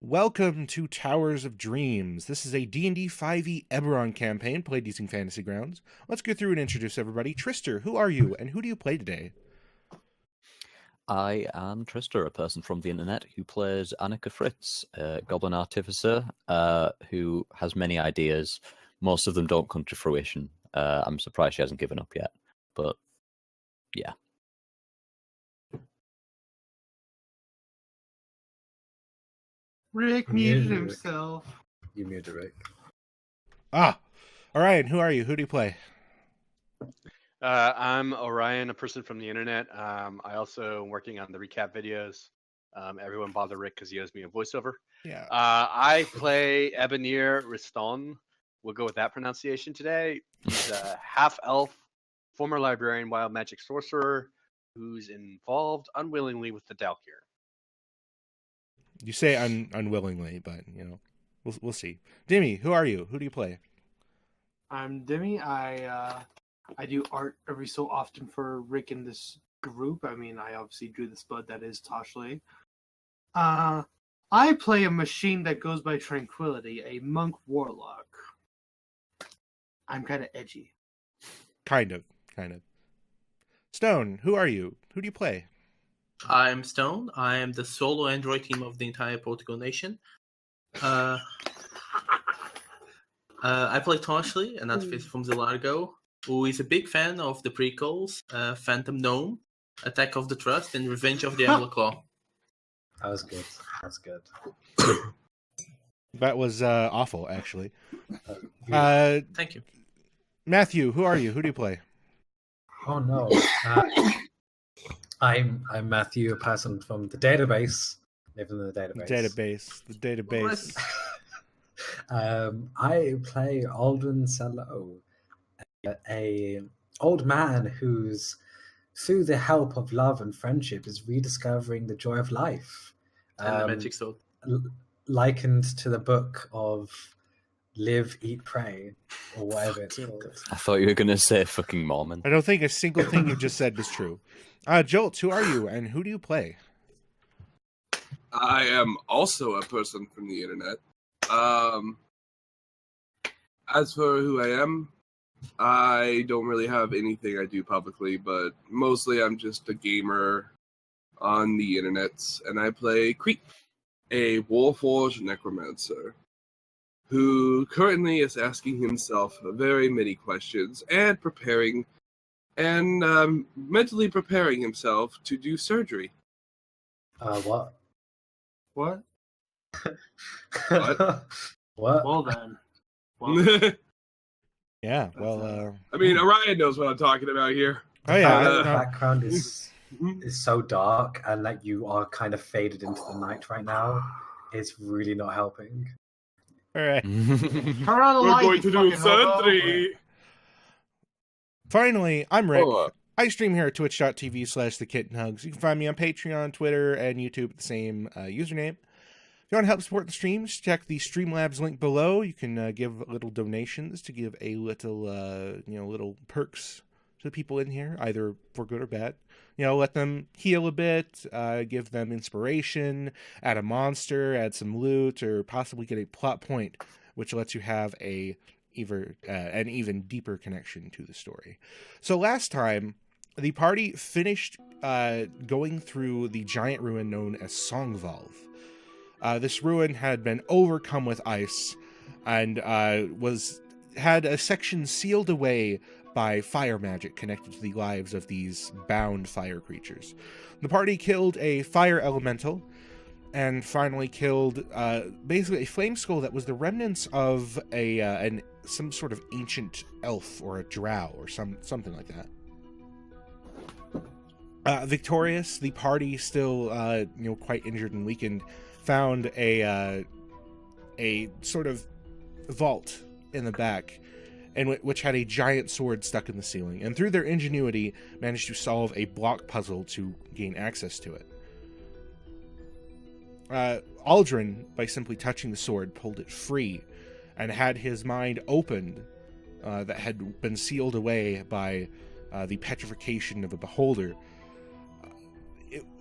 Welcome to Towers of Dreams. This is a D&D 5e Eberron campaign played using Fantasy Grounds. Let's go through and introduce everybody. Trister, who are you, and who do you play today? I am Trister, a person from the internet who plays Annika Fritz, a goblin artificer who has many ideas. Most of them don't come to fruition. I'm surprised she hasn't given up yet, but yeah. Rick muted himself. You muted Rick. Orion, who are you? Who do you play? I'm Orion, a person from the internet. I also am working on the recap videos. Everyone bother Rick because he owes me a voiceover. Yeah. I play Ebenir Riston. We'll go with that pronunciation today. He's a half-elf, former librarian, wild magic sorcerer, who's involved unwillingly with the Dalkir. You say unwillingly, but we'll see. Demi, who are you? Who do you play? I'm Demi. I do art every so often for Rick in this group. I mean, I obviously drew the spud that is Toshley. I play a machine that goes by Tranquility, a monk warlock. I'm kind of edgy. Kind of. Stone, who are you? Who do you play? I'm Stone. I am the solo android team of the entire Portugal nation. I play Toshley, an artificer from Zilargo, who is a big fan of the prequels, Phantom Gnome, Attack of the Trust, and Revenge of the Claw. That was good. That's good. That was awful, actually. Thank you. Matthew, who are you? Who do you play? Oh no. I'm Matthew, a person from the database. Living in the database. The database. I play Aldrin Cello, a old man who's, through the help of love and friendship, is rediscovering the joy of life. And the magic sword. Likened to the book of Live, Eat, Pray, or whatever it's called. I thought you were going to say fucking Mormon. I don't think a single thing you just said was true. Jolt, who are you, and who do you play? I am also a person from the internet. As for who I am, I don't really have anything I do publicly, but mostly I'm just a gamer on the internet, and I play Creep, a Warforged necromancer, who currently is asking himself very many questions and mentally preparing himself to do surgery. What? What? What? What? Well then. Well, Yeah, well, I mean, Orion knows what I'm talking about here. oh yeah, The background is so dark, and that you are kind of faded into the night right now. It's really not helping. all right. turn on the We're light, going you to do fucking hobo. surgery. Finally, I'm Rick. Oh, I stream here at twitch.tv/the Kittenhugs. You can find me on Patreon, Twitter, and YouTube at the same username. If you want to help support the streams, check the Streamlabs link below. You can give little donations to give a little, little perks to the people in here, either for good or bad. Let them heal a bit, give them inspiration, add a monster, add some loot, or possibly get a plot point, which lets you have an even deeper connection to the story. So last time, the party finished going through the giant ruin known as Songvalve. This ruin had been overcome with ice and had a section sealed away by fire magic connected to the lives of these bound fire creatures. The party killed a fire elemental and finally killed basically a flame skull that was the remnants of some sort of ancient elf or a drow or something like that. Victorious, the party still quite injured and weakened, found a sort of vault in the back, which had a giant sword stuck in the ceiling, and through their ingenuity managed to solve a block puzzle to gain access to it. Aldrin, by simply touching the sword, pulled it free and had his mind opened that had been sealed away by the petrification of a beholder,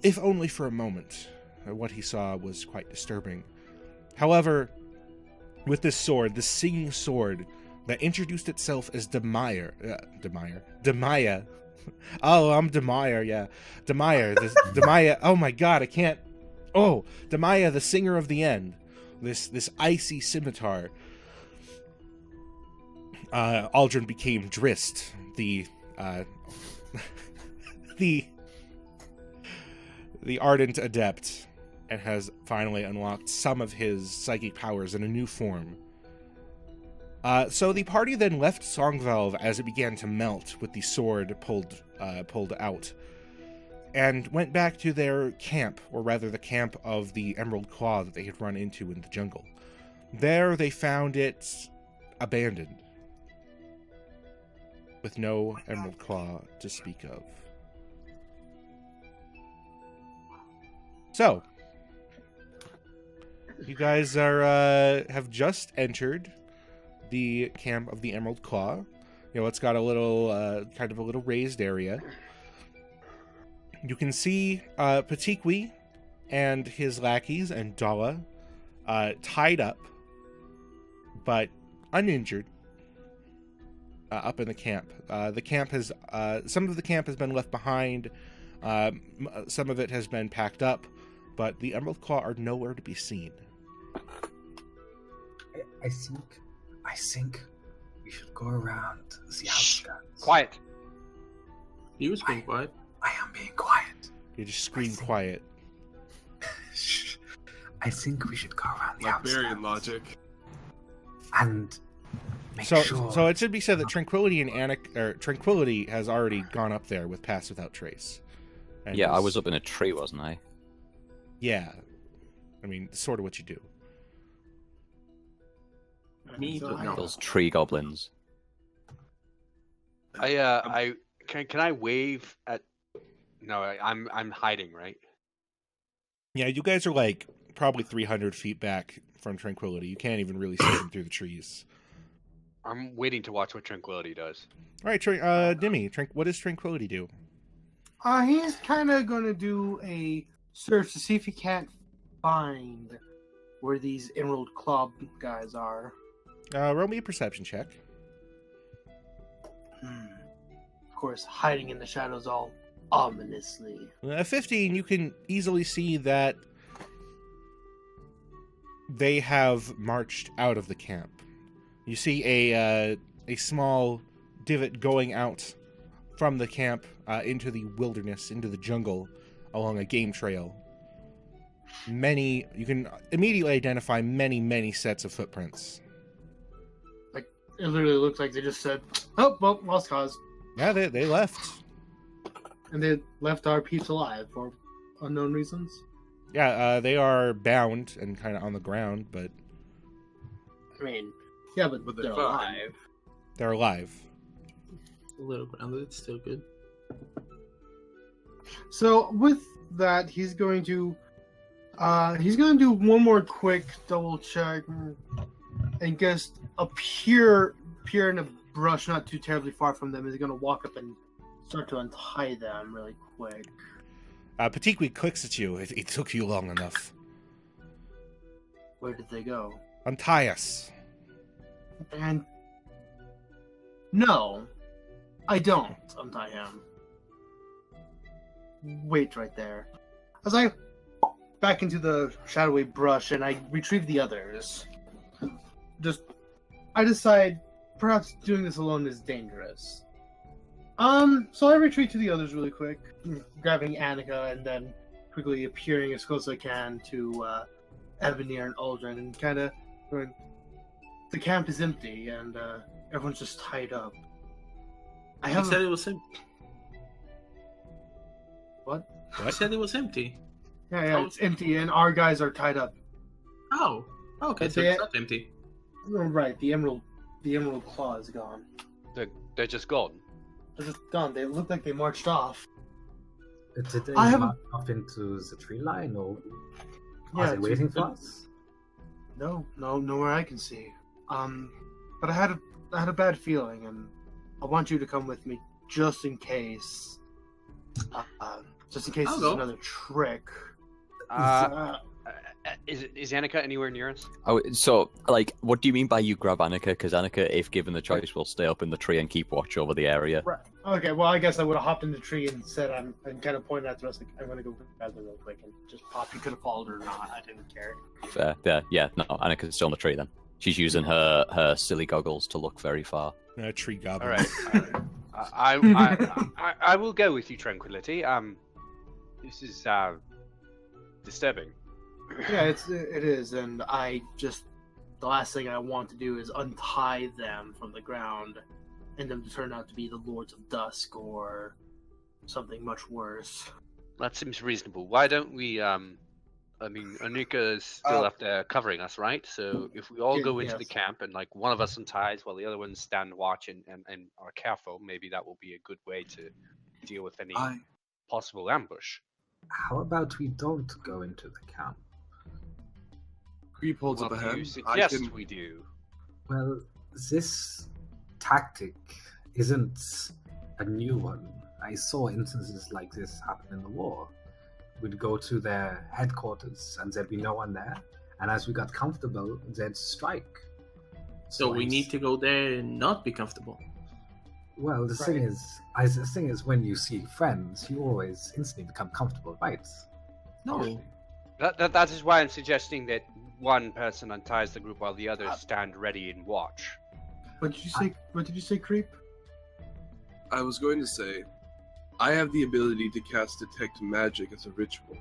if only for a moment. What he saw was quite disturbing. However, with this sword, this singing sword that introduced itself as Demaya. Oh, I'm Demaya, yeah. Demaya. Oh my god, I can't. Oh, Demaya, the singer of the end. This icy scimitar. Aldrin became Drist, the ardent adept, and has finally unlocked some of his psychic powers in a new form. So the party then left Songvalve as it began to melt with the sword pulled out, and went back to their camp, or rather the camp of the Emerald Claw that they had run into in the jungle. There they found it abandoned, with no Emerald Claw to speak of. So, you guys have just entered the camp of the Emerald Claw. You know, it's got a little, kind of a little raised area. You can see Patikwi and his lackeys and Dala tied up, but uninjured, up in the camp. The camp has, some of the camp has been left behind. Some of it has been packed up, but the Emerald Claw are nowhere to be seen. I think we should go around the outskirts. Quiet. He was being quiet. I am being quiet. You just scream quiet. Shh. I think we should go around the Barbarian outskirts. logic. And make So, sure. so it should be said that Tranquility has already gone up there with Pass Without Trace. And Yeah, I was up in a tree, wasn't I? Yeah, I mean, sort of what you do. Me, So but I- no. Those tree goblins. Can I wave at? No, I'm hiding, right? Yeah, you guys are like probably 300 feet back from Tranquility. You can't even really see them through the trees. I'm waiting to watch what Tranquility does. All right, Dimmy, what does Tranquility do? He's kind of going to do a search to see if he can't find where these Emerald Club guys are. Roll me a perception check. Of course, hiding in the shadows all ominously. 15, you can easily see that they have marched out of the camp. You see a small divot going out from the camp into the wilderness, into the jungle, along a game trail. You can immediately identify many sets of footprints. It literally looks like they just said, "Oh, well, lost cause," Yeah, they left. and they left our peeps alive for unknown reasons. Yeah, they are bound and kind of on the ground, but I mean, yeah, but But they're they're fine. alive. they're alive. A little grounded, it's still good. So with that, he's going to do one more quick double check and just appear in a brush not too terribly far from them. He's going to walk up and start to untie them really quick. Patikwi clicks at you. It took you long enough. Where did they go? Untie us. And no, I don't untie him. Wait right there. As I back into the shadowy brush and I retrieve the others. I decide perhaps doing this alone is dangerous. So I retreat to the others really quick, grabbing Annika and then quickly appearing as close as I can to Evanir and Aldrin and kind of going, the camp is empty and everyone's just tied up. I He have said it was empty. what? He said it was empty. Yeah, it's empty and our guys are tied up. Oh, okay, But so they- it's not empty. Oh, right, the emerald claw is gone. They're just gone. They're just gone. They look like they marched off. Did they I have a- march up into the tree line, or Yeah, are they waiting for us? No, nowhere I can see. But I had a bad feeling, and I want you to come with me just in case. Just in case I'll it's go. another trick. Is Annika anywhere near us? Oh, so, like, what do you mean by you grab Annika? Because Annika, if given the choice, will stay up in the tree and keep watch over the area. Right. Okay, well, I guess I would have hopped in the tree and said, and kind of pointed at the rest, like, I'm going to go grab them real quick and just pop. You could have followed her or not. I didn't care. Fair. Yeah, no, Annika's still in the tree then. She's using her silly goggles to look very far. Tree goblin. All right. I will go with you, Tranquility. This is disturbing. Yeah, it is, and the last thing I want to do is untie them from the ground, and them to turn out to be the Lords of Dusk or something much worse. That seems reasonable. Why don't we? I mean, Anika is still up there covering us, right? So if we all go into the camp and like one of us unties while the other ones stand watch and are careful, maybe that will be a good way to deal with any possible ambush. How about we don't go into the camp? Creep holds What up a do you hand. suggest we do? Well, this tactic isn't a new one. I saw instances like this happen in the war. We'd go to their headquarters and there'd be no one there, and as we got comfortable, they'd strike. So we need to go there and not be comfortable. Well, the thing is, when you see friends, you always instantly become comfortable, right? No. That is why I'm suggesting that one person unties the group while the others stand ready and watch. What did you say? What did you say, Creep? I was going to say, I have the ability to cast Detect Magic as a ritual.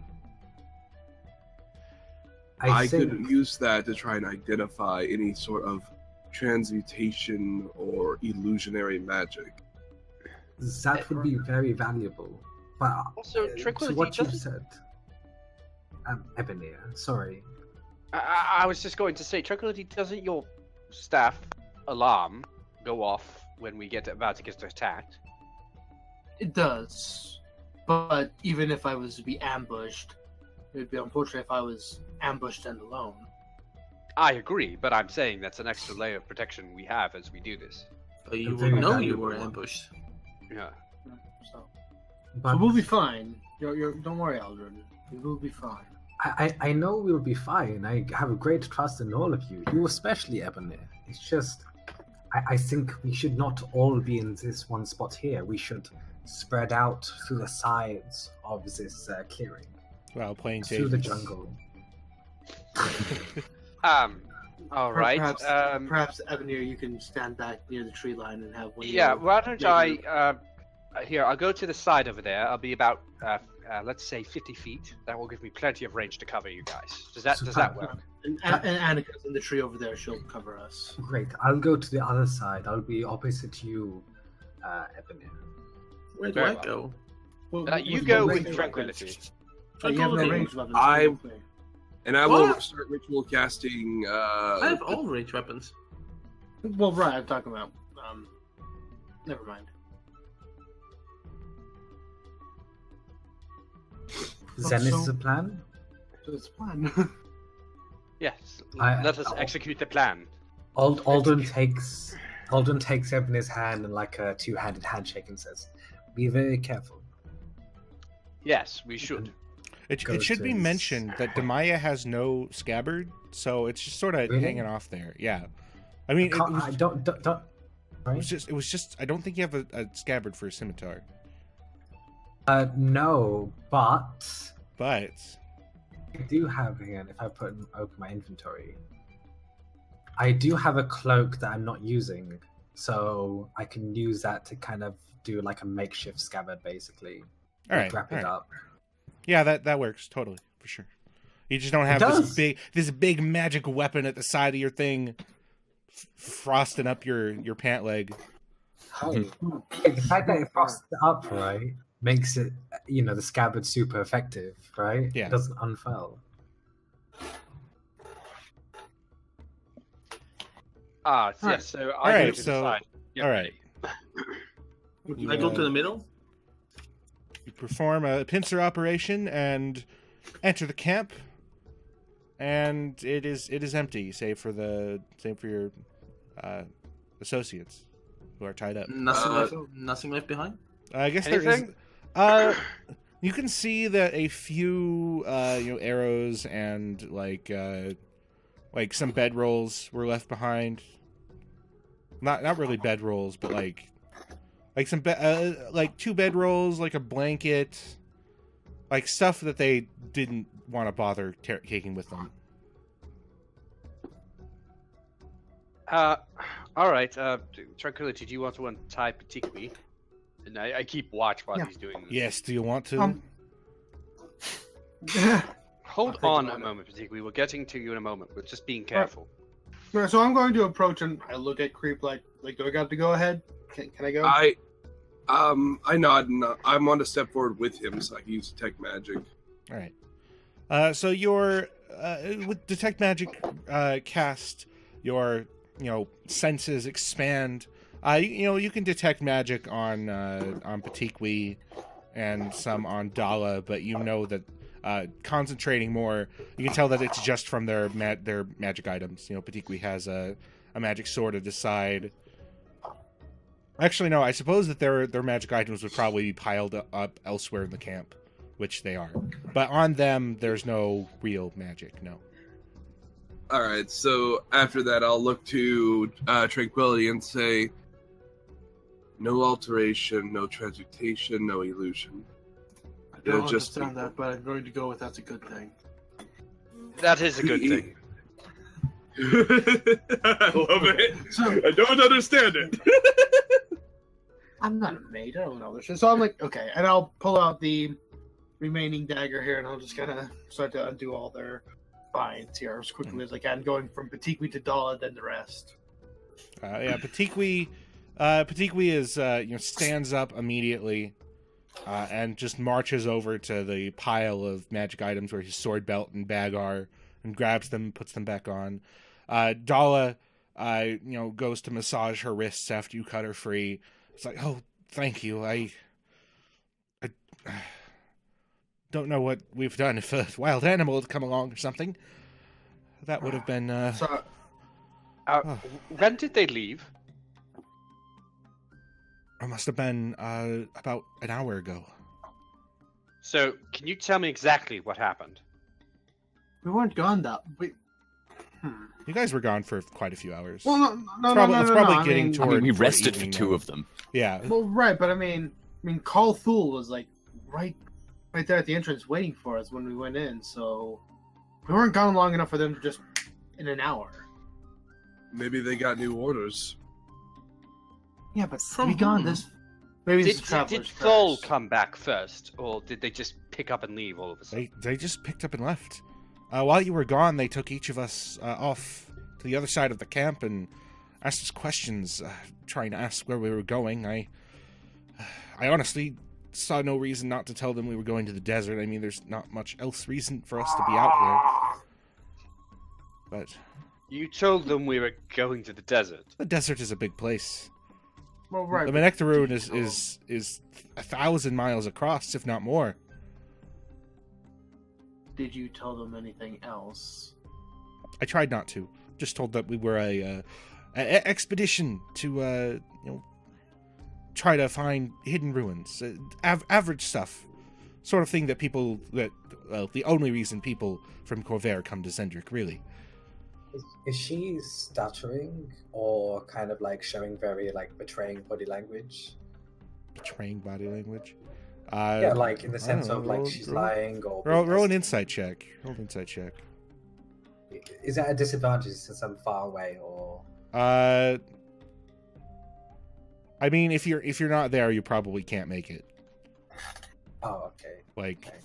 I could use that to try and identify any sort of transmutation or illusionary magic. That would be very valuable. But Also, to Tranquility what you doesn't- said, Ebony, sorry. I was just going to say, Tranquility, doesn't your staff alarm go off when we about to get attacked? It does, but even if I was to be ambushed, it would be unfortunate if I was ambushed and alone. I agree, but I'm saying that's an extra layer of protection we have as we do this. But you very will know you valuable were one. ambushed. Yeah. So But we'll be fine. Don't worry, Aldrin. We will be fine. I know we'll be fine. I have a great trust in all of you. You especially, Ebony. It's just, I think we should not all be in this one spot here. We should spread out through the sides of this clearing, Well, playing through the jungle. All right. Perhaps Ebony, you can stand back near the tree line and have one. Yeah. Why don't maybe- Here, I'll go to the side over there. I'll be about, let's say, 50 feet. That will give me plenty of range to cover you guys. Does that work? And Annika's in the tree over there. She'll cover us. Great. I'll go to the other side. I'll be opposite you, Ebony. Where do Very I well. go? Well, You with go no with range Tranquility. weapons. You have no Okay. range weapons. I- And I will What? start ritual casting. I have all range weapons. Well, right. I'm talking about. Never mind. Then this so- is a plan? So it's fine. Yes. I- Let us execute the plan. Aldrin takes Ebony's hand in like a two-handed handshake and says, "Be very careful." Yes, we should. It Goes should to be his- mentioned that Demaya has no scabbard, so it's just sort of Really? hanging off there. Yeah, I mean, it I was, don't. it was just. I don't think you have a scabbard for a scimitar, No, but but I do have again. If I open my inventory, I do have a cloak that I'm not using, so I can use that to kind of do like a makeshift scabbard, basically. all Like, right, wrap all it right. up. Yeah, that works totally for sure. You just don't have does. this big magic weapon at the side of your thing, frosting up your pant leg. Hey, the fact that it frosts it up, right, makes it, the scabbard super effective, right? Yeah. It doesn't unfurl. Yes. So I go Alright, to the so- side. All right, I go to the middle. you perform a pincer operation and enter the camp, and it is empty, save for your associates who are tied up. Nothing left behind. I guess there is. Anything? You can see that a few, arrows and like some bedrolls were left behind. Not really bedrolls, but like some like 2 bedrolls, like a blanket, like stuff that they didn't want to bother taking with them. All right. Tranquility, do you want to untie Patikwi? And I keep watch while he's doing this. Yes, do you want to? Hold on a moment, Patikwi. We're getting to you in a moment. We're just being careful. Right, so I'm going to approach and I look at Creep like do I got to go ahead? Can I go? I nod. And I'm on to step forward with him, so I can use detect magic. All right. So your with detect magic cast, your senses expand. You can detect magic on Patikwi and some on Dala, but you know that concentrating more, you can tell that it's just from their magic items. Patikwi has a magic sword to decide. Actually, no. I suppose that their magic items would probably be piled up elsewhere in the camp, which they are. But on them, there's no real magic. No. All right. So after that, I'll look to Tranquility and say, "No alteration, no transmutation, no illusion." I don't understand that, but I'm going to go with that's a good thing. That is a good thing. I love it. I don't understand it. I'm not a maid. I don't know this shit. So I'm like, okay, and I'll pull out the remaining dagger here, and I'll just kind of start to undo all their binds here as quickly as I can, going from Patikwi to Dala, then the rest. Patikwi is stands up immediately and just marches over to the pile of magic items where his sword belt and bag are, and grabs them, puts them back on. Dala, goes to massage her wrists after you cut her free. It's like, oh, thank you. I don't know what we've done. If a wild animal had come along or something, that would have been. When did they leave? It must have been about an hour ago. So, can you tell me exactly what happened? We weren't gone that. You guys were gone for quite a few hours. Well, It's probably getting toward. we rested for evening 2 now. of them. Yeah. Well, right, but I mean, Call Thul was like right there at the entrance waiting for us when we went in, so we weren't gone long enough for them to just in an hour. Maybe they got new orders. Yeah, but From we gone whom? this. Maybe this is Did traveler's Thol curse. come back first, or did they just pick up and leave all of a sudden? They just picked up and left. While you were gone, they took each of us off to the other side of the camp and asked us questions, trying to ask where we were going. I honestly saw no reason not to tell them we were going to the desert. I mean, there's not much else reason for us to be out here. But You told them we were going to the desert. the desert is a big place. Well, right. The but Menectaroon did you is 1,000 miles across, if not more. Did you tell them anything else? I tried not to. Just told that we were a expedition to try to find hidden ruins, average stuff, sort of thing that the only reason people from Corvair come to Zendrick, really. Is she stuttering or kind of like showing very like betraying body language? Betraying body language. Yeah, like in the sense of like roll- she's roll- lying or. Roll an insight check. Roll an insight check. Is that a disadvantage since I'm far away or? I mean, if you're not there, you probably can't make it. Oh, okay. Like. Okay.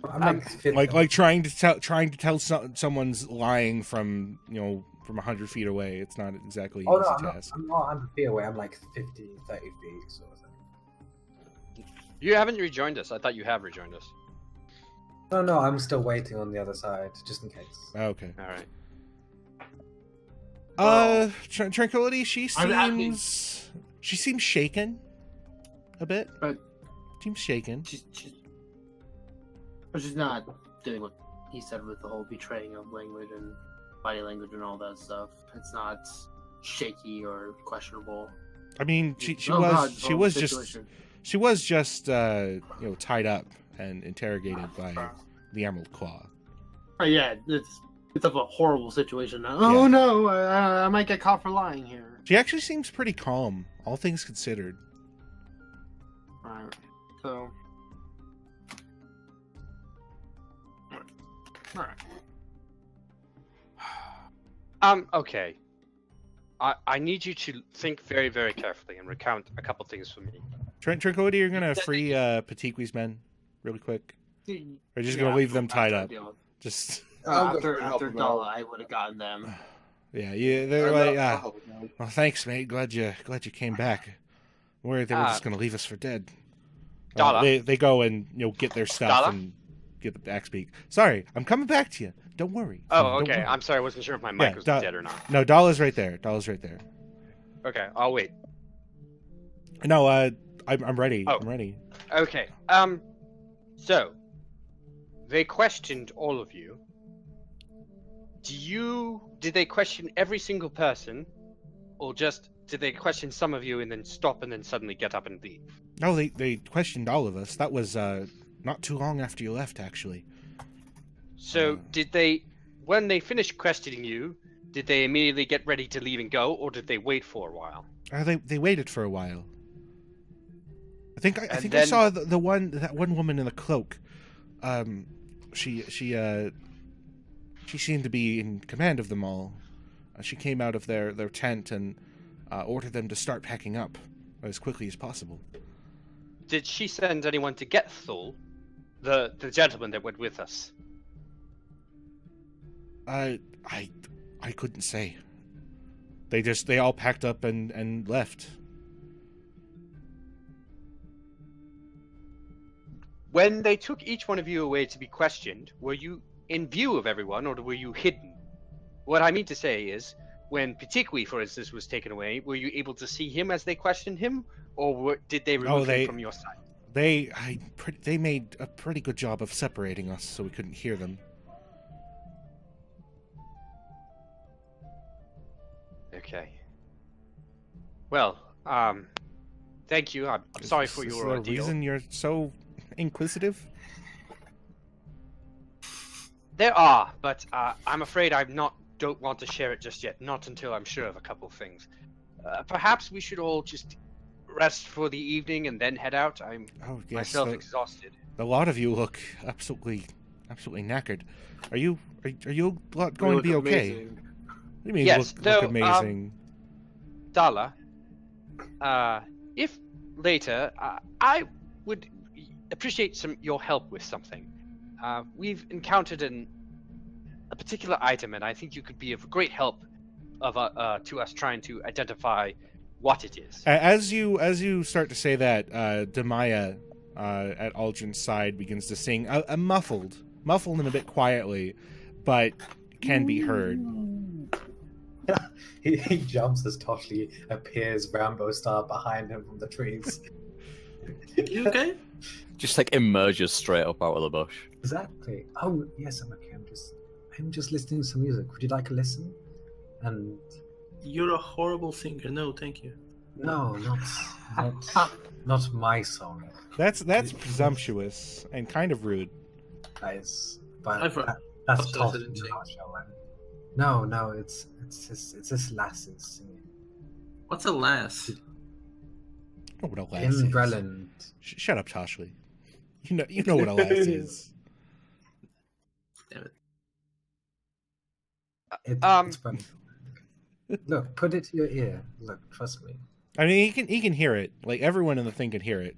I'm Like trying to tell someone's lying from 100 feet away. It's not exactly an Oh easy no, I'm not, task. I'm not 100 feet away. I'm like 50, 30 feet sort of thing. You haven't rejoined us. I thought you have rejoined us. No, I'm still waiting on the other side just in case. Okay. All right. Tranquility. She I'm seems shaken a bit. But Seems shaken. But she's not doing what he said with the whole betraying of language and body language and all that stuff. It's not shaky or questionable. I mean, she Oh, God, was the whole situation. She was just tied up and interrogated by the Emerald Claw. Oh yeah, it's a horrible situation now. Oh Yeah. no, I might get caught for lying here. She actually seems pretty calm, all things considered. Alright, so. Alright. Okay. I need you to think very, very carefully and recount a couple things for me. Tranquility, you're gonna free Petiqui's men really quick. Or just gonna leave them tied up. Just After Dala, I would have gotten them. yeah. They're like, well, thanks, mate. Glad you came back. I'm worried they were just gonna leave us for dead. Dala. They go and get their stuff Dala? and get the back speak. Sorry, I'm coming back to you. Don't worry. Oh, Don't okay. worry. I'm sorry. I wasn't sure if my mic was dead or not. No, Dala's right there. Okay, I'll wait. No, I'm ready. Oh. I'm ready. Okay. So they questioned all of you. Did they question every single person, or just did they question some of you and then stop and then suddenly get up and leave? No, they questioned all of us. That was not too long after you left, actually. So did they, when they finished questioning you, did they immediately get ready to leave and go, or did they wait for a while? They waited for a while. I think I then- saw that one woman in the cloak. She seemed to be in command of them all. She came out of their tent and ordered them to start packing up as quickly as possible. Did she send anyone to get Thul, the gentleman that went with us? I couldn't say. They all packed up and left. When they took each one of you away to be questioned, were you in view of everyone, or were you hidden? What I mean to say is, when Petiqui, for instance, was taken away, were you able to see him as they questioned him, or did they remove him from your sight? They made a pretty good job of separating us, so we couldn't hear them. Okay. Well, thank you. I'm sorry for Is your there a ordeal. reason you're so inquisitive? There are, but I'm afraid don't want to share it just yet. Not until I'm sure of a couple of things. Perhaps we should all just rest for the evening and then head out. I'm myself exhausted. A lot of you look absolutely knackered. Are you going to be okay? Amazing. What do you mean Yes, look amazing? Dala, if later, I would appreciate your help with something. We've encountered a particular item, and I think you could be of great help to us trying to identify what it is. As you start to say that, Demaya at Aldrin's side begins to sing a muffled and a bit quietly, but can be heard. He jumps as Toshli appears Rambo style behind him from the trees. You okay? Just like emerges straight up out of the bush. Exactly. Oh yes, I'm okay. I'm just listening to some music. Would you like a listen? And You're a horrible singer. No, thank you. no, not my song, That's presumptuous and kind of rude. guys. But I've that's also Tosh listened in to a it. nutshell. No, it's this lasses singing. What's a lass? You know what a lass In is. Breland. Shut up, Toshli. You know what a lass is. Damn it. It's funny. Look, put it to your ear. Look, trust me. I mean, he can hear it. Like everyone in the thing can hear it.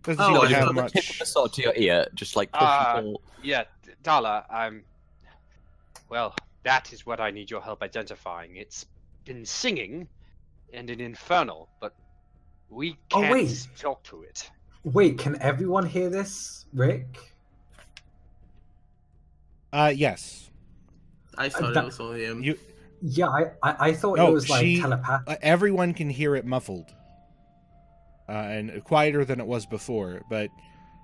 Doesn't Oh, seem I to You have put the much. tip of the sword to your ear, just like push and pull. Yeah, Dala, well, that is what I need your help identifying. It's been singing and an infernal, but we Oh, can't wait. talk to it. Wait, can everyone hear this, Rick? Yes. I thought that- it was only him. You. Yeah, I thought No, it was like telepathic. Everyone can hear it muffled, and quieter than it was before. But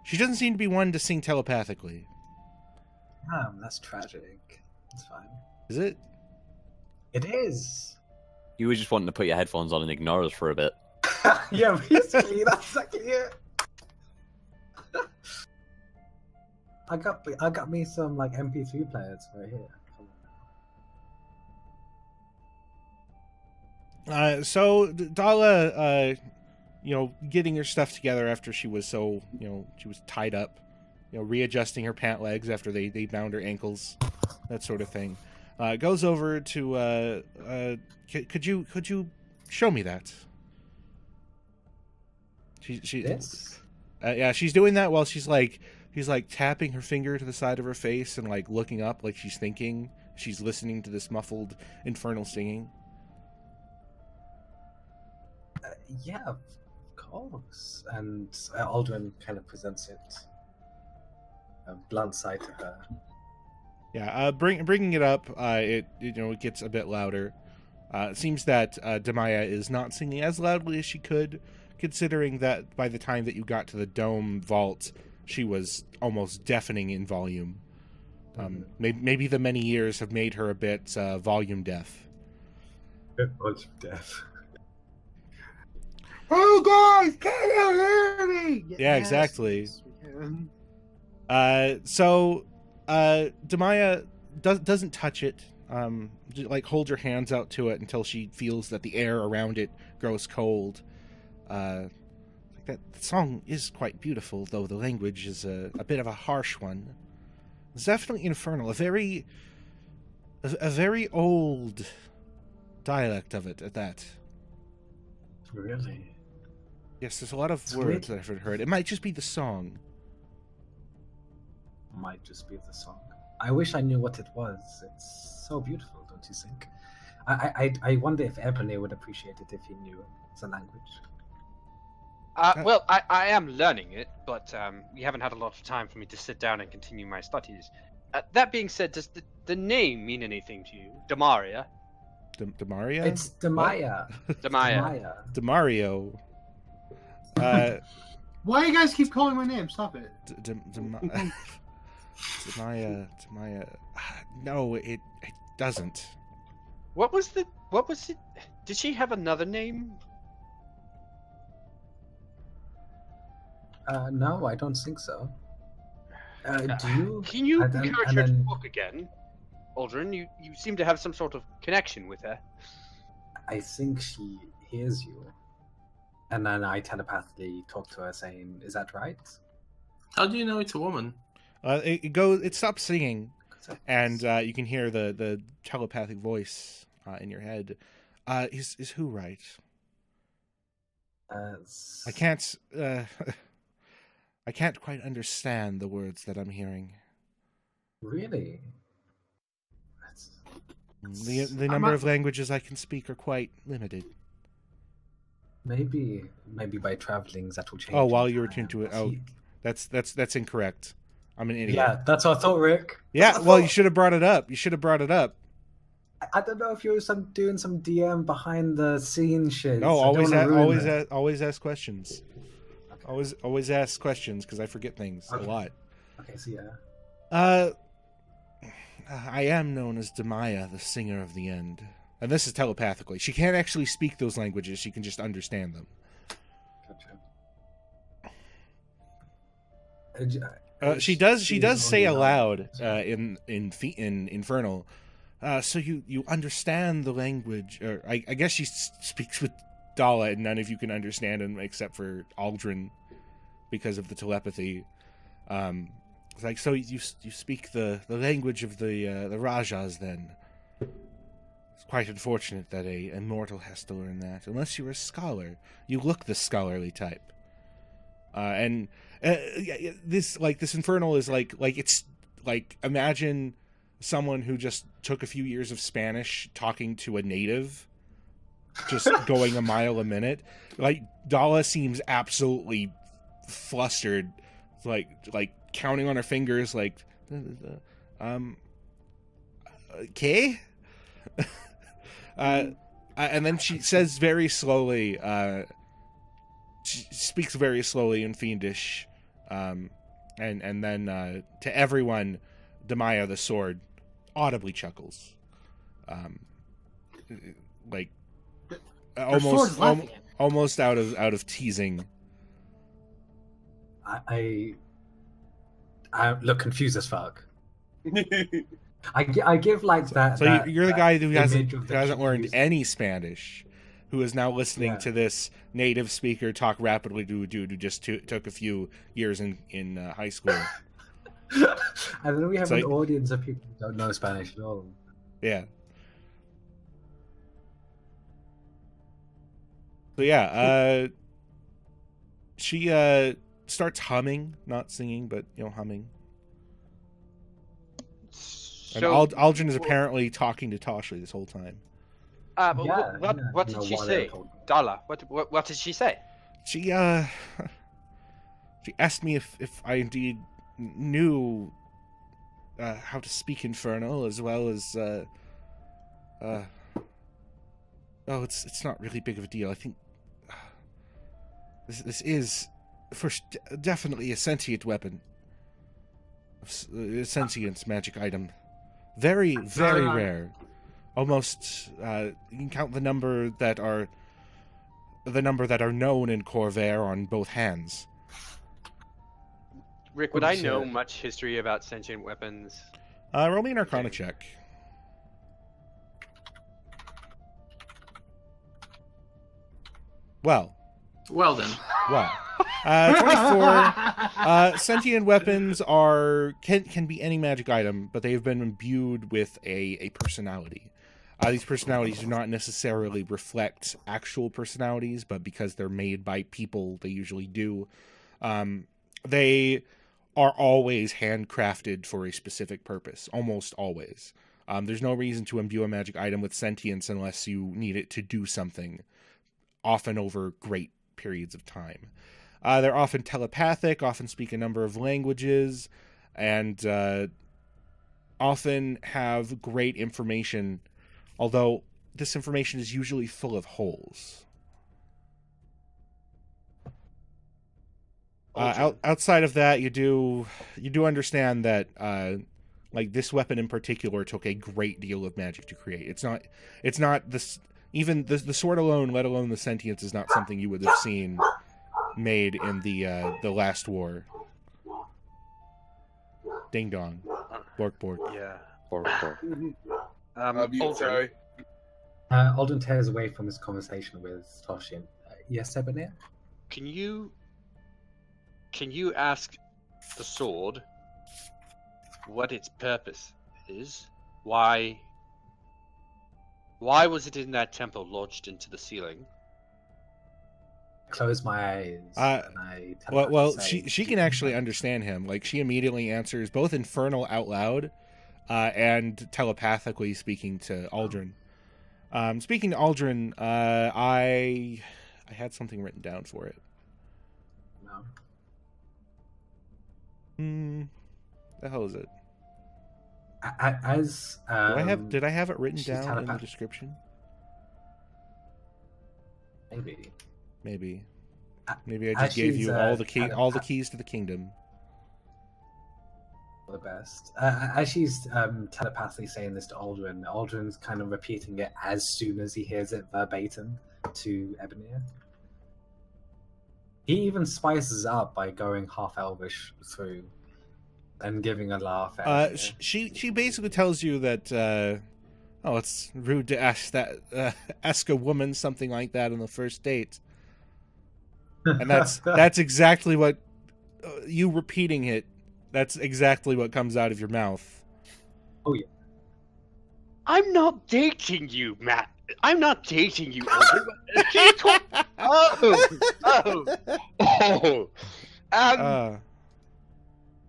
she doesn't seem to be one to sing telepathically. Damn, that's tragic. It's fine. Is it? It is. You were just wanting to put your headphones on and ignore us for a bit. Yeah, basically, that's exactly it. I got me some like MP3 players right here. Dala, getting her stuff together after she was she was tied up, readjusting her pant legs after they bound her ankles, that sort of thing. Goes over to, could you show me that? She This? yeah, she's doing that while she's like tapping her finger to the side of her face and like looking up like she's thinking. She's listening to this muffled infernal singing. Yeah, of course. And Aldrin kind of presents it, a blunt side to her. Yeah, bringing it up, it gets a bit louder. It seems that Demaya is not singing as loudly as she could, considering that by the time that you got to the dome vault, she was almost deafening in volume. Maybe the many years have made her a bit volume deaf. Volume deaf. Oh guys, can you hear me? Yeah, Yes, exactly. yes, we can. So Demaya doesn't touch it. Like holds her hands out to it until she feels that the air around it grows cold. That song is quite beautiful, though the language is a bit of a harsh one. It's definitely infernal, a very old dialect of it at that. Really? Yes, there's a lot of words that I've heard. It might just be the song. Might just be the song. I wish I knew what it was. It's so beautiful, don't you think? I wonder if Ebony would appreciate it if he knew the language. Well, I am learning it, but we haven't had a lot of time for me to sit down and continue my studies. That being said, does the name mean anything to you? Demaria? Demaria? It's Demaya. Demaya. Demario. Why you guys keep calling my name? Stop it. Demaya. No, it doesn't. What was it? Did she have another name? No, I don't think so. Do you? Can you and then- encourage and her to then- talk again? Aldrin, you seem to have some sort of connection with her. I think she hears you. And then I telepathically talk to her saying, "Is that right?" How do you know it's a woman? It stops singing, and you can hear the telepathic voice in your head. Is who right? I can't I can't quite understand the words that I'm hearing. Really? The number of languages I can speak are quite limited. Maybe by traveling that will change. Oh, in while you were time. tuned to it. But Oh, he- that's incorrect. I'm an idiot. yeah, that's what I thought, Rick. Yeah, That's what I well, you thought. should have brought it up. I don't know if you were doing some DM behind the scenes shit. No, so I don't wanna ruin it. always ask questions. Okay. Always ask questions because I forget things a lot. Okay, so yeah. I am known as Demaya, the singer of the end. And this is telepathically. She can't actually speak those languages, she can just understand them. Gotcha. She does say only aloud known- in Infernal. So you understand the language, or I guess she speaks with Dala, and none of you can understand him except for Aldrin because of the telepathy. It's like, so you speak the language of the Rajas then. It's quite unfortunate that a mortal has to learn that, unless you're a scholar. You look the scholarly type. This Infernal is like it's like, imagine someone who just took a few years of Spanish talking to a native, just going a mile a minute. Like, Dala seems absolutely flustered, like counting on her fingers, like, okay. And then she says very slowly, she speaks very slowly in Fiendish, and then to everyone, Demaya the sword audibly chuckles, like Her sword is laughing at me. almost out of teasing. I look confused as fuck. I give like that. So that, you're the that guy who image of the hasn't learned confused- any Spanish, who is now listening Yeah. to this native speaker talk rapidly to a dude who just took a few years in high school. And then we have So- an audience of people who don't know Spanish at all. Yeah. So yeah, she starts humming, not singing, but humming. And So, Aldrin is apparently talking to Toshli this whole time. but Yeah, what you did know, she while they're say? talking. Dala, what did she say? She she asked me if I indeed knew how to speak Infernal, as well as oh, it's not really big of a deal. I think this is definitely a sentient weapon, a sentient magic item, very rare. Almost you can count the number that are known in Corvair on both hands. Rick, would Oh, I know shit. much history about sentient weapons? Roll me an Arcana check. Well, then. 24. Sentient weapons can be any magic item, but they have been imbued with a personality. These personalities do not necessarily reflect actual personalities, but because they're made by people, they usually do. They are always handcrafted for a specific purpose, almost always. There's no reason to imbue a magic item with sentience unless you need it to do something, often over great periods of time. They're often telepathic, often speak a number of languages, and often have great information, although this information is usually full of holes. Outside of that, you do understand that like this weapon in particular took a great deal of magic to create. It's not this, even the sword alone, let alone the sentience, is not something you would have seen made in the last war. Ding dong, bork bork. Yeah. Horrible. Aldrin, Alden tears away from his conversation with Toshin. Yes, Ebony? can you ask the sword what its purpose is? Why was it in that temple, lodged into the ceiling? Close my eyes. And I Well, say, she can actually understand him. Like, she immediately answers both Infernal out loud, and telepathically speaking to Aldrin. Speaking to Aldrin, I had something written down for it. No. The hell is it? As Did I have it written she's down in the telepathic. description? maybe Maybe I as just gave she's, you all the telepath- keys to the kingdom. the best. As she's telepathically saying this to Aldrin, Aldrin's kind of repeating it as soon as he hears it verbatim to Ebonir. He even spices it up by going half elvish through and giving a laugh at Ebonir. She basically tells you that it's rude to ask a woman something like that on the first date, and that's exactly what you repeating it. That's exactly what comes out of your mouth. I'm not dating you, Matt. I'm not dating you, Aldrin. Can you talk?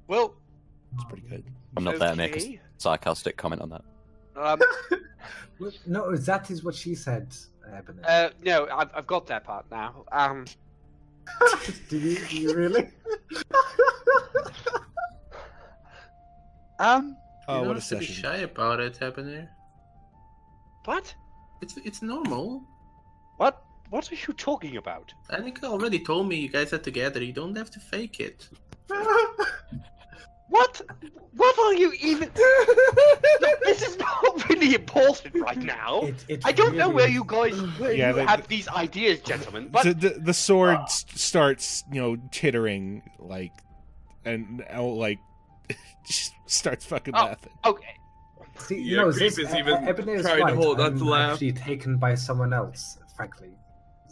Well, It's pretty good. I'm not there to make a okay. sarcastic comment on that. No, that is what she said, Ebonir. No, I've got that part now. Do you really? Oh, You what don't a have to be session! shy about it, Ebony. What? It's normal. What are you talking about? Annika already told me you guys are together. You don't have to fake it. What? What are you even? No, this is not really important right now. I don't know where you guys have these ideas, gentlemen. But So the sword starts, tittering like, and like Just starts fucking Oh. laughing. Okay. See, Yeah, Creep is even Ebony is trying to right. hold on to I'm laugh. actually taken by someone else, frankly.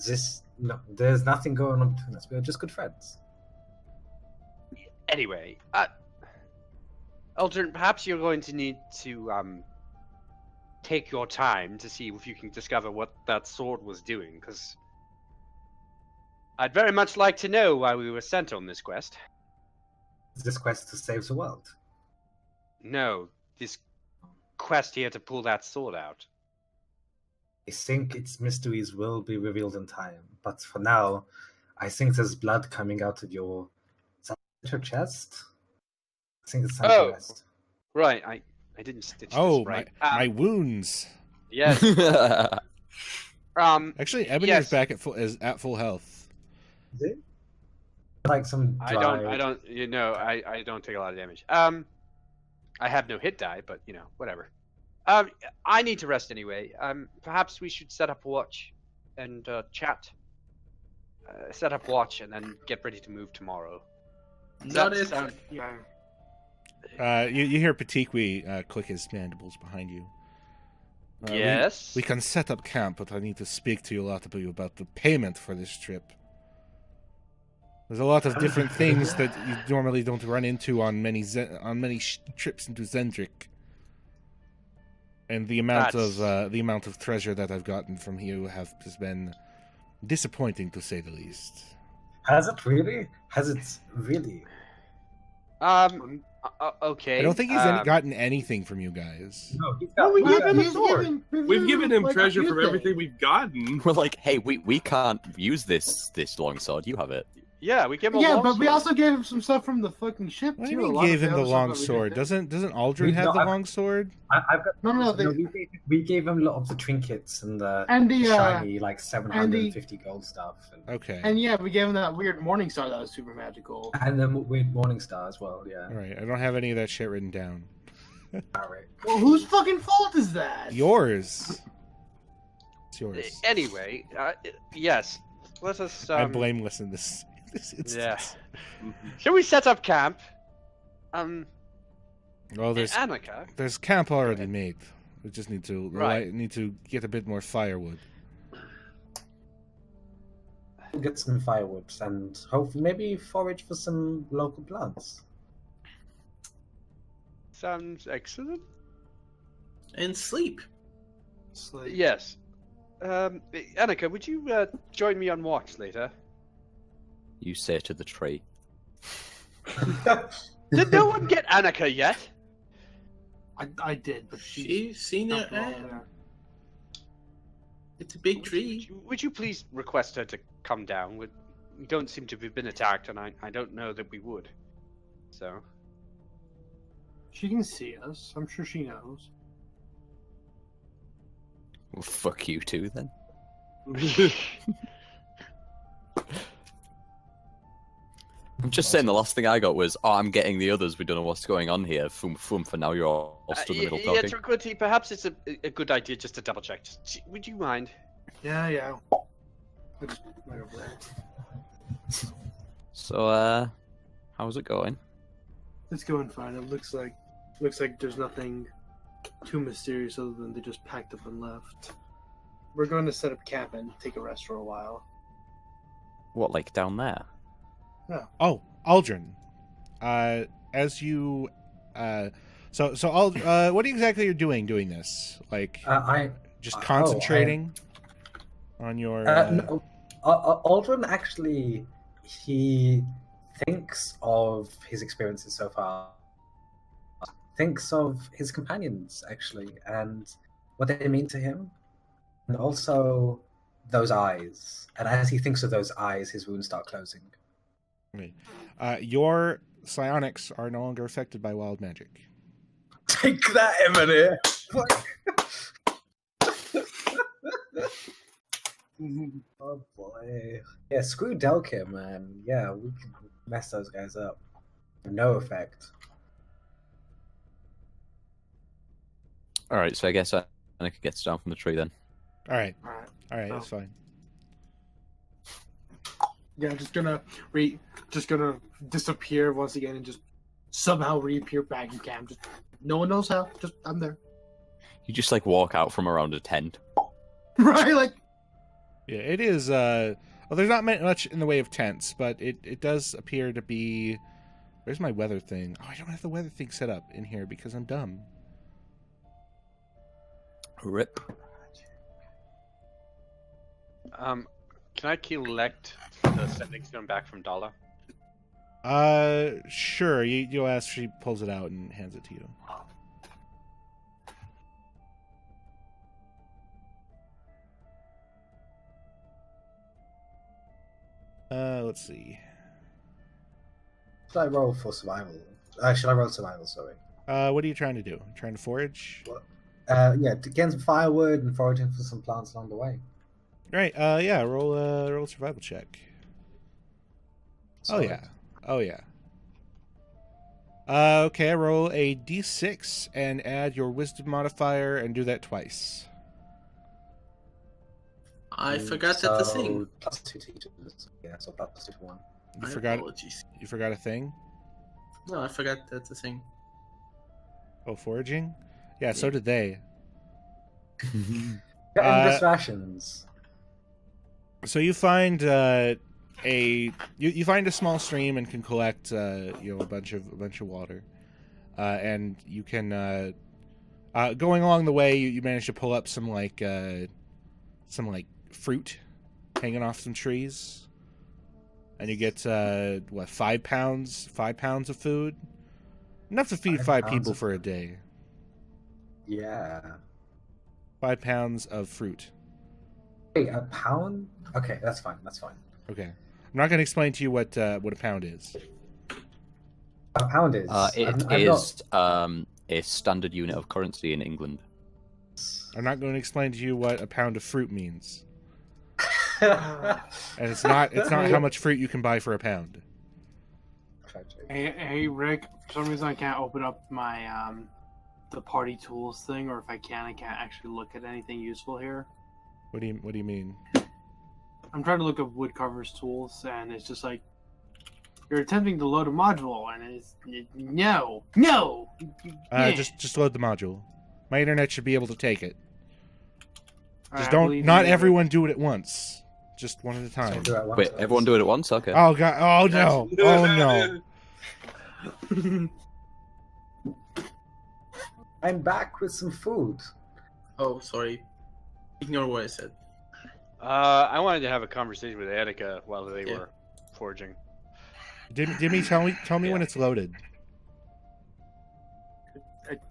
There's nothing going on between us. We're just good friends. Anyway, Aldrin, perhaps you're going to need to take your time to see if you can discover what that sword was doing, because I'd very much like to know why we were sent on this quest. Is this quest to save the world? No, this quest here to pull that sword out. I think its mysteries will be revealed in time, but for now, I think there's blood coming out of your chest. I think it's time Oh. to rest. Right, I didn't stitch Oh, this right. my wounds. Yes. Actually, Ebony's Yes. back at full health. Is it? Like some I dry... don't, I don't take a lot of damage. I have no hit die, but, whatever. I need to rest anyway. Perhaps we should set up watch and chat. Set up watch and then get ready to move tomorrow. Does that Noted. sound- Yeah. You hear Patikwi click his mandibles behind you. Yes. We can set up camp, but I need to speak to you a lot about the payment for this trip. There's a lot of different things that you normally don't run into on many trips into Zendrik. And the amount of treasure that I've gotten from you has been disappointing, to say the least. Has it really? Has it really? Okay. I don't think he's gotten anything from you guys. No, he's No, got, we he's gave got him a a sword. We've given him like, treasure a from few everything things. we've gotten. We're like, hey, we can't use this longsword. You have it. Yeah, we gave him a Yeah, long but we sword. also gave him some stuff from the fucking ship What do too. you A mean lot of gave him the other stuff long that we sword? did. Doesn't Aldrin have the long sword? I've got No, we gave him a lot of the trinkets and the And the shiny, like 750 gold stuff. Okay. and yeah, we gave him that weird morning star that was super magical. And the weird morning star as well, yeah. All right. I don't have any of that shit written down. Alright. Well, whose fucking fault is that? Yours. It's yours. Anyway, yes. Let us. I'm blameless in this instance. Yeah. Shall we set up camp? Well, Annika. there's camp already made. We just need to Right. need to get a bit more firewood. We'll get some firewood and hopefully maybe forage for some local plants. Sounds excellent. And sleep. It's like- Yes. Annika, would you join me on watch later? You say to the tree. Did no one get Annika yet? I did, but she's She's seen not it. there. It's a big tree. Would you please request her to come down? We don't seem to have been attacked, and I don't know that we would. So. She can see us. I'm sure she knows. Well, fuck you too, then. I'm just saying the last thing I got was, oh, I'm getting the others. We don't know what's going on here. Foom, foom, for now you're all stood in the middle Yeah, talking. Tranquility, perhaps it's a good idea just to double check. Would you mind? Yeah. I just went over there. So, how's it going? It's going fine. It looks like there's nothing too mysterious other than they just packed up and left. We're going to set up camp and take a rest for a while. What, like down there? Oh, Aldrin. As you, what exactly you're doing this? Like, I just concentrating on your. No, Aldrin actually, he thinks of his experiences so far, thinks of his companions actually, and what they mean to him, and also those eyes. And as he thinks of those eyes, his wounds start closing. Your psionics are no longer affected by wild magic. Take that, Emily. Oh boy. Yeah, screw Delkir, man. Yeah, we can mess those guys up. No effect. Alright, so I guess Annika gets down from the tree then. All right, Alright. that's fine. Yeah, just gonna disappear once again and just somehow reappear back in camp. Just, no one knows how. Just I'm there. You just like walk out from around a tent. Right, like Yeah, it is. Well, there's not much in the way of tents, but it does appear to be. Where's my weather thing? Oh, I don't have the weather thing set up in here because I'm dumb. Rip. Can I collect the sending stone back from Dala? Sure. You'll ask. She pulls it out and hands it to you. Let's see. Should I roll for survival? Should I roll survival? Sorry. What are you trying to do? Trying to forage? Yeah, to get some firewood and foraging for some plants along the way. Right. Yeah. Roll a survival check. Sorry. Oh yeah. Okay. Roll a d6 and add your wisdom modifier and do that twice. I forgot that the thing. Plus 2 teachers. Yeah, so plus 2 to 1. You My forgot. apologies. You forgot a thing. No, I forgot that's the thing. Oh, foraging. Yeah. So did they. Endless rations. So you find you find a small stream and can collect a bunch of water, and you can going along the way you manage to pull up some fruit hanging off some trees, and you get 5 pounds of food, enough to feed 5 people for a day. Yeah. 5 pounds of fruit. Wait, a pound? Okay, that's fine. Okay, I'm not going to explain to you what a pound is. A pound is. It is a standard unit of currency in England. I'm not going to explain to you what a pound of fruit means. not. And it's not how much fruit you can buy for a pound. Hey, Rick. For some reason, I can't open up my the party tools thing, or if I can't actually look at anything useful here. What do you mean? I'm trying to look up woodcarver's tools, and it's just like you're attempting to load a module, and no. Just load the module. My internet should be able to take it. Just Alright, don't. Not everyone do it at once. Just one at a time. Wait, everyone do it at once? Okay. Oh god! Oh no! Oh no! I'm back with some food. Oh, sorry. Ignore what I said. I wanted to have a conversation with Attica while they were foraging. Dimmy, tell me when it's loaded.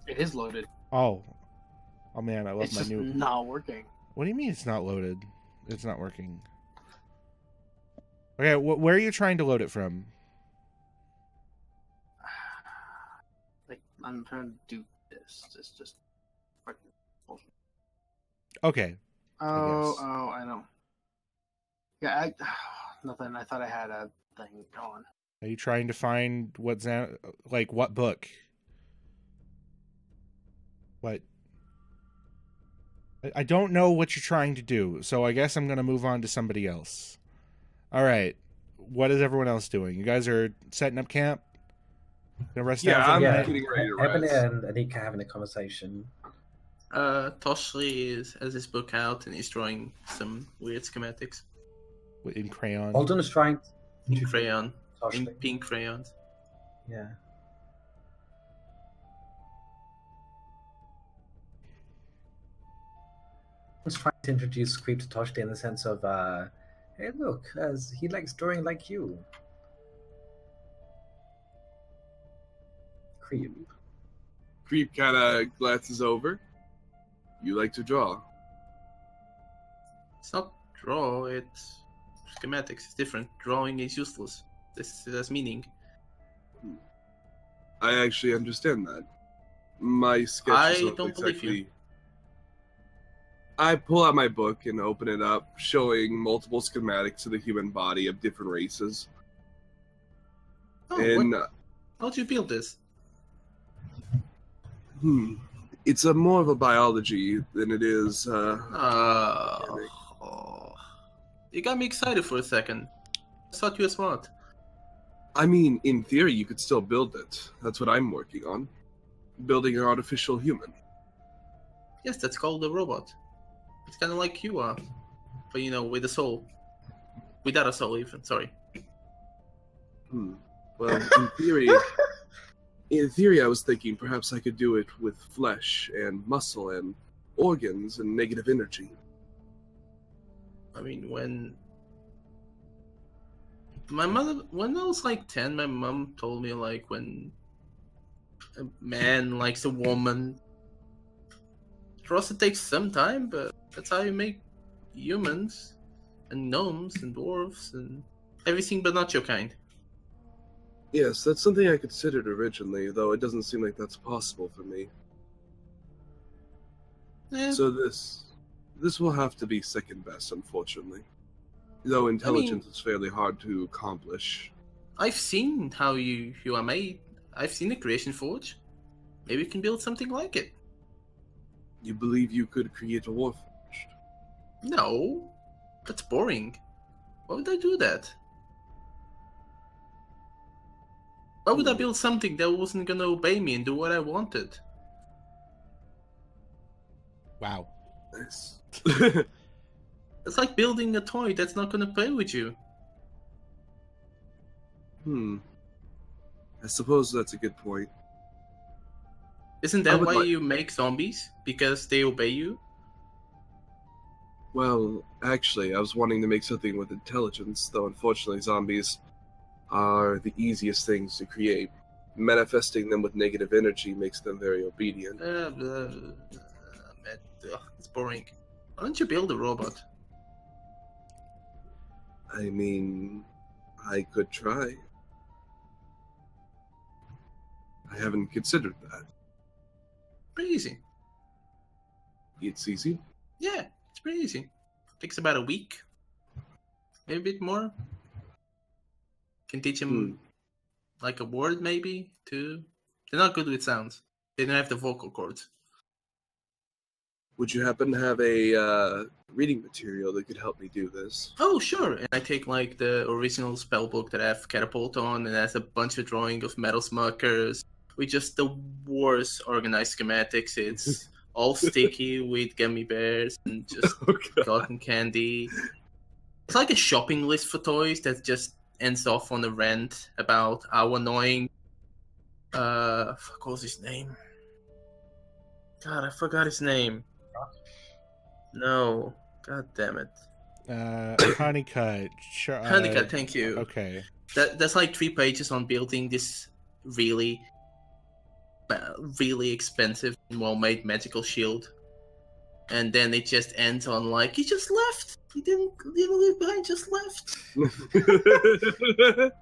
It is loaded. Oh man, I love It's my just new. not working. What do you mean it's not loaded? It's not working. Okay, where are you trying to load it from? Like I'm trying to do this. It's just fucking bullshit. Okay. I know. Yeah, nothing. I thought I had a thing going. Are you trying to find what book? What? I don't know what you're trying to do, so I guess I'm going to move on to somebody else. All right. What is everyone else doing? You guys are setting up camp? Gonna rest down for the night? getting ready to Ebony rest. and Anika having a conversation. Toshli has his book out and he's drawing some weird schematics In crayon? Alden is trying in crayon, in Toshli. pink crayons. Yeah. I was trying to introduce Creep to Toshli in the sense of, hey, look, as he likes drawing like you. Creep. Creep kind of glances over. You like to draw. It's not draw, it's schematics. It's different. Drawing is useless. This has meaning. I actually understand that. My sketches I look don't believe you. exactly. I pull out my book and open it up, showing multiple schematics of the human body of different races. Oh, And how'd you build this? it's more of a biology than it is. You got me excited for a second. I thought you were smart. I mean, in theory, you could still build it. That's what I'm working on. Building an artificial human. Yes, that's called a robot. It's kind of like you are, but with a soul. Without a soul, even. Sorry. Well, in theory, I was thinking perhaps I could do it with flesh and muscle and organs and negative energy. I mean, when I was like 10, my mom told me like when a man likes a woman, it also takes some time, but that's how you make humans and gnomes and dwarves and everything but not your kind. Yes, that's something I considered originally, though it doesn't seem like that's possible for me. Eh, So this will have to be second best, unfortunately. Though intelligence is fairly hard to accomplish. I've seen how you are made. I've seen the creation forge. Maybe we can build something like it. You believe you could create a warforged? No, that's boring. Why would I do that? Why would I build something that wasn't gonna obey me and do what I wanted? Wow. Nice. It's like building a toy that's not gonna play with you. I suppose that's a good point. Isn't that why you make zombies? Because they obey you? Well, actually, I was wanting to make something with intelligence, though unfortunately zombies are the easiest things to create. Manifesting them with negative energy makes them very obedient. It's boring. Why don't you build a robot? I mean, I could try. I haven't considered that. Pretty easy. It's easy? Yeah, it's pretty easy. Takes about a week. Maybe a bit more. Can teach him like a word, maybe, two. They're not good with sounds. They don't have the vocal cords. Would you happen to have a reading material that could help me do this? Oh, sure. And I take like the original spell book that I have Catapult on, and it has a bunch of drawing of metal smuckers with just the worst organized schematics. It's all sticky with gummy bears and just cotton candy. It's like a shopping list for toys that just ends off on a rant about how annoying. What was his name? God, I forgot his name. No, god damn it. Honeycut. Honeycut, thank you. Okay. That's like 3 pages on building this really expensive and well-made magical shield, and then it just ends on like he just left. He didn't leave behind, just left. The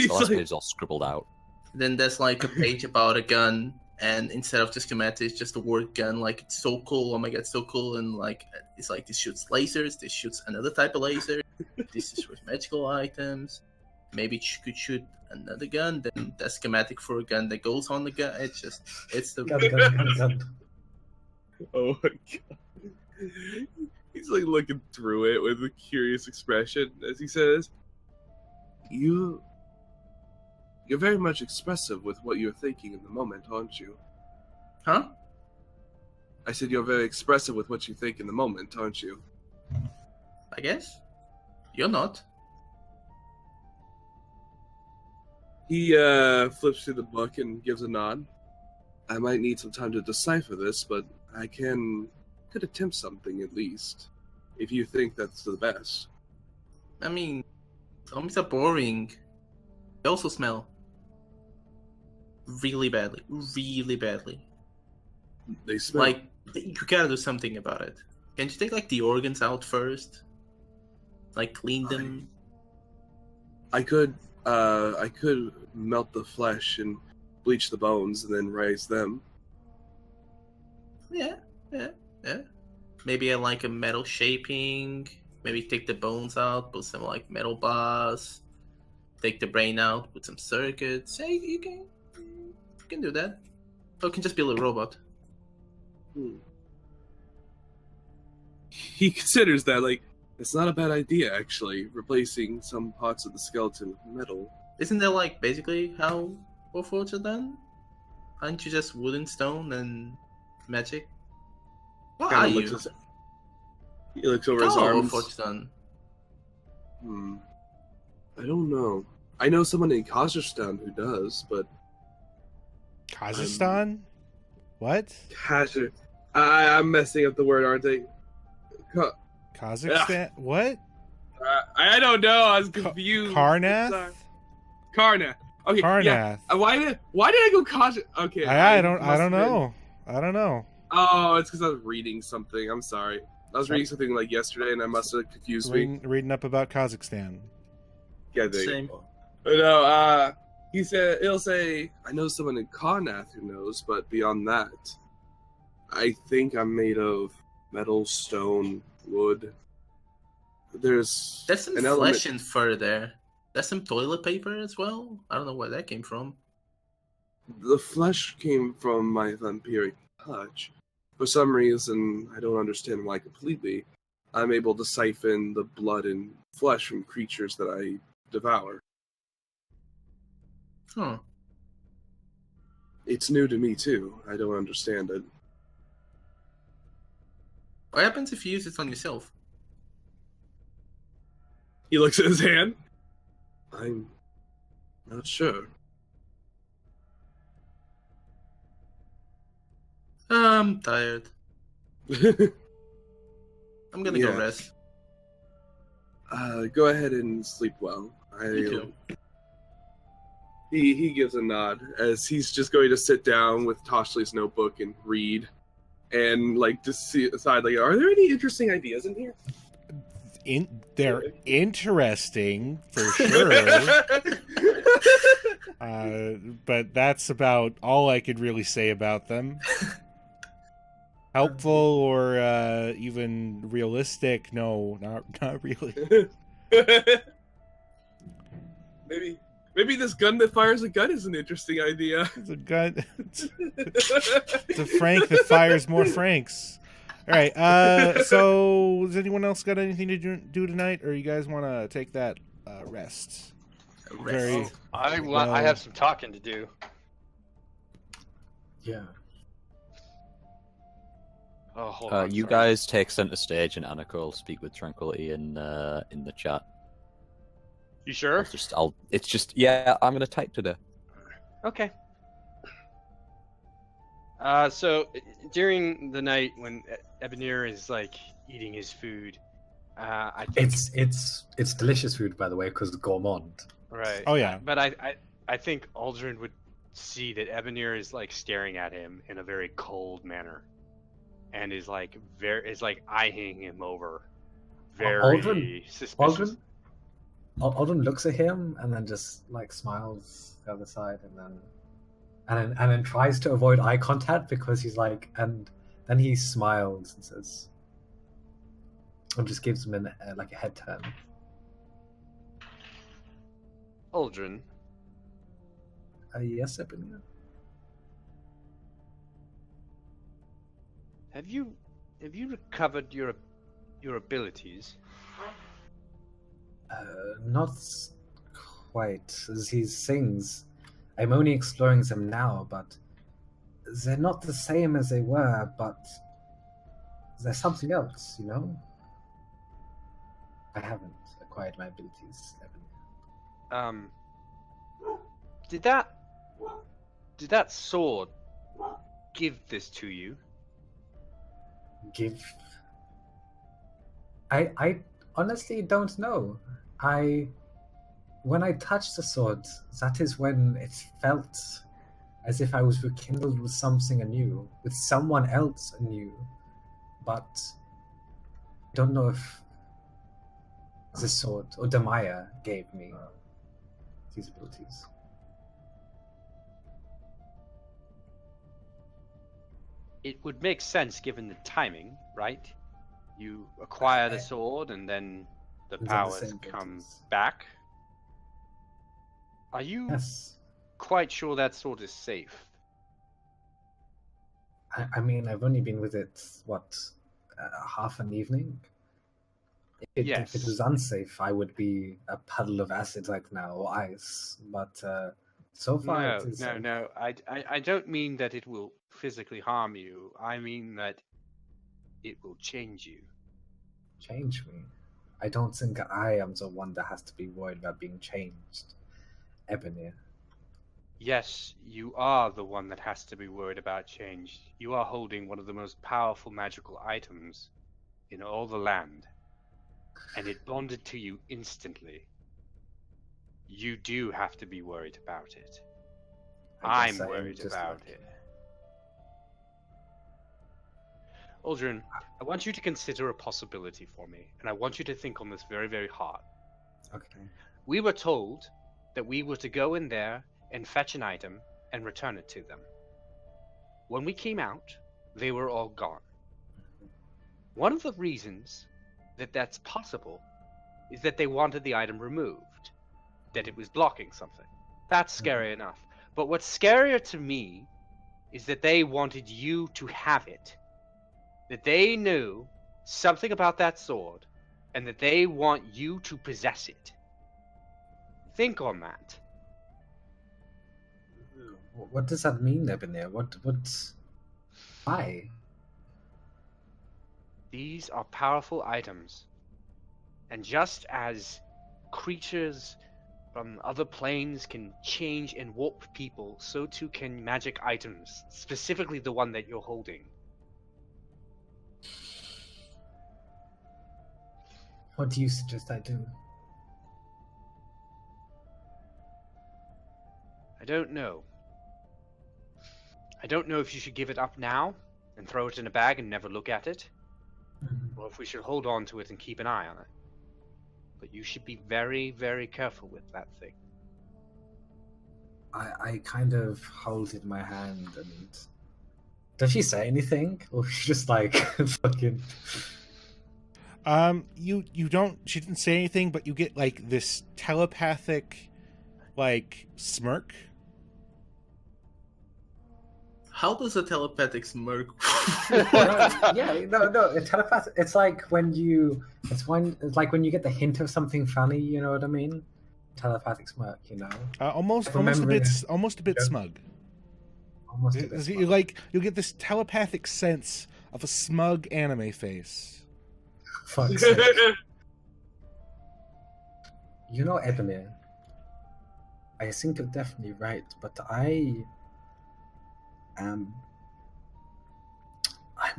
last page is all scribbled out. Then there's like a page about a gun, and instead of just schematics, it's just the word gun. Like, it's so cool. Oh my god, so cool. And like, it's like this shoots lasers. This shoots another type of laser. This is with magical items. Maybe it could shoot another gun. Then the schematic for a gun that goes on the gun. It's the Gun. Oh my god. He's like looking through it with a curious expression as he says, You're very much expressive with what you're thinking in the moment, aren't you? Huh? I said you're very expressive with what you think in the moment, aren't you? I guess. You're not. He flips through the book and gives a nod. I might need some time to decipher this, but I could attempt something at least, if you think that's the best. I mean, zombies are boring. They also smell. Really badly. Really badly. They smell. Like, you gotta do something about it. Can't you take, like, the organs out first? Like, clean them? I could melt the flesh and bleach the bones and then raise them. Yeah. Maybe I like a metal shaping. Maybe take the bones out, put some, like, metal bars. Take the brain out, put some circuits. Hey, you can do that. Or you can just build a robot. He considers that, like, It's not a bad idea, actually, replacing some parts of the skeleton with metal. Isn't that like basically how Warforged are done? Aren't you just wood and stone and magic? What are Kinda you? He looks over How his are arms. Warforged done? I don't know. I know someone in Kazakhstan who does, but Kazakhstan? What? Kazakh. I'm messing up the word, aren't I? Kazakhstan? What? I don't know. I was confused. Karnath? Karnath. Okay. Karnath. Yeah. Why did I go Kazakh? Okay. I don't must have been- know. I don't know. Oh, it's because I was reading something. I'm sorry. I was reading something like yesterday, and I must have confused me. Reading up about Kazakhstan. Yeah, there Same. you go. No, he said it'll say I know someone in Karnath who knows, but beyond that, I think I'm made of metal, stone, wood. There's some an flesh element. and fur there. There's some toilet paper as well. I don't know where that came from. The flesh came from my vampiric touch. For some reason, I don't understand why completely, I'm able to siphon the blood and flesh from creatures that I devour. Huh. It's new to me too. I don't understand it. What happens if you use it on yourself? He looks at his hand. I'm not sure. I'm tired. I'm gonna go Yeah. rest. Go ahead and sleep well. You too. He gives a nod as he's just going to sit down with Toshli's notebook and read, and like decide like, are there any interesting ideas in here? They're interesting for sure. But that's about all I could really say about them. Helpful or even realistic? No, not really. Maybe this gun that fires a gun is an interesting idea. It's a gun. It's a Frank that fires more Franks. All right. So, has anyone else got anything to do tonight, or you guys want to take that rest? Very. I have some talking to do. Yeah. Oh, hold on. You sorry. guys take center stage, and Annika will speak with tranquility in the chat. You sure? Yeah, I'm gonna type today. Okay. So during the night when Ebenir is like eating his food, I think It's delicious food, by the way, because gourmand. right. Oh, yeah. But I think Aldrin would see that Ebenir is like staring at him in a very cold manner, and is like eyeing him over, very Aldrin- suspicious. Aldrin looks at him and then just like smiles the other side, and then tries to avoid eye contact because he's like, and then he smiles and says, and just gives him like a head turn. Aldrin, Yes, Ebenir. have you recovered your abilities? Not quite. As he sings, I'm only exploring them now, but they're not the same as they were, but there's something else, you know? I haven't acquired my abilities, Evan. Did that sword give this to you? Give? I honestly don't know. When I touched the sword, that is when it felt as if I was rekindled with something anew, with someone else anew. But I don't know if the sword or Demaya gave me these abilities. It would make sense given the timing, right? You acquire the sword and then the And then the powers same come abilities. back. Are you Yes. quite sure that sword is safe? I mean, I've only been with it, half an evening? If it Yes. was unsafe, I would be a puddle of acid right now, or ice. But so far, it No, is no, safe. no. I don't mean that it will physically harm you. I mean that it will change you. Change me. I don't think I am the one that has to be worried about being changed. Ebony. Yes, you are the one that has to be worried about change. You are holding one of the most powerful magical items in all the land, and it bonded to you instantly. You do have to be worried about it. I guess I'm I am worried just about lucky. it. Aldrin, I want you to consider a possibility for me, and I want you to think on this very, very hard. Okay. We were told that we were to go in there and fetch an item and return it to them. When we came out, they were all gone. One of the reasons that that's possible is that they wanted the item removed, that it was blocking something. That's scary enough. But what's scarier to me is that they wanted you to have it. That they knew something about that sword, and that they want you to possess it. Think on that. What does that mean, Ebony? What? Why? These are powerful items. And just as creatures from other planes can change and warp people, so too can magic items, specifically the one that you're holding. What do you suggest I do? I don't know. I don't know if you should give it up now and throw it in a bag and never look at it, or if we should hold on to it and keep an eye on it. But you should be very, very careful with that thing. I kind of hold it in my hand, and does she say anything, or she just like fucking? You don't. She didn't say anything, but you get like this telepathic, like smirk. How does a telepathic smirk? No. It's telepathic. It's like when you. It's like when you get the hint of something funny. You know what I mean? Telepathic smirk. You know. Almost a Remembering bit, it. almost a bit Yeah. smug. Almost a bit. You smug. you'll get this telepathic sense of a smug anime face. Fuck's sake. You know, Ebony, I think you're definitely right, but I'm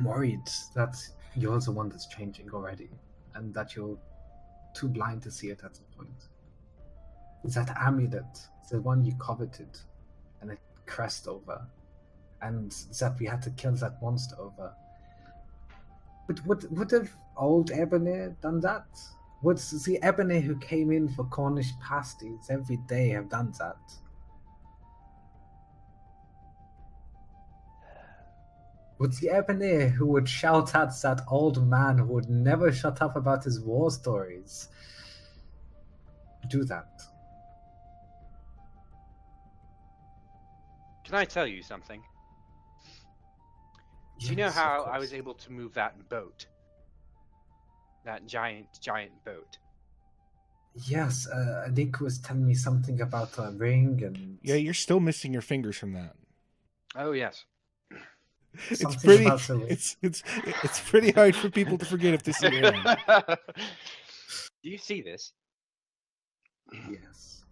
worried that you're the one that's changing already, and that you're too blind to see it at this point. That amulet, the one you coveted, and it crest over, and that we had to kill that monster over. But would have old Ebony done that? Would the Ebony who came in for Cornish pasties every day have done that? Would the Ebony who would shout at that old man who would never shut up about his war stories do that? Can I tell you something? Do you know Yes, how of I was course. able to move that boat? That giant boat. Yes, Nick was telling me something about a ring and Yeah, you're still missing your fingers from that. Oh, yes. It's something pretty. about the ring. It's pretty hard for people to forget if they see your hand. Do you see this? Yes.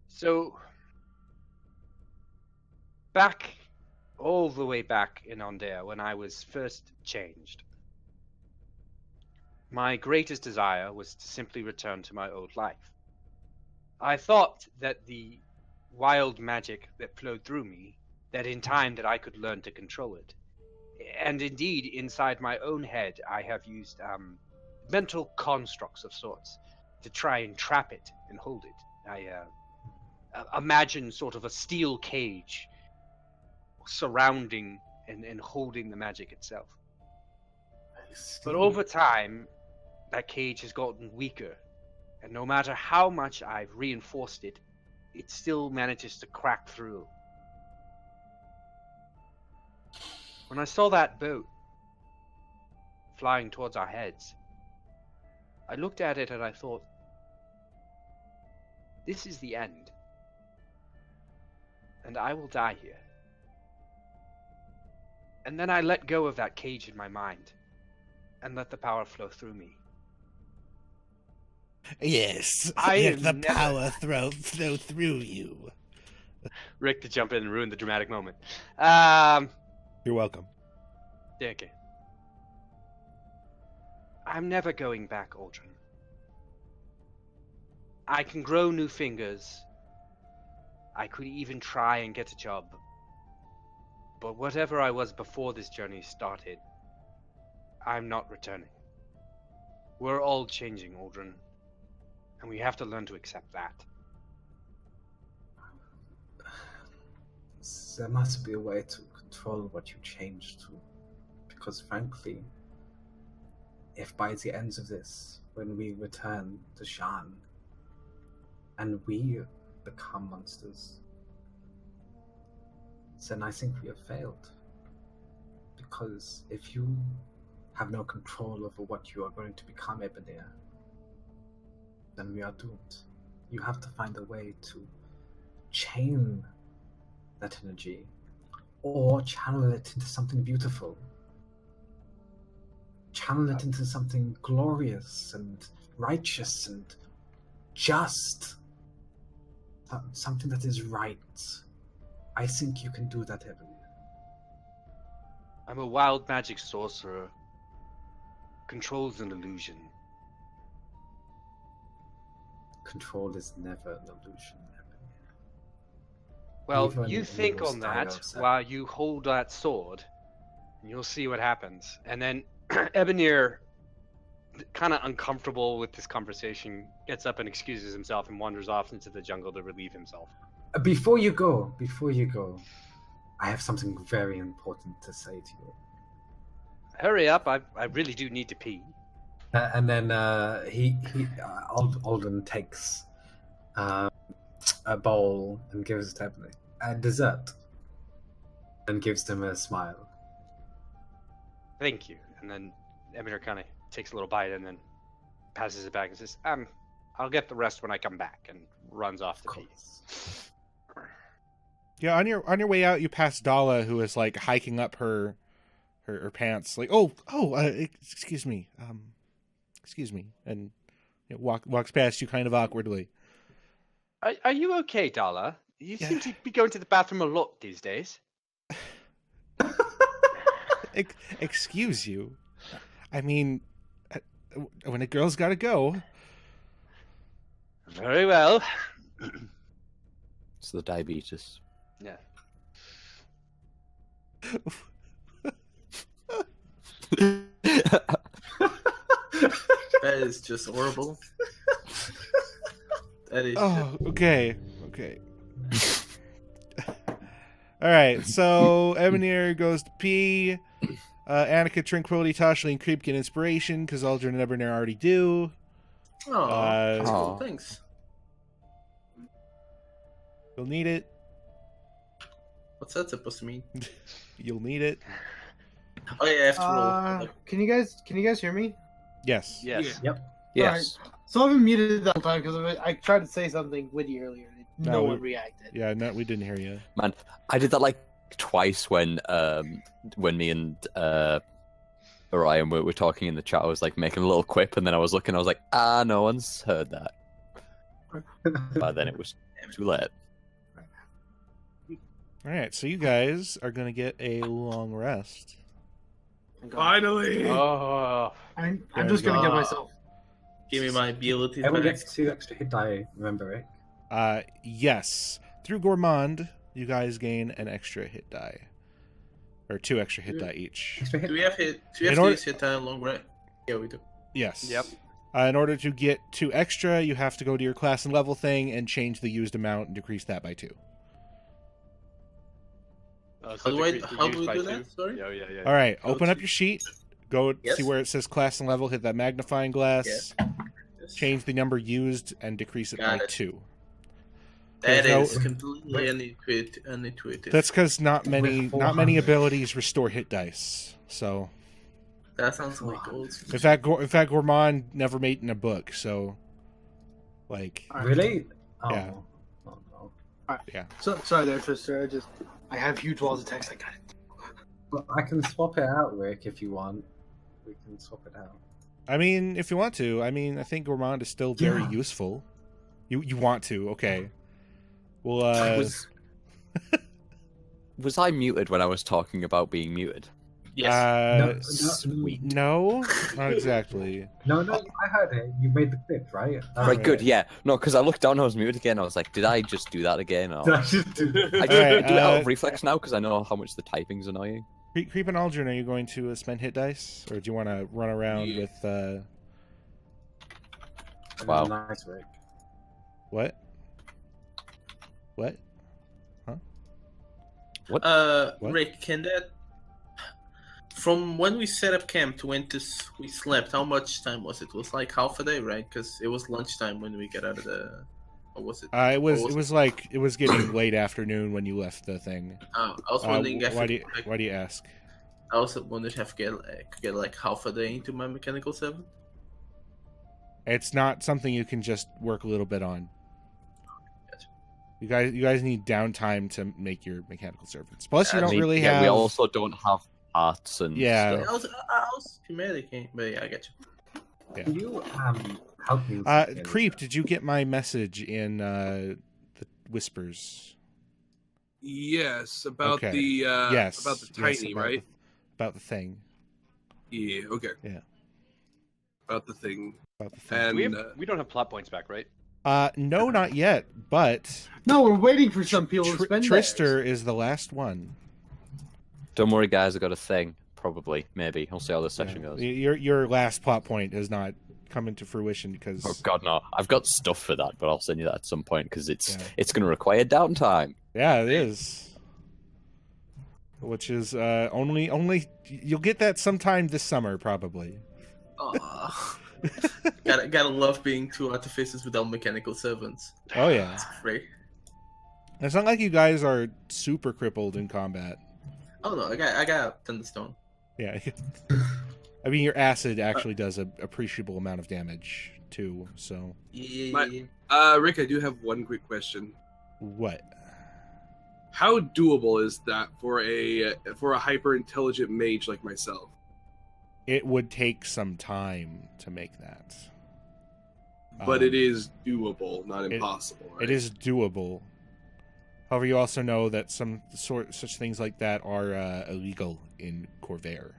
So, all the way back in Ondare, when I was first changed, my greatest desire was to simply return to my old life. I thought that the wild magic that flowed through me, that in time that I could learn to control it. And indeed, inside my own head, I have used mental constructs of sorts to try and trap it and hold it. I imagine sort of a steel cage surrounding and holding the magic itself. But over time, that cage has gotten weaker, and no matter how much I've reinforced it, it still manages to crack through. When I saw that boat flying towards our heads, I looked at it and I thought, this is the end. And I will die here. And then I let go of that cage in my mind and let the power flow through me. Yes, I let am the never- power flow through you. Rick to jump in and ruin the dramatic moment. You're welcome. Okay. I'm never going back, Aldrin. I can grow new fingers. I could even try and get a job. But whatever I was before this journey started, I'm not returning. We're all changing, Aldrin. And we have to learn to accept that. There must be a way to control what you change to. Because frankly, if by the end of this, when we return to Shan, and we become monsters, then I think we have failed. Because if you have no control over what you are going to become, Ebonir, then we are doomed. You have to find a way to chain that energy or channel it into something beautiful. Channel it into something glorious and righteous and just. Something that is right. I think you can do that, Ebonir. I'm a wild magic sorcerer. Control's an illusion. Control is never an illusion, Ebonir. Well, Even you in think your on that style of set. while you hold that sword, and you'll see what happens. And then Ebonir, kind of uncomfortable with this conversation, gets up and excuses himself and wanders off into the jungle to relieve himself. Before you go, I have something very important to say to you. Hurry up! I really do need to pee. And then Alden takes a bowl and gives it to Ebony. A dessert. And gives them a smile. Thank you. And then Ebonir kind of takes a little bite and then passes it back and says, I'll get the rest when I come back, and runs off to pee. Yeah, on your way out, you pass Dala, who is like hiking up her pants, like, excuse me, and walks past you kind of awkwardly. Are you okay, Dala? You seem to be going to the bathroom a lot these days. Excuse you. I mean, when a girl's got to go. Very well. It's the diabetes. Yeah. That is just horrible. That is. Oh, okay. All right, so Ebonir goes to pee. Annika, Tranquility, Tashley, and Creep get inspiration because Aldrin and Ebonir already do. Oh, Aw. cool. Thanks. You'll need it. What's that supposed to mean? You'll need it. Oh yeah, after all. Can you guys hear me? Yes. Yes. Yes. So I've been muted that whole time because I tried to say something witty earlier. And no No, one reacted. Yeah, no, we didn't hear you. Man, I did that like twice when me and Orion were talking in the chat. I was like making a little quip, and then I was looking. I was like, no one's heard that. But then it was too late. All right, so you guys are going to get a long rest. Finally! Oh. I'm just gonna get myself. Give me my abilities Everyone back. gets 2 extra hit die, remember, right? Yes. Through Gourmand, you guys gain an extra hit die. Or 2 extra hit die each. Extra hit. Do we have hit? Do we In have order- to use hit time long rest? Yeah, we do. Yes. Yep. In order to get 2 extra, you have to go to your class and level thing and change the used amount and decrease that by 2. How do we do that? Sorry. Yeah. All right, Go open to- up your sheet. Go Yes. see where it says class and level. Hit that magnifying glass. Yes. Yes. Change the number used and decrease it Got by it. 2. That There's is completely unintuitive. That's because not many With 400. abilities restore hit dice. So That sounds like old. In fact, Gourmand never made in a book, so like Really? Oh. Yeah. Oh, no. So sorry there, sister. I have huge walls of text. I got it. But I can swap it out, Rick, if you want. We can swap it out. I mean, if you want to. I mean, I think Gourmand is still very useful. You want to? Okay. Well, Was I muted when I was talking about being muted? Yes. No, not exactly. No, I heard it. You made the clip, right? Right, good, yeah. No, because I looked down and I was muted again. I was like, did I just do that again? Or... Did I just do I that? do Alright, it out of reflex now because I know how much the typing's annoying. Creep and Aldrin, are you going to spend hit dice, or do you want to run around with? Wow. Nice, Rick. What? What? Rick, can that... From when we set up camp to when we slept, how much time was it? It was like half a day, right? Because it was lunchtime when we got out of the... Or was it? It was getting late afternoon when you left the thing. Oh, I was wondering if... Why do you ask? I was wondering if I could get like half a day into my mechanical 7. It's not something you can just work a little bit on. Gotcha. You guys need downtime to make your mechanical servants. Plus, you don't really yeah, have. we also don't have parts and Yeah. stuff. I was humanity, but yeah, I get you. Can you help me? Creep, did you get my message in the whispers? Yes, about Okay. yes, about the Yes, tiny, right? About the thing. Yeah. Okay. Yeah. About the thing. About the thing. And We don't have plot points back, right? No, not yet. But No, we're waiting for some people to spend Trister theirs. is the last one. Don't worry, guys. I got a thing. Probably, maybe. We'll see how this session goes. Your last plot point has not come into fruition because. Oh God, no! I've got stuff for that, but I'll send you that at some point because it's Yeah. it's going to require downtime. Yeah, it is. Which is only you'll get that sometime this summer probably. Aw. gotta love being two artificers without mechanical servants. Oh yeah. It's great. It's not like you guys are super crippled in combat. Oh no, I got Thunderstone. Yeah. I mean, your acid actually does an appreciable amount of damage too. So Yeah. Rick, I do have one quick question. what? How doable is that for a hyper intelligent mage like myself? It would take some time to make that. But it is doable, not impossible. Right? It is doable. However, you also know that such things like that are illegal in Corvair.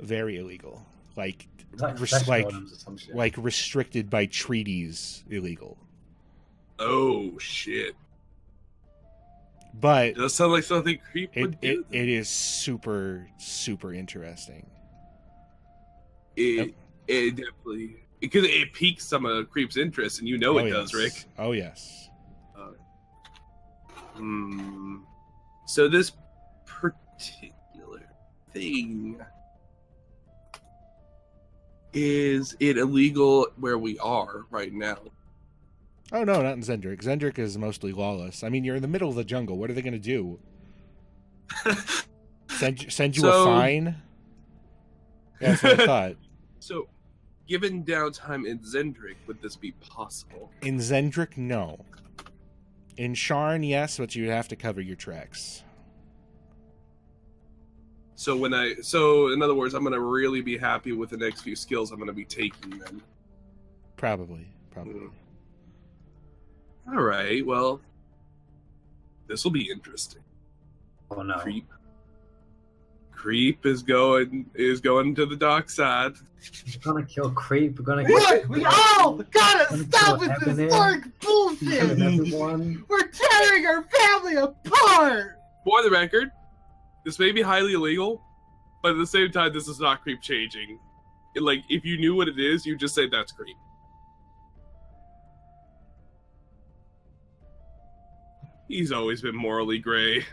Very illegal. Like restricted by treaties illegal. Oh shit. But It does sound like something Creep would do. it is super, super interesting. It definitely, because it piques some of Creep's interest, and you know it does, Rick. Oh yes. So this particular thing, is it illegal where we are right now? Oh no, not in Zendrick. Zendrick is mostly lawless. I mean, you're in the middle of the jungle. What are they going to do? Send you a fine? Yeah, that's what I thought. So, given downtime in Zendrick, would this be possible? In Zendrick, no. In Sharn, yes, but you have to cover your tracks. So in other words, I'm gonna really be happy with the next few skills I'm gonna be taking then. Probably. All right. Well, this will be interesting. Oh no. Creep is going to the dark side. We're gonna kill Creep. We're gonna kill Look, we all gotta Wanna stop kill with this Ebony? dark Killing bullshit. everyone. We're tearing our family apart. For the record, this may be highly illegal, but at the same time, this is not Creep changing. Like, if you knew what it is, you just say that's Creep. He's always been morally gray.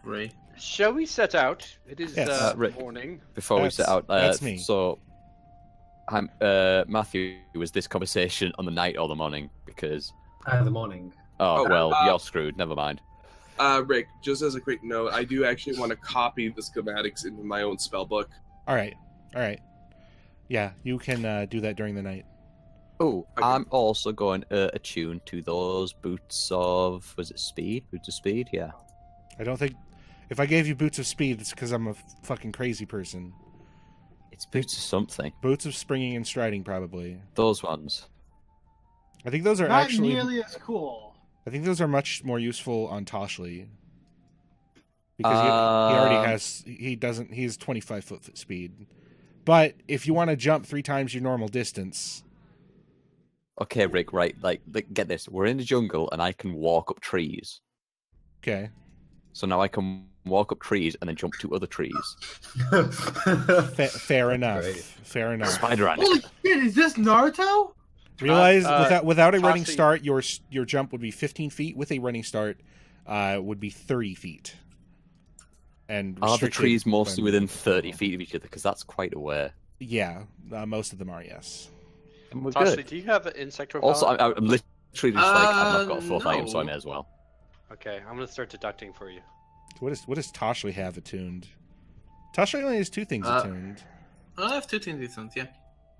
Right. Shall we set out? It is Yes. Rick. morning. Before we set out, that's me. So, Matthew, was this conversation on the night or the morning? Because The morning. oh Oh, well, you're screwed. Never mind. Rick, just as a quick note, I do actually want to copy the schematics into my own spellbook. All right. Yeah, you can do that during the night. Oh, Okay. I'm also going to attune to those boots of, was it speed? Boots of speed, yeah. I don't think if I gave you boots of speed, it's because I'm a fucking crazy person. It's boots of something. Boots of springing and striding, probably. Those ones. I think those are Not actually. nearly as cool. I think those are much more useful on Toshli. Because he already has. He doesn't. He has 25-foot speed. But if you want to jump 3 times your normal distance. Okay, Rick, right, like, get this. We're in the jungle, and I can walk up trees. Okay. So now I can walk up trees and then jump to other trees. Fair enough. Great. Fair enough. Spider Holy shit! Is this Naruto? Realize without a running Toshli- start, your jump would be 15 feet. With a running start, would be 30 feet. And Are the restricted trees mostly by- within 30 feet of each other? Because that's quite a way. Yeah, most of them are. Yes. And we're Toshli, good. do you have an insect repellent? Also, I'm literally just like, I've not got a fourth item, so I no. may as well. Okay, I'm gonna start deducting for you. What does Toshli have attuned? Toshli only has 2 things attuned. I have 2 things different, yeah.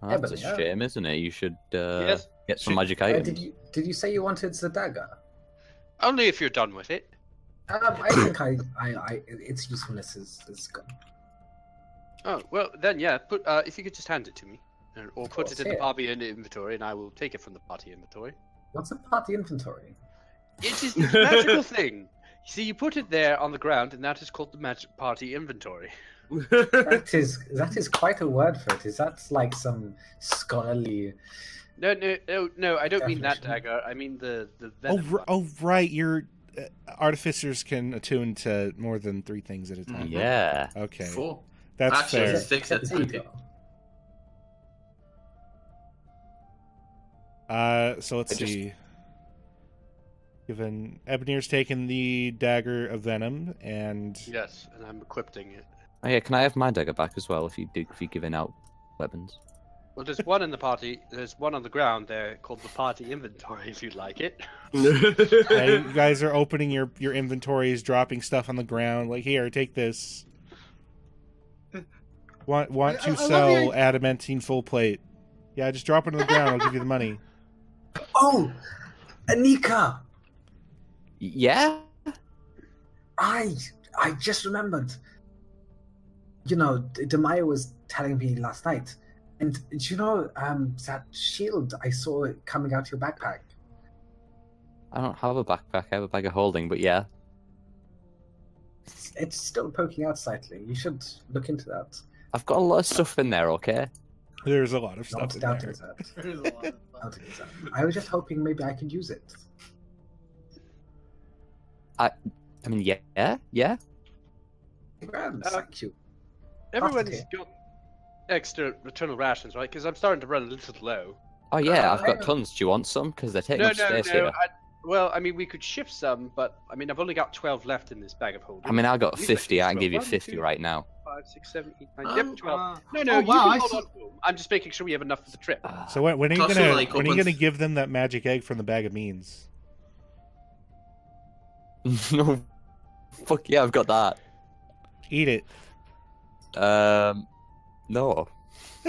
Oh, Yeah, that's but a yeah. shame, isn't it? You should Yes. get some Should- magic items. Did you say you wanted the dagger? Only if you're done with it. I think its usefulness is gone. Oh well, then yeah. Put if you could just hand it to me, or put it in the Here. party inventory, and I will take it from the party inventory. What's a party inventory? It is this magical thing. You see, you put it there on the ground, and that is called the magic party inventory. That is quite a word for it. Is that like some scholarly? No, I don't mean that Definition. dagger. I mean the Oh, venom one. oh, right. Your artificers can attune to more than 3 things at a time. Yeah. Okay, 4. that's Actually, fair. it's 6 at There you 20. go. So let's I just- see. Given Ebonier's taken the dagger of venom, and Yes, and I'm equipping it. Oh yeah, can I have my dagger back as well if you're giving out weapons? Well, there's one in the party. There's one on the ground there called the party inventory. If you'd like it. you guys are opening your inventories, dropping stuff on the ground. Like, here, take this. Want I to love sell the adamantine full plate? Yeah, just drop it on the ground. I'll give you the money. Oh, Anika! Yeah. I just remembered. You know, Demaya was telling me last night, and do you know that shield I saw it coming out of your backpack? I don't have a backpack. I have a bag of holding, but yeah. It's still poking out slightly. You should look into that. I've got a lot of stuff in there, okay? There's a lot of Not stuff in doubting there. that. There's a lot of Not doubting that. I was just hoping maybe I could use it. I mean, yeah. Grand, Uh, thank you. Everyone's Okay. got extra eternal rations, right? Because I'm starting to run a little low. Oh yeah, I've got Uh, tons. Do you want some? Because they're taking No, up space no. here. Well, I mean, we could shift some, but I mean, I've only got 12 left in this bag of holding. I mean, I got These 50. I can are give you 1, 50 2, right now. 5, 6, 7, 8, 9, Um, yep, 12. No, oh, you wow, can I hold saw- on to them. I'm just making sure we have enough for the trip. So when are you Toss gonna it, like, when are you opens- gonna give them that magic egg from the bag of means? No. Fuck yeah, I've got that. Eat it. No.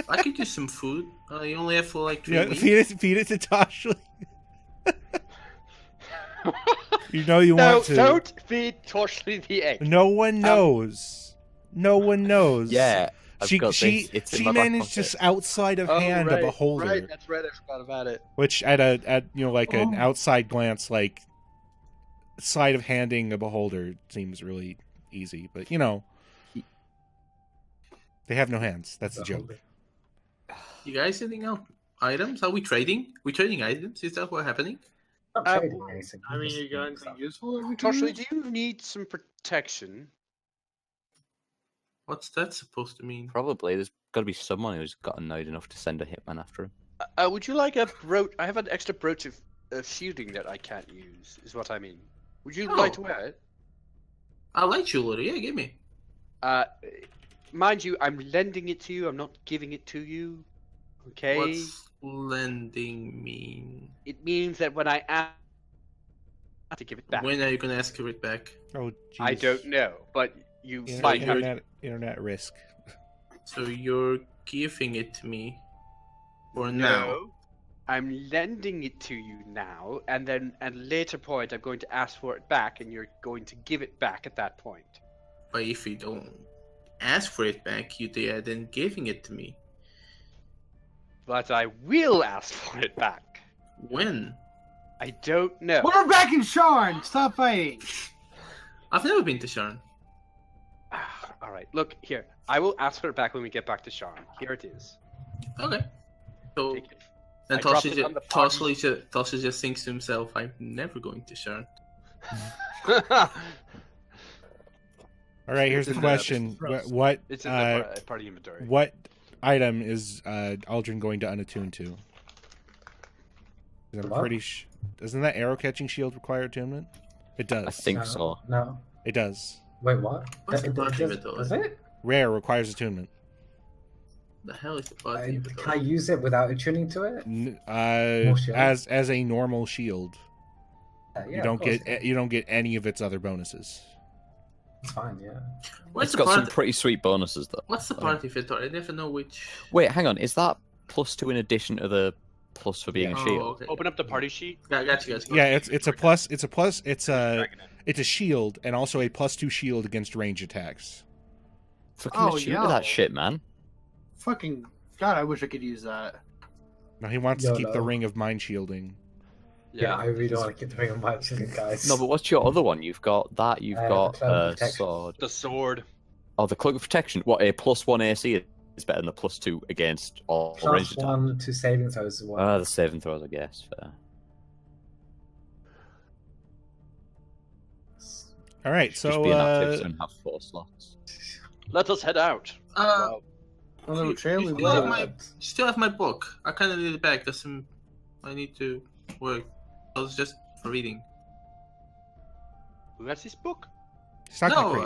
I could use some food. You only have for like 3 Yeah, weeks. feed it to Tasha. You know you No, want to. don't feed Torchly the egg. No one knows. No one knows. Yeah. I've She got she this. It's in she my back managed pocket. just outside of Oh, hand right, a beholder, Right, that's right. I forgot about it. which at you know like an Oh. outside glance like side of handing a beholder seems really easy, but you know they have no hands. That's the joke. You guys sending out items? Are we trading? We trading items? Is that what's happening? Not Uh, trading anything. I mean, just you got doing anything stuff. useful? that we can Torchly, use? do you need some protection? What's that supposed to mean? Probably. There's got to be someone who's got annoyed enough to send a hitman after him. Would you like a brooch? I have an extra brooch of shielding that I can't use, is what I mean. Would you like to Oh. wear it? I like jewelry. Yeah, give me. Mind you, I'm lending it to you. I'm not giving it to you. Okay? What's lending mean? It means that when I ask I have to give it back. When are you gonna ask for it back? Oh, I jeez. don't know, but you might have. Internet risk. So you're giving it to me for now. No, I'm lending it to you now, and then at a later point, I'm going to ask for it back, and you're going to give it back at that point. But if you don't ask for it back, you are then giving it to me. But I will ask for it back. When? I don't know. We're back in Sharn! Stop fighting! I've never been to Sharn. All right, look here. I will ask for it back when we get back to Sharn. Here it is. Okay. So Take it. then I dropped it on the party. Tosha just thinks to himself, I'm never going to Sharn. All right, here's It's the in the- question: what It's in the party inventory. what item is Aldrin going to unattune to? 'Cause I'm What? pretty doesn't that arrow catching shield require attunement? It does. I think so. No. It does. Wait, what? What's the It party does, inventory? does it? Rare requires attunement. The hell is the party? Can I use it without attuning to it? More shield? as a normal shield. Yeah, You of don't course. get any of its other bonuses. It's fine, yeah. What's It's the got some party? pretty sweet bonuses though. What's the party inventory? I never know which. Wait, hang on. Is that +2 in addition to the plus for being a Oh, shield? okay. Open up the party sheet. Got you guys. Yeah, it's a plus. It's a Dragon it. it's a shield and also a +2 shield against range attacks. Fucking Oh, shoot yeah. with that shit, man. Fucking God, I wish I could use that. Now he wants to keep the YOLO. ring of mind shielding. Yeah, I really don't want to keep the ring on my guys. No, but what's your other one? You've got that. You've The got Cloak of Protection. sword. The sword. Oh, the cloak of protection. What, a +1 AC is better than the +2 against all ranged attacks. +1 to saving throws as well. Ah, the saving throws, I guess. Fair. All right, Just so be inactive and have 4 slots. Let us head out. A little trail we Still have, went. my, still have my book. I kind of need it back. I need to work. I was just for reading. Who has this book? it's not No, great.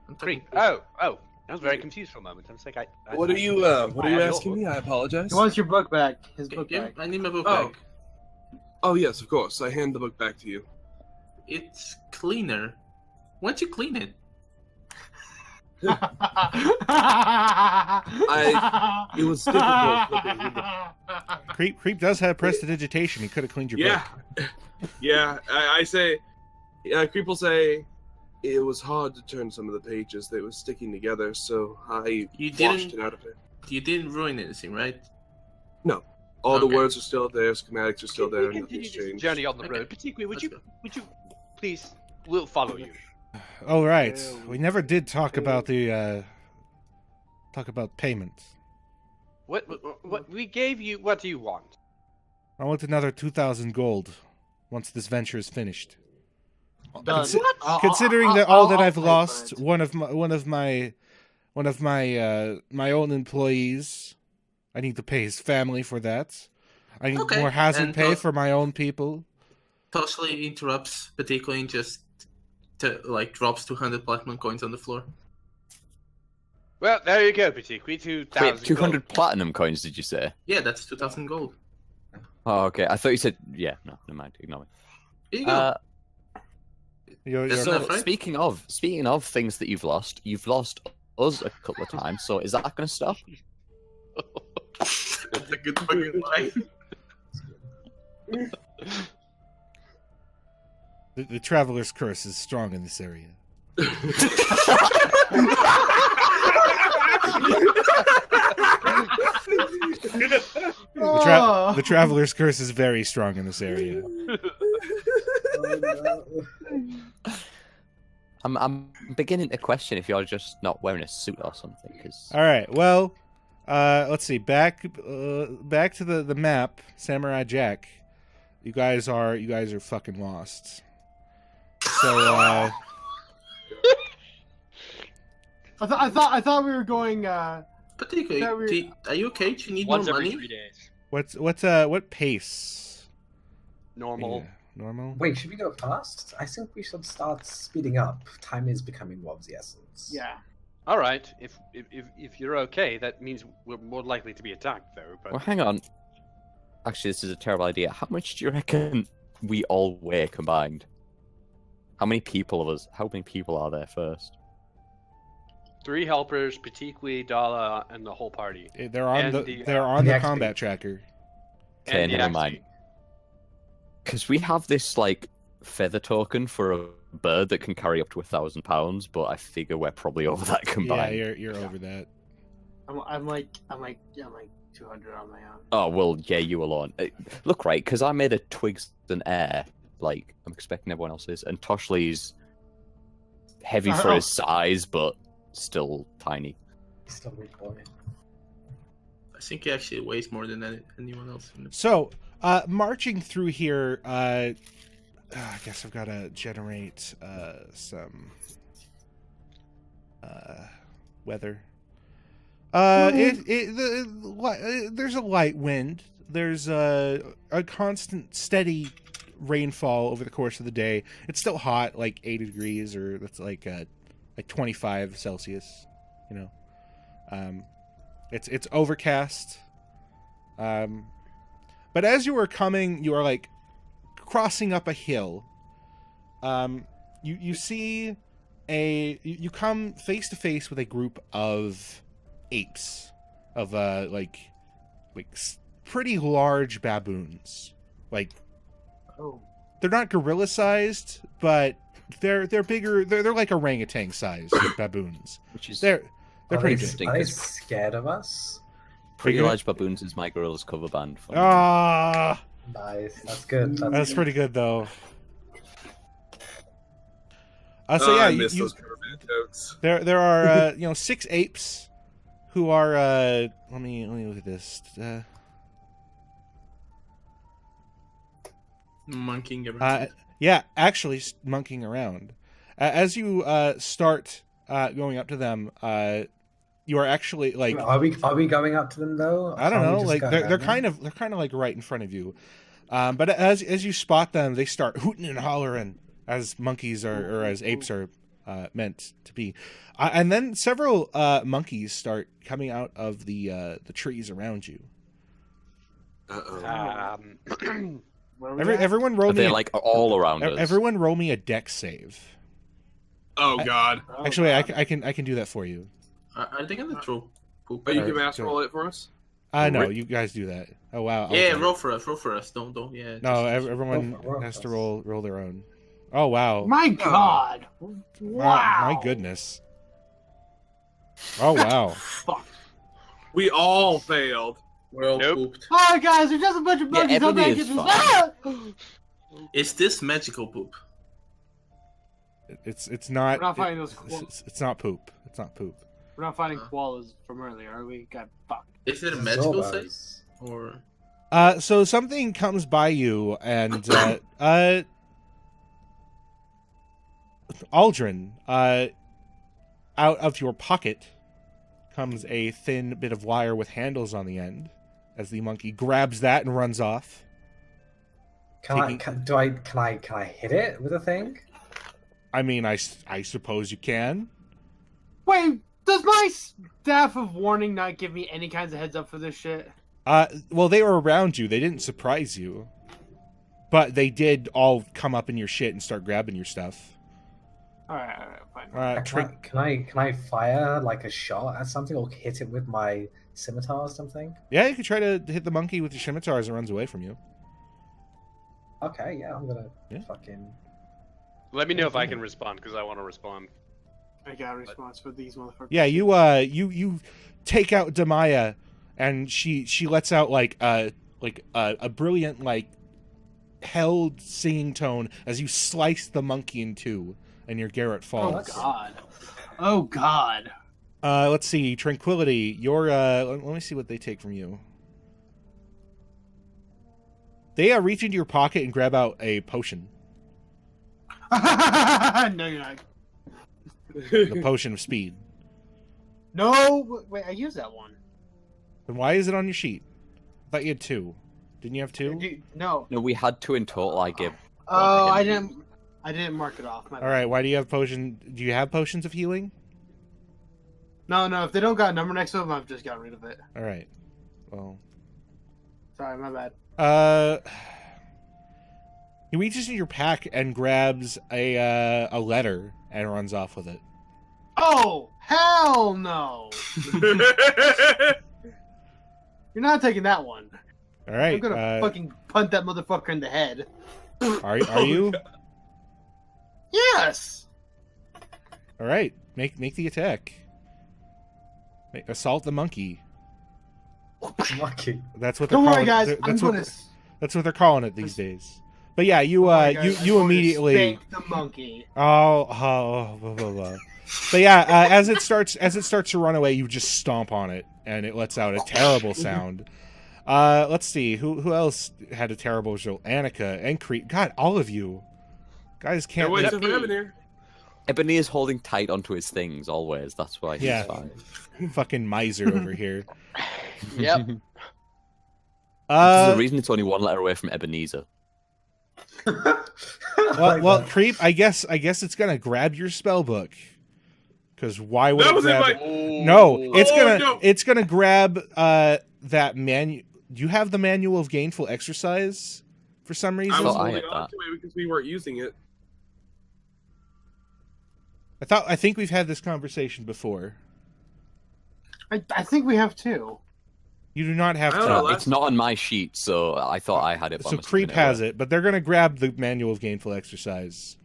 I'm Creep. talking. Oh. I was very confused for a moment. I was like, What are you asking me? I apologize. He wants your book back. His book Yeah, back. I need my book Oh. back. Oh yes, of course. I hand the book back to you. It's cleaner. Why don't you clean it? It was difficult flipping with the- Creep does have prestidigitation. He could have cleaned your Yeah, book. yeah. I say, Creep will say, it was hard to turn some of the pages. They were sticking together, so I You washed didn't. it out of it. You didn't ruin anything, right? All the Okay. words are still there. Schematics are still we there. continue Nothing's this changed. journey on the Okay. road. Particularly, would Let's you please? We'll follow you. Oh right, we never did talk about the payment. What we gave you? What do you want? I want another 2,000 gold once this venture is finished. Done. Considering that all that I'll I've pay for lost, it. one of my own employees, I need to pay his family for that. I need Okay, more hazard and pay the- for my own people. Tosley interrupts, particularly just drops 200 platinum coins on the floor. Well, there you go, Particularly 2,000. Wait, 200 platinum coins, did you say? Yeah, that's 2,000 gold. Oh, okay. I thought you said... Yeah, no, never mind. Ignore me. Here you go. That's So, enough, right? speaking of things that you've lost us a couple of times, so is that going to stop? That's a good fucking line. The traveler's curse is strong in this area. Oh. The traveler's curse is very strong in this area. I'm beginning to question if you're just not wearing a suit or something. Cause... All right. Well, let's see. Back to the map, Samurai Jack. You guys are fucking lost. So I thought we were going. Particularly, That we- are you okay? Do you need Once more every money? 3 days. what pace? Normal. Yeah, normal. Wait, should we go fast? I think we should start speeding up. Time is becoming of the essence. Yeah. All right. If you're okay, that means we're more likely to be attacked, though. But Well, hang on. Actually, this is a terrible idea. How much do you reckon we all weigh combined? How many people are there first? 3 helpers, Patikwi, Dala, and the whole party. They're on And the XP. combat tracker. Okay, And the never XP. mind. Because we have this like feather token for a bird that can carry up to 1,000 pounds, but I figure we're probably over that Yeah, combined. you're over that. I'm like 200 on my own. Oh well, yeah, you alone. Look, right, because I made a twigs and air. Like I'm expecting everyone else is, and Toshli's heavy for his size, but still tiny. Still a big boy. I think he actually weighs more than anyone else. So, marching through here, I guess I've got to generate some weather. There's a light wind. There's a constant, steady rainfall over the course of the day. It's still hot, like 80 degrees, or that's like 25 Celsius. You know, it's overcast. But as you are coming, you are like crossing up a hill. You see you come face to face with a group of apes, of like pretty large baboons. Like, Oh. they're not gorilla sized, but they're bigger. They're like orangutan sized baboons. Which is They're pretty big. interesting. Are they 'cause scared of us? Pretty Large Baboons is my Gorilla's cover band. Ah, Nice. That's good. that's pretty good though. So Oh, yeah, I you, miss those cover band jokes. there are 6 apes who are let me look at this. Monkeying around. Yeah, actually monkeying around. As you start going up to them, you are actually like, Are we going up to them though? I don't Can't we know, just like go they're around them? kind of like right in front of you. But as you spot them, they start hooting and hollering, as monkeys or as apes are meant to be. And then several monkeys start coming out of the trees around you. Where are we at? Everyone roll Are me they like all around us? everyone roll me a dex save. Oh god! Oh, Actually, God. I can do that for you. Are they gonna throw poop? But you Alright, can master go roll it for us. No, you guys do that. Oh wow. Yeah, okay. roll for us. Don't. Yeah. No, just- everyone roll has for to us. roll their own. Oh wow. My God! My Wow! goodness. Oh wow. Fuck. We all failed. We're all Nope. pooped. Oh, guys, there's just a bunch of Yeah, monkeys out there. Ebony is Get this. fine. Ah! Is this magical poop? It's not. We're not fighting those it's not poop. It's not poop. We're not fighting koalas from earlier, are we? God, fuck. Is it a magical Zorbas. save? Or So something comes by you, and Aldrin, out of your pocket comes a thin bit of wire with handles on the end. As the monkey grabs that and runs off. Can I hit it with a thing? I mean, I suppose you can. Wait, does my staff of warning not give me any kinds of heads up for this shit? Well, they were around you. They didn't surprise you, but they did all come up in your shit and start grabbing your stuff. All right, fine. Can I fire like a shot at something or hit it with my scimitar or something? Yeah, you could try to hit the monkey with your scimitar as it runs away from you. Okay, yeah, I'm gonna Yeah. fucking. Let me know if I can respond because I want to respond. I got a response for these motherfuckers. Yeah, you take out Demaya, and she lets out like a brilliant like held singing tone as you slice the monkey in two, and your Garrett Oh falls. God. Oh God. Let's see, Tranquility. Your let me see what they take from you. They reach into your pocket and grab out a potion, No, you're not. the potion of speed. No, wait, I used that one. Then why is it on your sheet? I thought you had 2. Didn't you have 2? No. No, we had 2 in total. I gave. Oh, one I to him. didn't mark it off. All right. Why do you have potion? Do you have potions of healing? No, if they don't got a number next to them, I've just got rid of it. All right. Well. Sorry, my bad. He reaches in your pack and grabs a letter and runs off with it. Oh, hell no! You're not taking that one. All right. I'm gonna fucking punt that motherfucker in the head. Are you? Yes! All right. Make the attack. Assault the monkey. Lucky. That's what they're Don't calling worry, guys. it. I'm gonna That's what they're calling it these days. But yeah, you guys, I'm gonna immediately spank the monkey. blah, blah, blah. But yeah, as it starts to run away, you just stomp on it, and it lets out a terrible sound. Let's see who else had a terrible result. Annika and Creep. God, all of you guys can't. Wait, Ebony. Ebony is holding tight onto his things always. That's why he's fine. Fucking miser over here. Yep. There's a reason it's only one letter away from Ebenezer. Well, Creep. I guess it's gonna grab your spell book. Because why would That it was in grab? my... No, no. it's gonna grab that Do you have the manual of gainful exercise for some reason? I was I holding had on that. to it because we weren't using it. I think we've had this conversation before. I think we have too. You do not have I don't know, to. It's not on my sheet, so I thought I had it. So Creep has it, but they're gonna grab the manual of gainful exercise.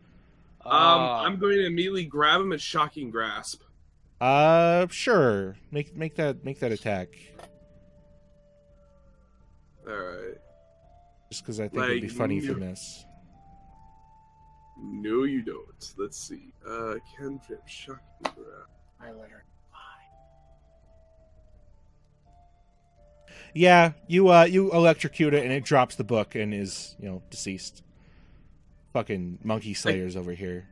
I'm going to immediately grab him and shocking grasp. Sure. Make that attack. All right. Just because I think it'd be funny if you miss. No, you don't. Let's see. Cantrip, shocking grasp. I let her. Yeah, you electrocute it and it drops the book and is deceased. Fucking monkey slayers over here.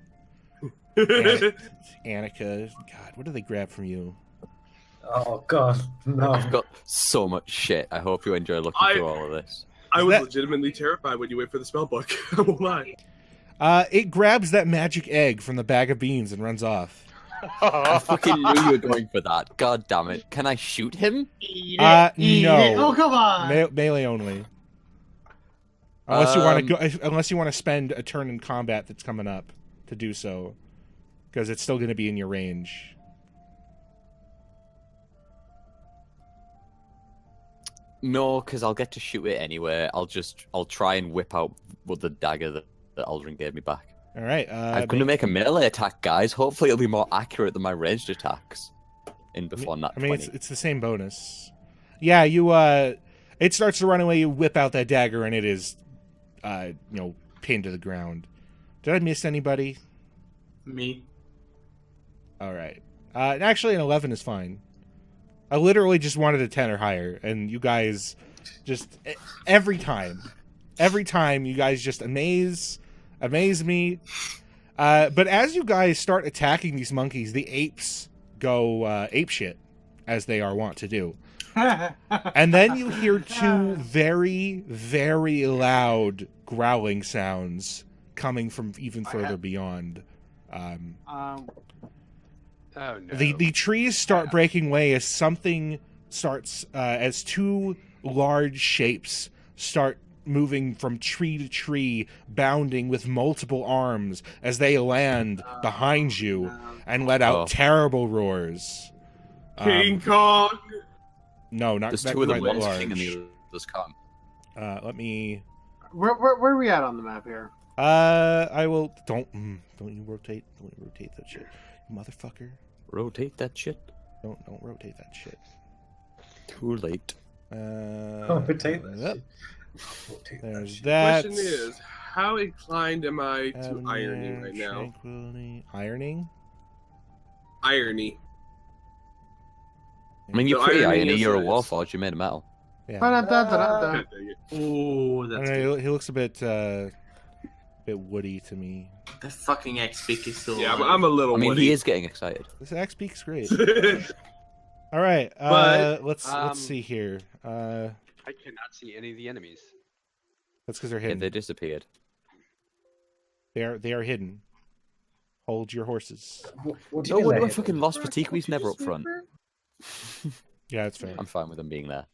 Annika, God, what do they grab from you? Oh god, no. I've got so much shit. I hope you enjoy looking through all of this. I was legitimately terrified when you went for the spell book. I won't lie. It grabs that magic egg from the bag of beans and runs off. I fucking knew you were going for that. God damn it. Can I shoot him? Eat it. No. Oh, come on. Melee only. Unless you want to spend a turn in combat that's coming up to do so, because it's still going to be in your range. No, because I'll get to shoot it anyway. I'll try and whip out with the dagger that Aldrin gave me back. All right. I'm going to make a melee attack, guys. Hopefully it'll be more accurate than my ranged attacks. Before nat 20. It's the same bonus. Yeah, it starts to run away. You whip out that dagger, and it is, pinned to the ground. Did I miss anybody? Me. All right. Actually, an 11 is fine. I literally just wanted a 10 or higher, and you guys just every time you guys just amaze me. But as you guys start attacking these monkeys, the apes go ape shit, as they are wont to do. And then you hear two very, very loud growling sounds coming from even further beyond. Oh no. The trees start breaking away as something starts as two large shapes start moving from tree to tree, bounding with multiple arms as they land behind you and let out terrible roars. King Kong. No, not There's that two of them. quite One's large. king and the other's Kong. Let me. Where are we at on the map here? I will. Don't you rotate? Don't you rotate that shit, you motherfucker. Rotate that shit. Don't rotate that shit. Too late. Rotate that Yep. shit. Rotate that There's shit. that. Question is, how inclined am I to ironing right now? Tranquility. Ironing? Irony. I mean, you're So pretty irony irony. is You're a what it is. warforged. You made of metal. Yeah. God dang it. Oh, I that's don't know, good. he looks a bit woody to me. That fucking X-Pick is still Yeah, alive. I'm a little I mean, woody. he is getting excited. This axe peak is great. All right, But, let's see here. I cannot see any of the enemies. That's because they're Yeah, hidden. they disappeared. They are hidden. Hold your horses. What do No you wonder mean I they're fucking hidden? lost Patikui's never up front. Yeah, that's fair. I'm fine with them being there.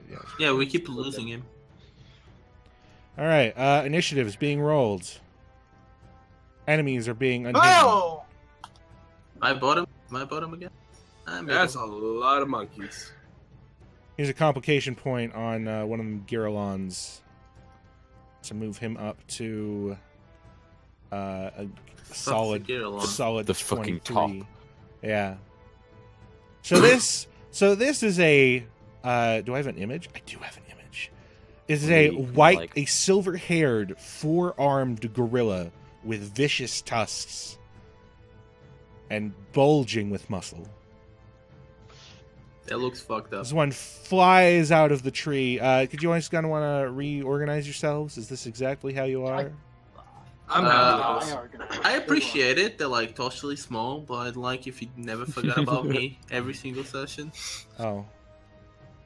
Yeah. Yeah, we keep losing him. All right. Initiative is being rolled. Enemies are being unhidden. Oh! My bottom again. That's a lot of monkeys. Here's a complication point on one of them Giralons to move him up to a solid The fucking 23. Yeah. So this is a. Do I have an image? I do have an image. This is a white, a silver-haired, four-armed gorilla with vicious tusks and bulging with muscle. That looks fucked up. This one flies out of the tree. Could you guys kind of want to reorganize yourselves? Is this exactly how you are? I'm I appreciate it. They're like totally small, but like if you never forgot about me every single session. Oh,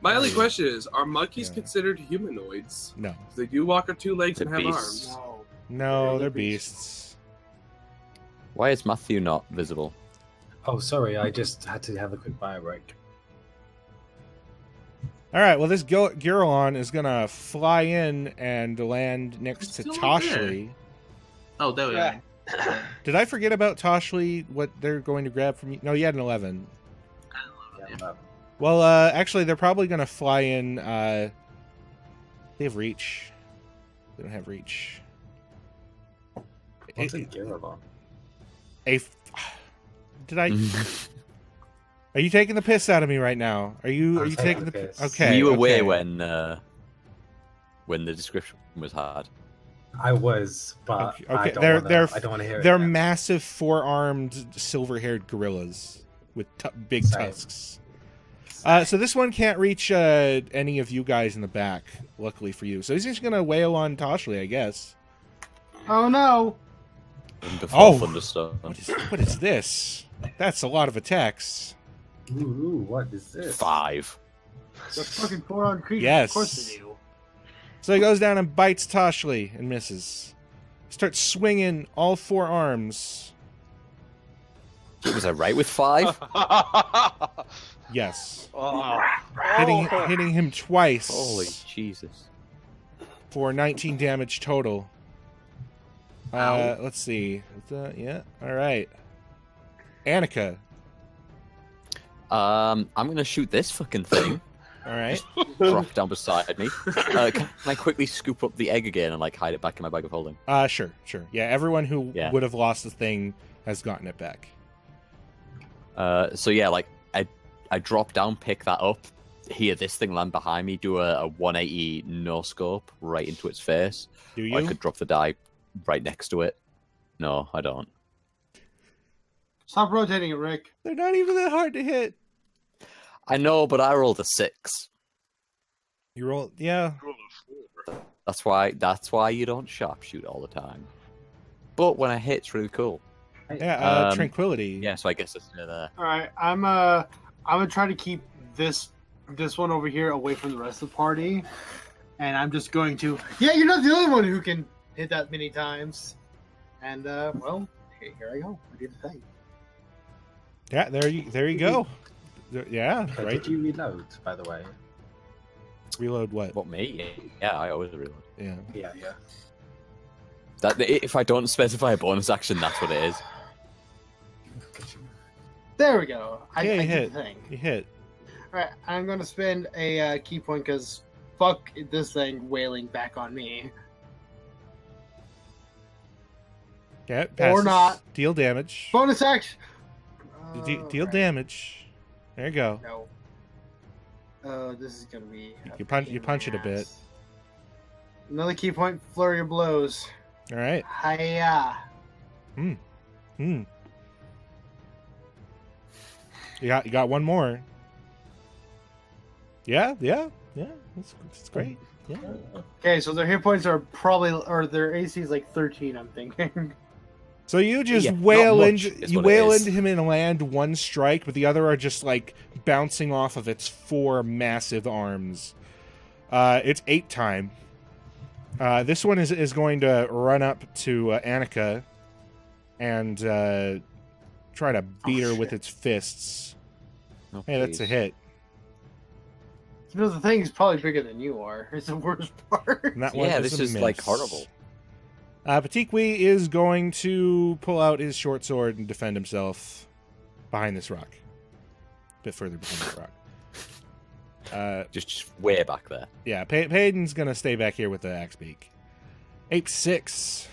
My only question is, are monkeys Yeah. considered humanoids? no. They do walk on two legs They're and have beasts. arms. No, they're beasts. Why is Matthew not visible? Oh, sorry, I just had to have a quick bio break. All right, well, this Giralon is going to fly in and land next It's to still Toshli. Oh, there we are. Did I forget about Toshli, what they're going to grab from you? No, you had an 11. Yeah. Well, actually, they're probably going to fly in. They have reach. They don't have reach. What's a Giralon? Did I? Are you taking the piss out of me right now? Are you I'm taking the taking the piss? piss. Okay. Were you okay. aware when the description was hard? I was, but Okay, I they're- don't want to hear it. They're yet. massive, four-armed, silver-haired gorillas with big Same. tusks. So this one can't reach any of you guys in the back, luckily for you. So he's just gonna wail on Toshli, I guess. Oh no! Before thunderstorm. What is this? That's a lot of attacks. Ooh, what is this? 5. The fucking four-armed creature. Yes. Of course they do. So he goes down and bites Toshli and misses. Starts swinging all four arms. Was I right with 5? Yes. Oh. Hitting him twice. Holy Jesus. For 19 damage total. Ow. Let's see. Yeah. All right. Annika. I'm gonna shoot this fucking thing. All right. Drop down beside me. Can I quickly scoop up the egg again and like hide it back in my bag of holding? Sure. Yeah. Everyone who Yeah. would have lost the thing has gotten it back. So yeah, like I drop down, pick that up, hear this thing land behind me, do a 180 no scope right into its face. Do Or I you? could drop the die right next to it. No, I don't. Stop rotating it, Rick. They're not even that hard to hit. I know, but I rolled a 6. You roll. Yeah. That's why you don't sharpshoot all the time. But when I hit, it's really cool. Yeah. Tranquility. Yeah, so I guess it's near there. All right, I'm gonna try to keep this one over here away from the rest of the party, and I'm just going to. Yeah, you're not the only one who can hit that many times, and well, here I go. I did the thing. Yeah. There you go. Yeah. Okay, Right. Did you reload, by the way? Reload what? What, me? Yeah, I always reload. Yeah. Yeah. That if I don't specify a bonus action, that's what it is. There we go. I Yeah, you did hit. the thing. You hit. All right, I'm gonna spend a key point because fuck this thing wailing back on me. Yeah. It passes. not. Deal damage. Bonus action. Deal Right. damage. There you go. No. Oh, this is gonna be. You punch it a bit. Another key point. Flurry of blows. All right. Hiya. You got one more. Yeah. That's great. Yeah. Okay, so their hit points are probably, or their AC is like 13. I'm thinking. So you just Yeah, wail not much into is what it is. him and land one strike, but the other are just like bouncing off of its four massive arms. It's 8 time. This one is going to run up to Annika and try to beat her with its fists. Oh, Hey, that's a please. hit. You know, the thing is probably bigger than you are. It's the worst part. And that one Yeah, is this a is miss. like horrible. Patiqui is going to pull out his short sword and defend himself behind this rock. A bit further behind that rock. Just way back there. Yeah, Payden's going to stay back here with the axe beak. Ape 6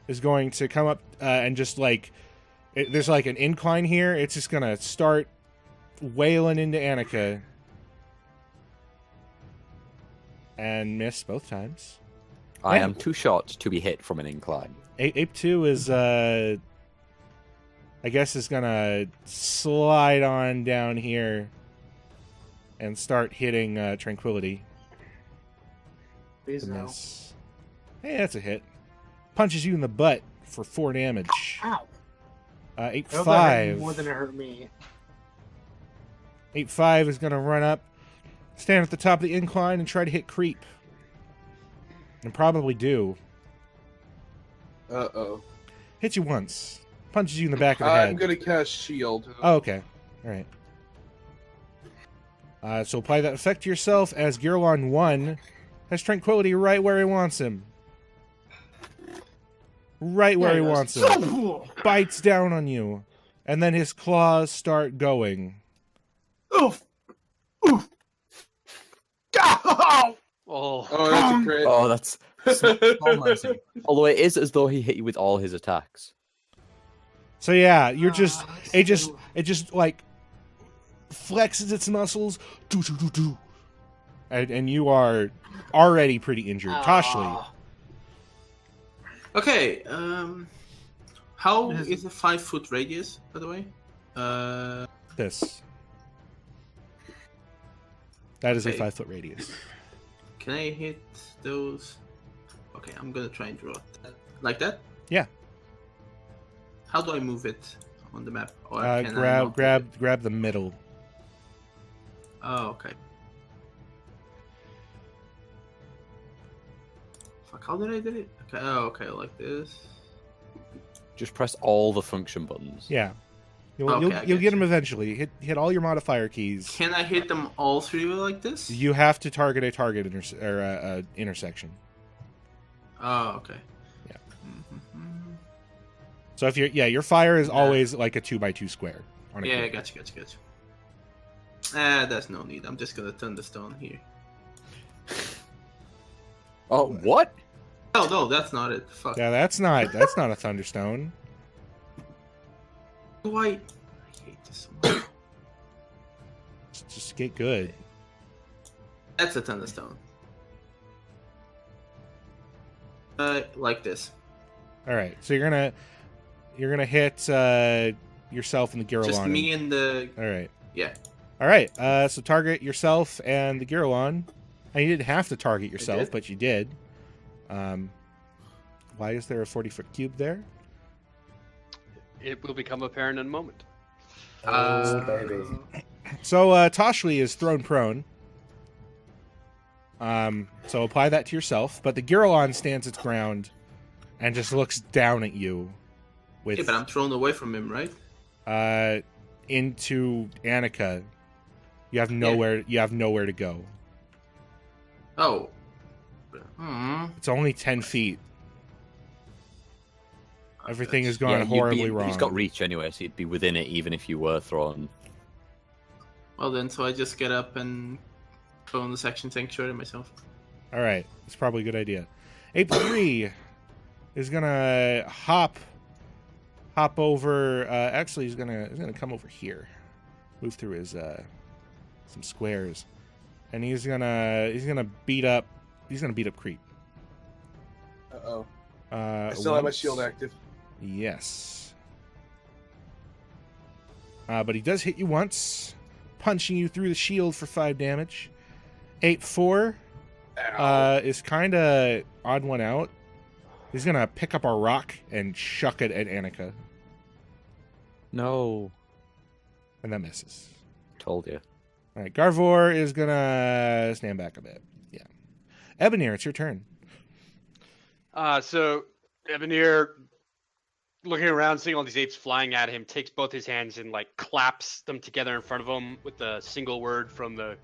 is going to come up and just like... there's like an incline here. It's just going to start wailing into Annika. And miss both times. I Yeah. am too short to be hit from an incline. Ape 2 is, I guess, is going to slide on down here and start hitting Tranquility. Please The no. miss. Hey, that's a hit. Punches you in the butt for 4 damage. Ow. Ape I hope that hurt you 5. more than it hurt me. Ape 5 is going to run up, stand at the top of the incline, and try to hit Creep. And probably do. Uh-oh. Hits you once. Punches you in the back of the I'm head. gonna cast Shield. Oh, okay. All right. So apply that effect to yourself as Girlon 1 has Tranquility right where he wants him. Right where he wants him. Bites down on you. And then his claws start going. Oof. Oof. Ow! Oh, Oh, that's a crit. Oh, that's so mercy. Although it is as though he hit you with all his attacks. So yeah, you're just it just like flexes its muscles, do do do do, and you are already pretty injured. Toshli, Okay, how is a 5-foot radius, by the way? this. That is a Okay. 5-foot radius. Can I hit those? Okay, I'm gonna try and draw it. Like that? Yeah. How do I move it on the map? Or can I not move Grab the middle. it? Oh, okay. Fuck, how did I do it? Okay, oh, okay, like this. Just press all the function buttons. Yeah, you'll Okay, I you'll get get them you. eventually. Hit all your modifier keys. Can I hit them all three like this? You have to target a target intersection. Oh, okay. Yeah. Mm-hmm. So if your fire is Yeah. always like a 2x2 square. On a Yeah, grid. gotcha. There's no need. I'm just gonna turn the stone here. Oh, what? Oh no, that's not it. Fuck. Yeah, that's not a thunderstone. Why? I hate this so much. Just get good. That's a thunderstone. Like this. All right, so you're gonna hit yourself and the Giralon. Just me and the. All right. Yeah. All right. So target yourself and the Giralon. And you didn't have to target yourself, did. but you did. Why is there a 40-foot cube there? it will become apparent in a moment. Oh, baby. So Toshli is thrown prone. So apply that to yourself, but the Giralon stands its ground and just looks down at you with Yeah, but I'm thrown away from him, right? into Annika. You have nowhere to go. Oh. It's only 10 feet. Everything has gone Yeah, you'd be- horribly wrong. He's got reach anyway, so he'd be within it even if you were thrown. Well then, so I just get up and go on the section sanctuary myself. All right, that's probably a good idea. Ape 3 is gonna hop over. Actually, he's gonna come over here, move through his some squares, and he's gonna beat up Creep. Uh-oh. I still have my once. shield active. Yes. But he does hit you once, punching you through the shield for 5 damage. Ape 4 is kind of odd one out. He's going to pick up a rock and chuck it at Annika. No. And that misses. Told you. All right, Garvor is going to stand back a bit. Yeah. Ebonir, it's your turn. So Evanir, looking around, seeing all these apes flying at him, takes both his hands and like claps them together in front of him with a single word from the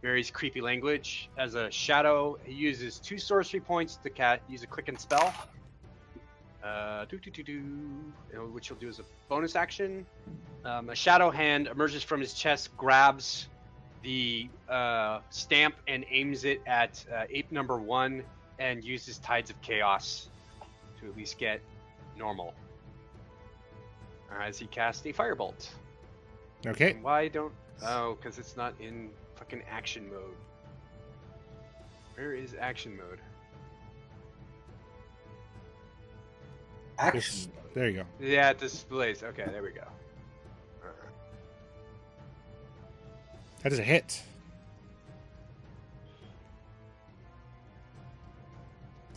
Varies creepy language. As a shadow, he uses 2 sorcery points to use a quicken spell. Which he'll do as a bonus action. A shadow hand emerges from his chest, grabs the stamp and aims it at ape number 1 and uses Tides of Chaos to at least get normal. As he casts a firebolt. Okay. And why don't... Oh, because it's not in fucking action mode. Where is action mode? Action. There you go. Yeah, it displays. Okay, there we go. That is a hit.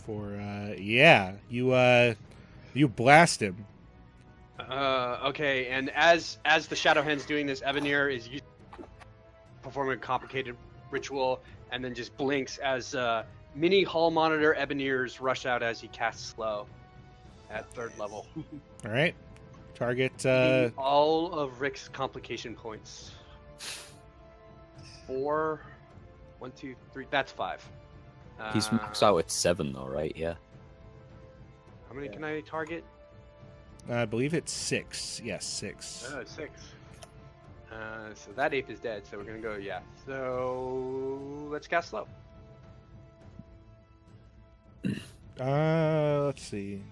For yeah, you blast him. Okay, and as the Shadow Hand's doing this, Evanir is performing a complicated ritual, and then just blinks as mini hall monitor Ebonirs rush out as he casts slow at 3rd level. All right, target. All of Rick's complication points. 4, 1, 2, 3. That's 5. He's maxed out at 7 though, right? Yeah. How many can I target? I believe it's 6. Yes, 6. 6. So that ape is dead. So we're gonna go. Yeah. So let's cast slow. Let's see.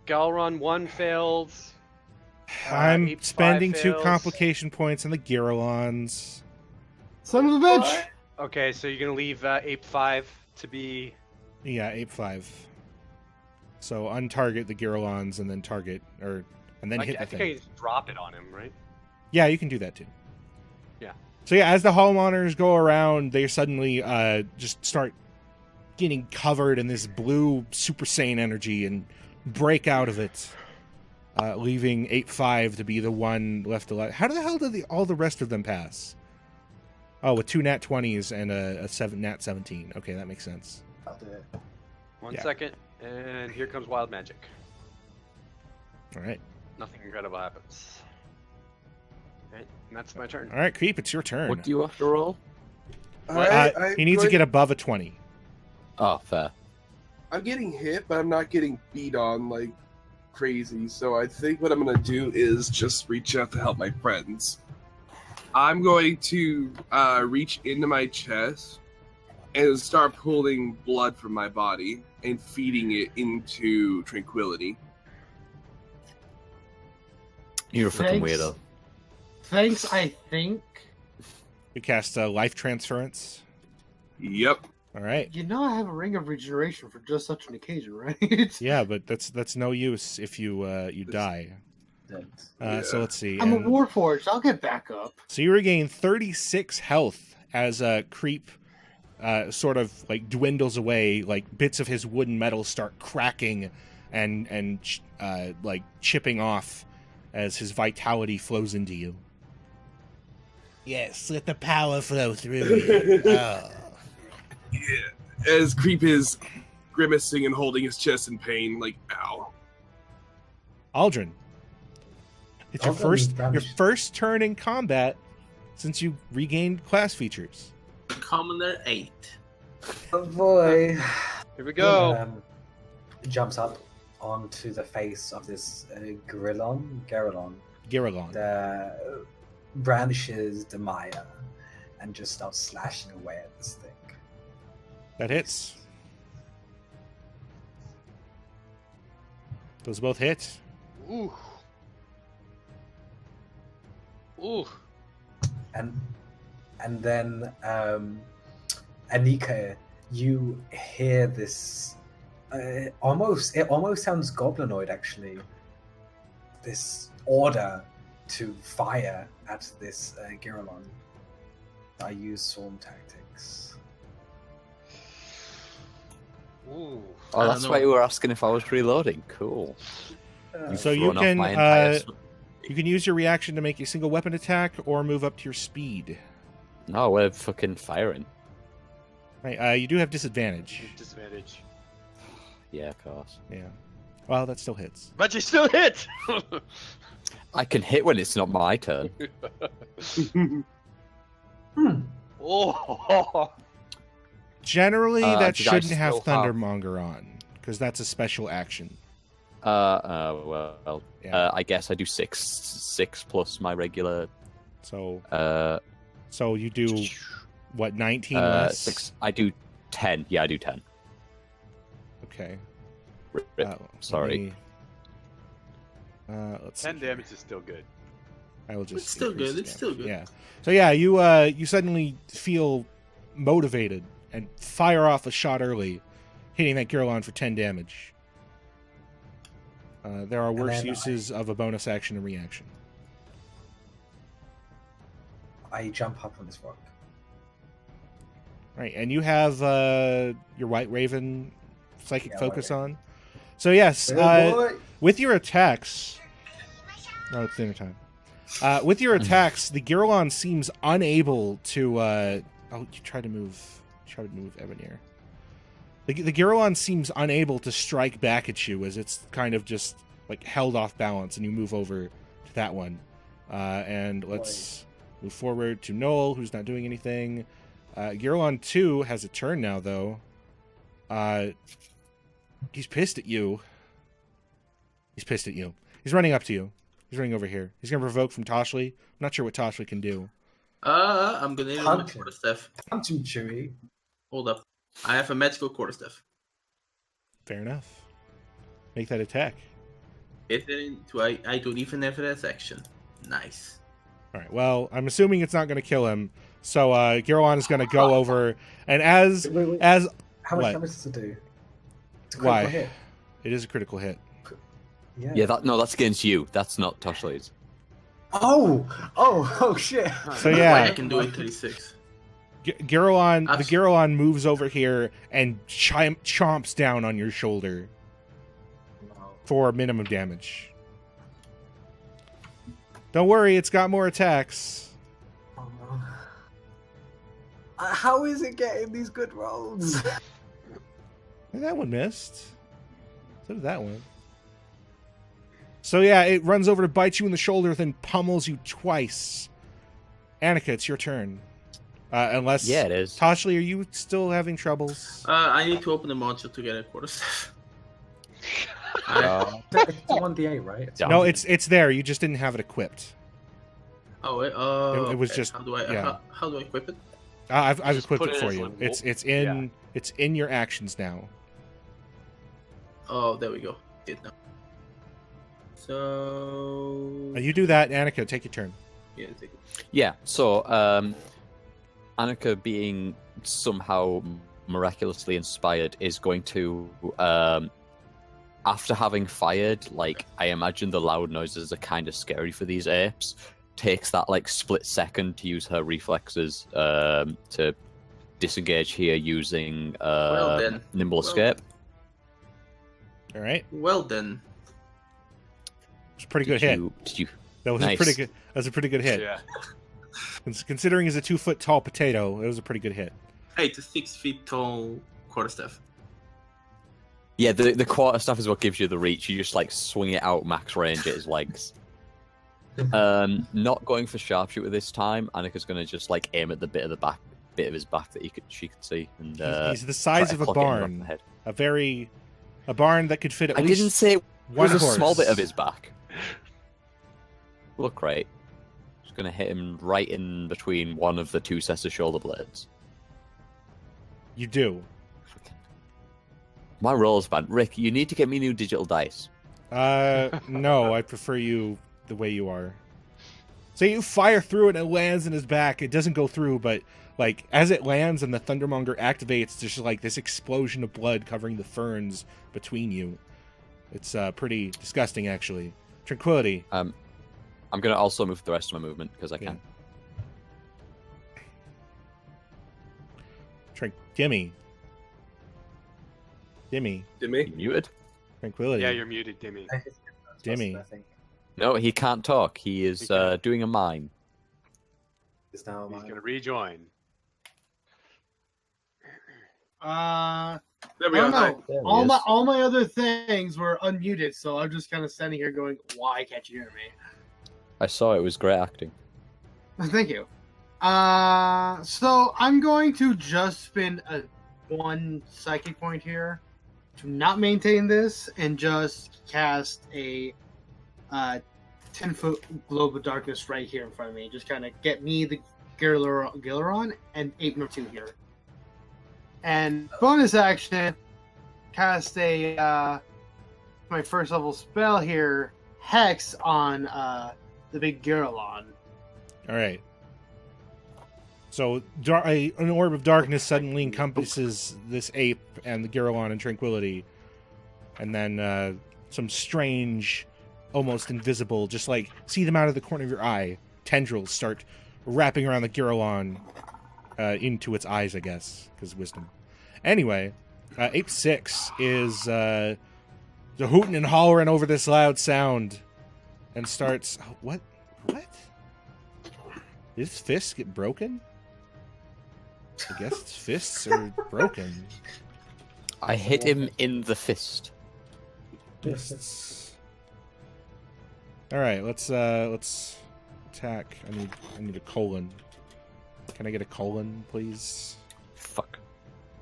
Galron 1 failed. I'm Ape spending 5 2 fails. complication points on the Giralons. Son of a bitch! Okay, so you're gonna leave ape 5 to be. Yeah, ape 5. So untarget the Giralons and then target and then hit I the think thing. I just drop it on him, right? Yeah, you can do that too. Yeah. So yeah, as the hall monitors go around, they suddenly just start getting covered in this blue Super Saiyan energy and break out of it, leaving 8-5 to be the one left alive. How the hell did all the rest of them pass? Oh, with 2 nat 20s and a 7 nat 17. Okay, that makes sense. One Yeah. second, and here comes wild magic. All right. Nothing incredible happens. Right, and that's my turn. All right, Creep, it's your turn. What do you have to roll? He needs to get above a 20. Oh, fair. I'm getting hit, but I'm not getting beat on like crazy. So I think what I'm gonna do is just reach out to help my friends. I'm going to reach into my chest and start pulling blood from my body and feeding it into Tranquility. You're a fucking Thanks. weirdo. Thanks, I think. You cast life transference. Yep. All right. You know I have a ring of regeneration for just such an occasion, right? Yeah, but that's no use if you die. So let's see. I'm a and- warforged. I'll get back up. So you regain 36 health as a Creep sort of like dwindles away. Like bits of his wooden metal start cracking and like chipping off as his vitality flows into you. Yes, let the power flow through you. Oh. Yeah. As Creep is grimacing and holding his chest in pain, like ow. Aldrin, it's your Aldrin is first turn in combat since you regained class features. Commoner 8. Oh boy. Here we go. Jumps up onto the face of this Garelon, Giralon. brandishes the Maya, and just starts slashing away at this thing. That hits. Those both hit. Ooh. Ooh. And then Anika, you hear this it almost sounds goblinoid actually. This order to fire at this Giralon. I use swarm tactics. Ooh. Oh, that's why you were asking if I was reloading. Cool. You've So you thrown off can my entire you can use your reaction to make a single weapon attack or move up to your speed. No, we're fucking firing. Right, you do have disadvantage. Disadvantage. Yeah, of course. Yeah. Well, that still hits. But you still hit. I can hit when it's not my turn. Oh, Generally, that did I shouldn't have still have- Thundermonger on, because that's a special action. Well, Yeah. I guess I do six plus my regular. So you do what, 19 less? 6. I do 10. Yeah, I do 10. Okay. Rip. let Sorry. me- let's 10 see here. damage is still good. I will just. It's still increase good, the it's still damage. good. Yeah. So yeah, you suddenly feel motivated and fire off a shot early, hitting that Girlon for 10 damage. There are worse then uses of a bonus action and reaction. I jump up on this rock. Right, and you have your White Raven psychic Yeah, focus White on. So yes, Good boy. with your attacks. Oh, it's dinner time. With your attacks, the Girlon seems unable to. Oh, you try to move. Try to move Ebonir. The Girlon seems unable to strike back at you, as it's kind of just like held off balance, and you move over to that one. And let's move forward to Noel, who's not doing anything. Girlon 2 has a turn now, though. He's pissed at you. He's pissed at you. He's running up to you. He's running over here. He's going to provoke from Toshli. I'm not sure what Toshli can do. I'm gonna use my Punch him. quarterstaff. Punch him, Chewie. Hold up. I have a magical quarterstaff. Fair enough. Make that attack. Hit it into I don't even have it as action. Nice. All right. Well, I'm assuming it's not going to kill him. So Girlon is going to go over, and as Wait. as How much what? damage does it do? It's a critical Why? hit. It is a critical hit. Yeah, that's against you. That's not Toshli's. Oh shit. So I yeah, can do it 36. Girlon, the Abs- Girlon moves over here and chomps down on your shoulder for minimum damage. Don't worry, it's got more attacks. How is it getting these good rolls? And that one missed. So did that one. So yeah, it runs over to bite you in the shoulder, then pummels you twice. Annika, it's your turn. Unless Yeah, it is. Toshli, are you still having troubles? I need to open the module to get a quarterstaff. It's 1d8, right? No, it's there. You just didn't have it equipped. It was okay. just- How do I yeah. how do I equip it? I've Just equipped put it it for as you. like It's in your actions now. Oh, there we go. Did now. So You do that, Annika. Take your turn. yeah, take it. Yeah, so Annika, being somehow miraculously inspired, is going to, after having fired, like, I imagine the loud noises are kind of scary for these apes, takes that, like, split second to use her reflexes to disengage here using Well then. Nimble Well Escape. All right. Well then, It's a pretty good hit. Did you? That was a Nice. pretty good. That was a pretty good hit. Yeah. Considering he's a 2-foot tall potato, it was a pretty good hit. hey, it's a 6 feet tall quarterstaff. Yeah, the quarterstaff is what gives you the reach. You just like swing it out max range at his legs. Not going for sharpshooter this time. Annika's gonna just like aim at the bit of his back that she could see, and He's the size try of to a clock it in the back of barn. the head. A barn that could fit at I least didn't say it one was a horse. small bit of his back. Look right. Just gonna hit him right in between one of the two sets of shoulder blades. You do. My roll's bad. Rick, you need to get me new digital dice. No, I prefer you the way you are. So you fire through it and it lands in his back. It doesn't go through, but like as it lands and the Thundermonger activates, there's like this explosion of blood covering the ferns between you. It's pretty disgusting, actually. Tranquility. I'm gonna also move the rest of my movement because I can. Dimmy. Dimmy? You muted? Tranquility. Yeah, you're muted, Dimmy. Dimmy. I think No, he can't talk. He is He can't. doing a mime. it's now He's mine. gonna rejoin. There I we don't go. know. There he All my is. all my other things were unmuted, so I'm just kind of standing here going, "Why can't you hear me?" I saw it was great acting. Thank you. So I'm going to just spend one psychic point here to not maintain this and just cast a 10-foot globe of darkness right here in front of me. Just kind of get me, the Gilleron, and ape number 2 here. And bonus action, cast a my first level spell here, Hex on the big Gilleron. All right. So an orb of darkness suddenly encompasses this ape and the Gillelon in tranquility, and then some strange, almost invisible, just like see them out of the corner of your eye, tendrils start wrapping around the Gillelon into its eyes, I guess, because wisdom. Anyway, Ape 6 is the hooting and hollering over this loud sound, and starts. Oh, what? Did his fists get broken? I guess its fists are broken. I hit him in the fist. Fists. All right, let's attack. I need a colon. Can I get a colon, please? Fuck.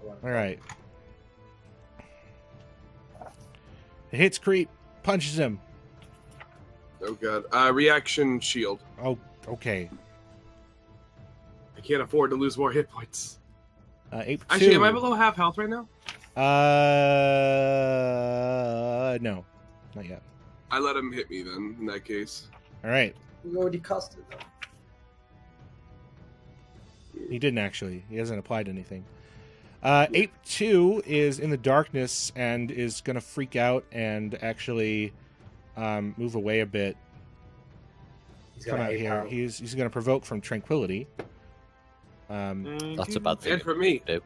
All right. It hits Creep, punches him. Oh god. Reaction shield. Oh, okay. I can't afford to lose more hit points. Ape 2. Actually, am I below half health right now? No, not yet. I let him hit me then, in that case. All right. We already cast it, though. He didn't actually. He hasn't applied anything. Ape 2 is in the darkness and is going to freak out and actually move away a bit. He's Come got out ape here. arrow. He's going to provoke from tranquility. That's a bad thing. And for me. to do.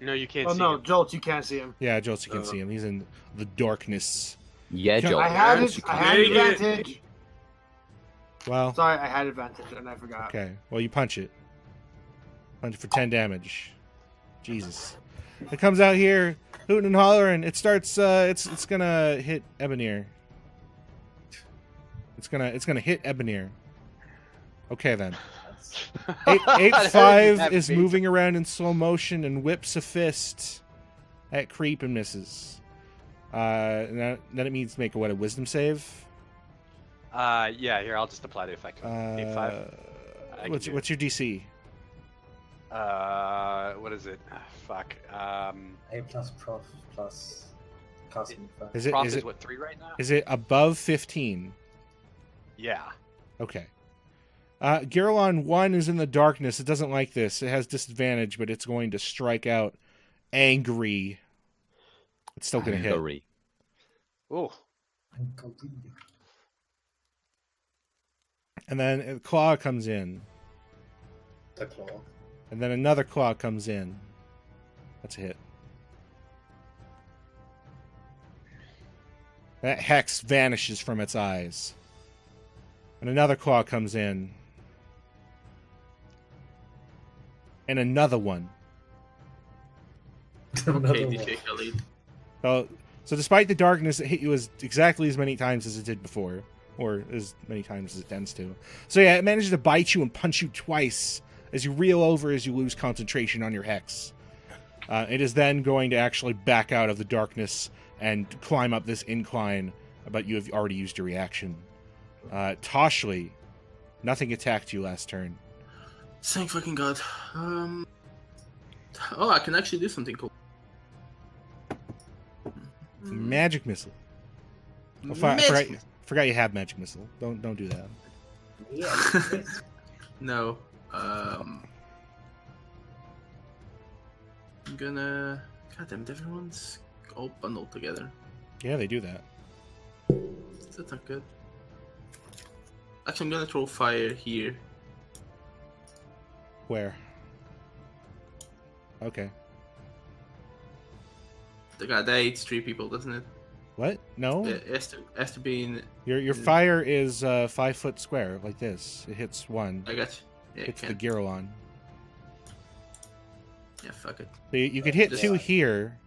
No, you can't Oh see no, him. Jolt, you can't see him. Yeah, Jolts, you can see him. He's in the darkness. Yeah, Can- Joel. I had yes, it. you I can. had Yeah, yeah. advantage. Well, Sorry, I had advantage and I forgot. okay. Well, you punch it. Punch it for 10 damage. Jesus. It comes out here, hooting and hollering. It starts. It's gonna hit Ebonir. It's gonna hit Ebonir. Okay then. Ape I heard 5 that is beat. moving around in slow motion and whips a fist at Creep and misses. And then it means make a wisdom save. Yeah, here, I'll just apply the effect. Ape 5. I can What's do your DC? What is it? Fuck. A plus prof plus casting. Is it Prof is is it what, 3 right now? is it above 15? Yeah. Okay. Gillelon 1 is in the darkness. It doesn't like this. It has disadvantage, but it's going to strike out angry. It's still going to hit. Angry. Oh. And then a claw comes in. The claw. And then another claw comes in. That's a hit. That hex vanishes from its eyes. And another claw comes in. And another one. Okay, DJ Khalid. So despite the darkness, it hit you exactly as many times as it did before. Or as many times as it tends to. So yeah, it manages to bite you and punch you twice as you reel over as you lose concentration on your hex. It is then going to actually back out of the darkness and climb up this incline, but you have already used your reaction. Toshli, nothing attacked you last turn. Thank fucking god. Oh, I can actually do something cool. Magic missile. Oh, forgot you have magic missile. Don't do that. Yeah. No. I'm gonna. God damn it, everyone's all bundled together. Yeah, they do that. That's not good. Actually, I'm gonna throw fire here. Where? Okay. God, that eats 3 people, doesn't it? What? No. It has to be in. Your fire is 5 foot square, like this. It hits one. I got you. Yeah, Hits the can. Gillelon. Yeah, fuck it. So you could hit Just- 2 here,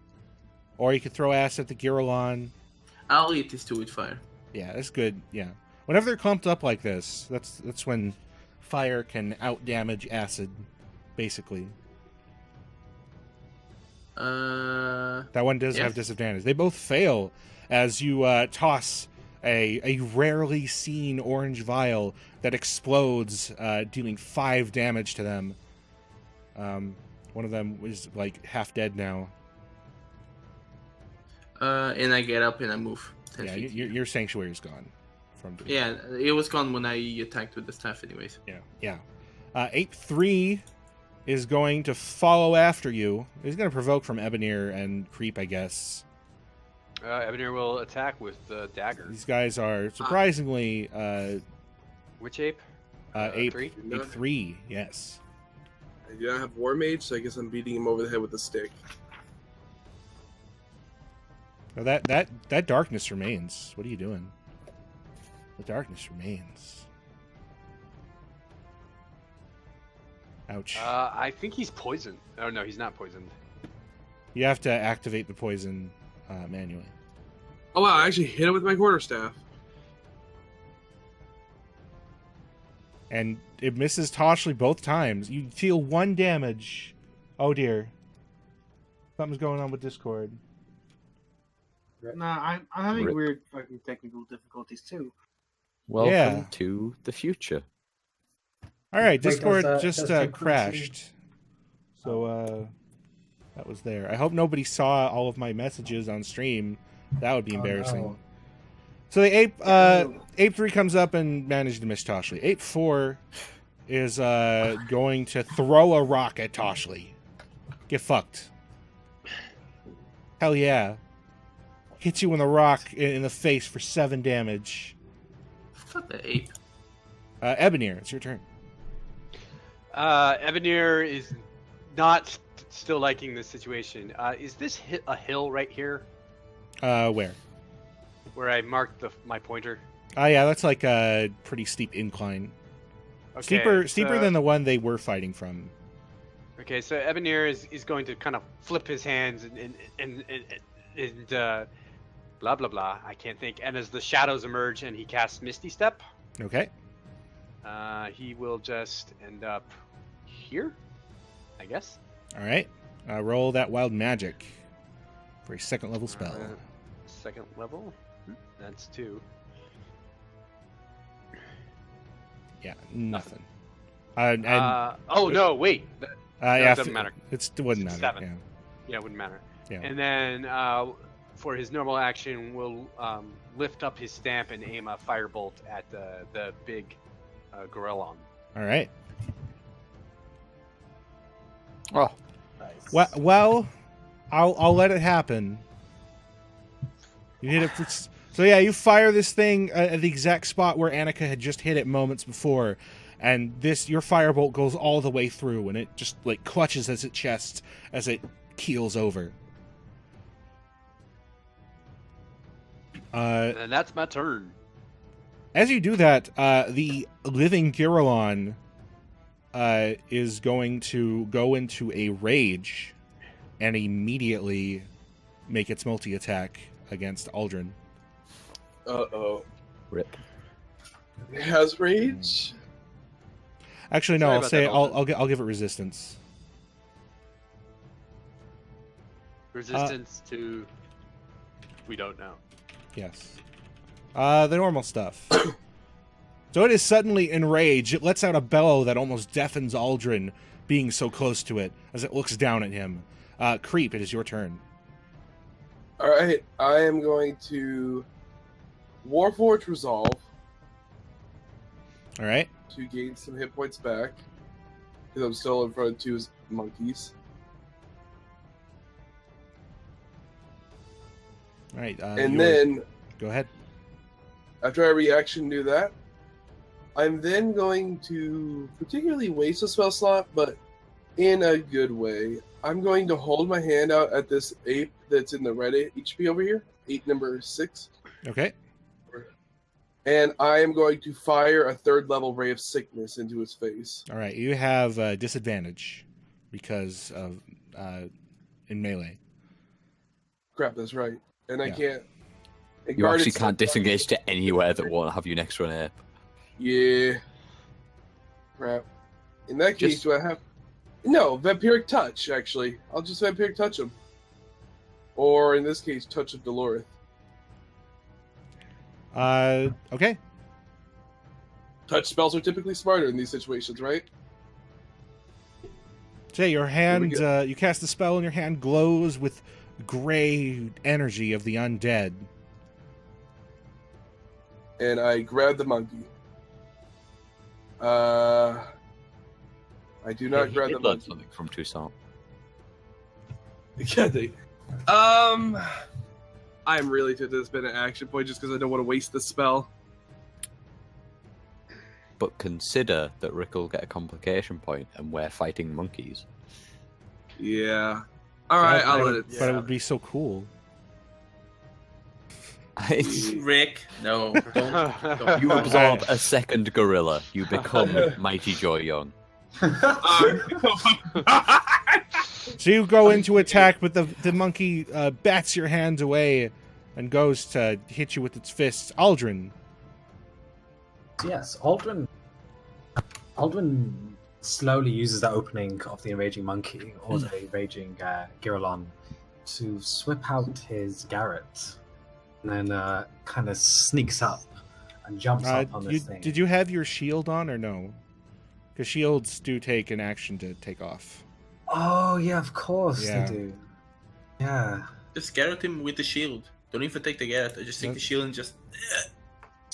or you could throw ass at the Gillelon. I'll eat these 2 with fire. Yeah, that's good. Yeah, whenever they're clumped up like this, that's when fire can out-damage acid, basically. That one does have disadvantage. They both fail as you toss a rarely seen orange vial that explodes, dealing 5 damage to them. One of them is like half dead now. And I get up and I move 10 Yeah, feet. your sanctuary is gone. Yeah, it was gone when I attacked with the staff anyways. Yeah. Ape 3 is going to follow after you. He's going to provoke from Ebonir and Creep, I guess. Ebonir will attack with the dagger. These guys are surprisingly... Which ape? Ape 3? Ape 3, yes. I do not have War Mage, so I guess I'm beating him over the head with a stick. Now that darkness remains. What are you doing? The darkness remains. Ouch. I think he's poisoned. Oh no, he's not poisoned. You have to activate the poison manually. Oh wow, I actually hit him with my quarterstaff. And it misses Toshly both times. You deal 1 damage. Oh dear. Something's going on with Discord. Nah, I'm having Rip. weird fucking technical difficulties too. Welcome to the future. All right, Wait, Discord does just frequency- crashed. So that was there. I hope nobody saw all of my messages on stream. That would be embarrassing. no. So the ape 3 comes up and manages to miss Toshly. Ape 4 is going to throw a rock at Toshly. Get fucked. Hell yeah. Hits you with a rock in the face for 7 damage. Fuck the ape. Ebonir, it's your turn. Ebonir is not still liking this situation. Is this a hill right here Where? where I marked my pointer? Oh yeah, that's like a pretty steep incline. Okay, Steeper than the one they were fighting from. Okay, so Ebonir is going to kind of flip his hands and blah blah blah. I can't think. And as the shadows emerge and he casts Misty Step, Okay. he will just end up here, I guess. All right. Roll that wild magic for a 2nd level spell. Second level. That's 2. Yeah, nothing. Oh no! Wait. Yeah, it doesn't matter. It wouldn't It's matter. 7. Yeah, it wouldn't matter. Yeah. And then for his normal action, we'll lift up his stamp and aim a firebolt at the big gorillon. All right. Oh, Nice. Well, I'll let it happen. You hit it. So yeah, you fire this thing at the exact spot where Annika had just hit it moments before, and your firebolt goes all the way through, and it just like clutches at its chest as it keels over. And that's my turn. As you do that, the living Girolon is going to go into a rage and immediately make its multi-attack against Aldrin. Uh-oh. rip. It has rage? Actually, no. Sorry I'll about say that, Aldrin. I'll give it resistance. Resistance to... We don't know. Yes. The normal stuff. So it is suddenly enraged. It lets out a bellow that almost deafens Aldrin, being so close to it, as it looks down at him. Creep, it is your turn. Alright, I am going to Warforge Resolve All right. to gain some hit points back. Because I'm still in front of 2 monkeys. All right. And then, Go ahead. after I reaction do that, I'm then going to particularly waste a spell slot, but in a good way. I'm going to hold my hand out at this ape that's in the red HP over here, ape number 6. Okay. And I am going to fire a 3rd level Ray of Sickness into his face. All right. You have disadvantage because of in melee. Crap, that's right. And I Yeah. can't. and You guarded actually can't step- disengage to anywhere that won't have you next to an ape. Yeah. Right. In that case, do I have... No, Vampiric Touch, actually. I'll just Vampiric Touch him. Or, in this case, Touch of Dolorith. Okay. Touch spells are typically smarter in these situations, right? So yeah, your hand, go. you cast the spell and your hand glows with gray energy of the undead. And I grab the monkey. I do not grab the monkey. Something from Toussaint. Yeah, I'm really tempted to spend an action point just because I don't want to waste the spell. But consider that Rick will get a complication point, and we're fighting monkeys. Yeah. All right, I'll let it. But it would be so cool. Rick, no, don't. You absorb a second gorilla. You become Mighty Joy Young. So you go into attack, but the monkey bats your hand away and goes to hit you with its fists. Aldrin. Yes, Aldrin slowly uses the opening of the enraging monkey or the enraging Giralon to whip out his Garrett, and then kind of sneaks up and jumps up on this thing. Did you have your shield on or no? Because shields do take an action to take off. Oh yeah, of course they do. Yeah. Just Garrett him with the shield. Don't even take the Garrett. I just take the shield and just.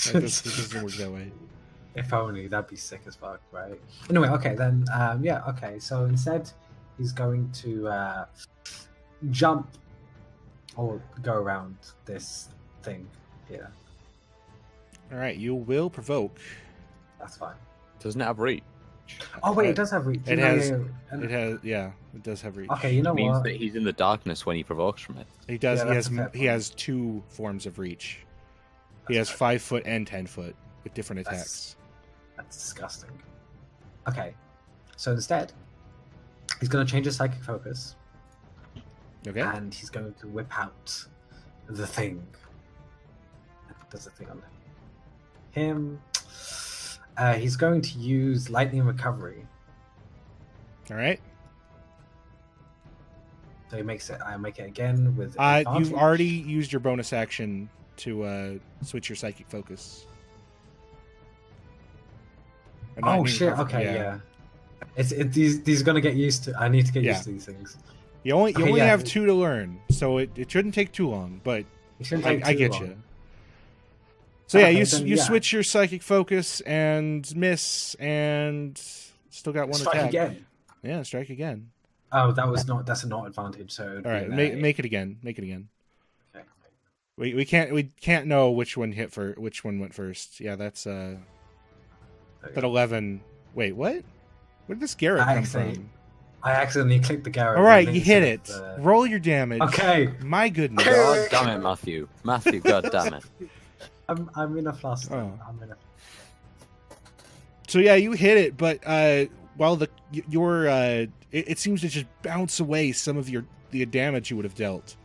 It doesn't work that way. If only, that'd be sick as fuck, right? Anyway, okay, then, okay, so instead, he's going to jump or go around this thing here. Alright, you will provoke. That's fine. Doesn't it have reach? Oh, wait, it does have reach. It does have reach. Okay, you know It means what? that he's in the darkness when he provokes from it. He does. Yeah, that's a fair He has 2 forms of reach. He has 5 foot and 10 foot with different attacks. That's disgusting. Okay, so instead, he's going to change his psychic focus. Okay. And he's going to whip out the thing. There's a thing on him. He's going to use lightning recovery. All right. So he makes it. I make it again with. Advantage. You've already used your bonus action to switch your psychic focus. Or Oh lightning shit! recovery, Okay, yeah. These gonna get used to. I need to get used to these things. You only have 2 to learn, so it shouldn't take too long. But I get you. So yeah, you switch your psychic focus and miss, and still got 1 strike attack. Again. Yeah, strike again. Oh, that's not advantage. So all right, make it again. Make it again. Okay. We can't know which one which one went first. Yeah, that's that 11. Wait, what? Where did this Garrett come from? I accidentally clicked the Garrett. All right, you hit it. Roll your damage. Okay. My goodness. God damn it, Matthew. Matthew, god damn it. I'm in a fluster. Oh. So yeah, you hit it, but while it seems to just bounce away some of the damage you would have dealt.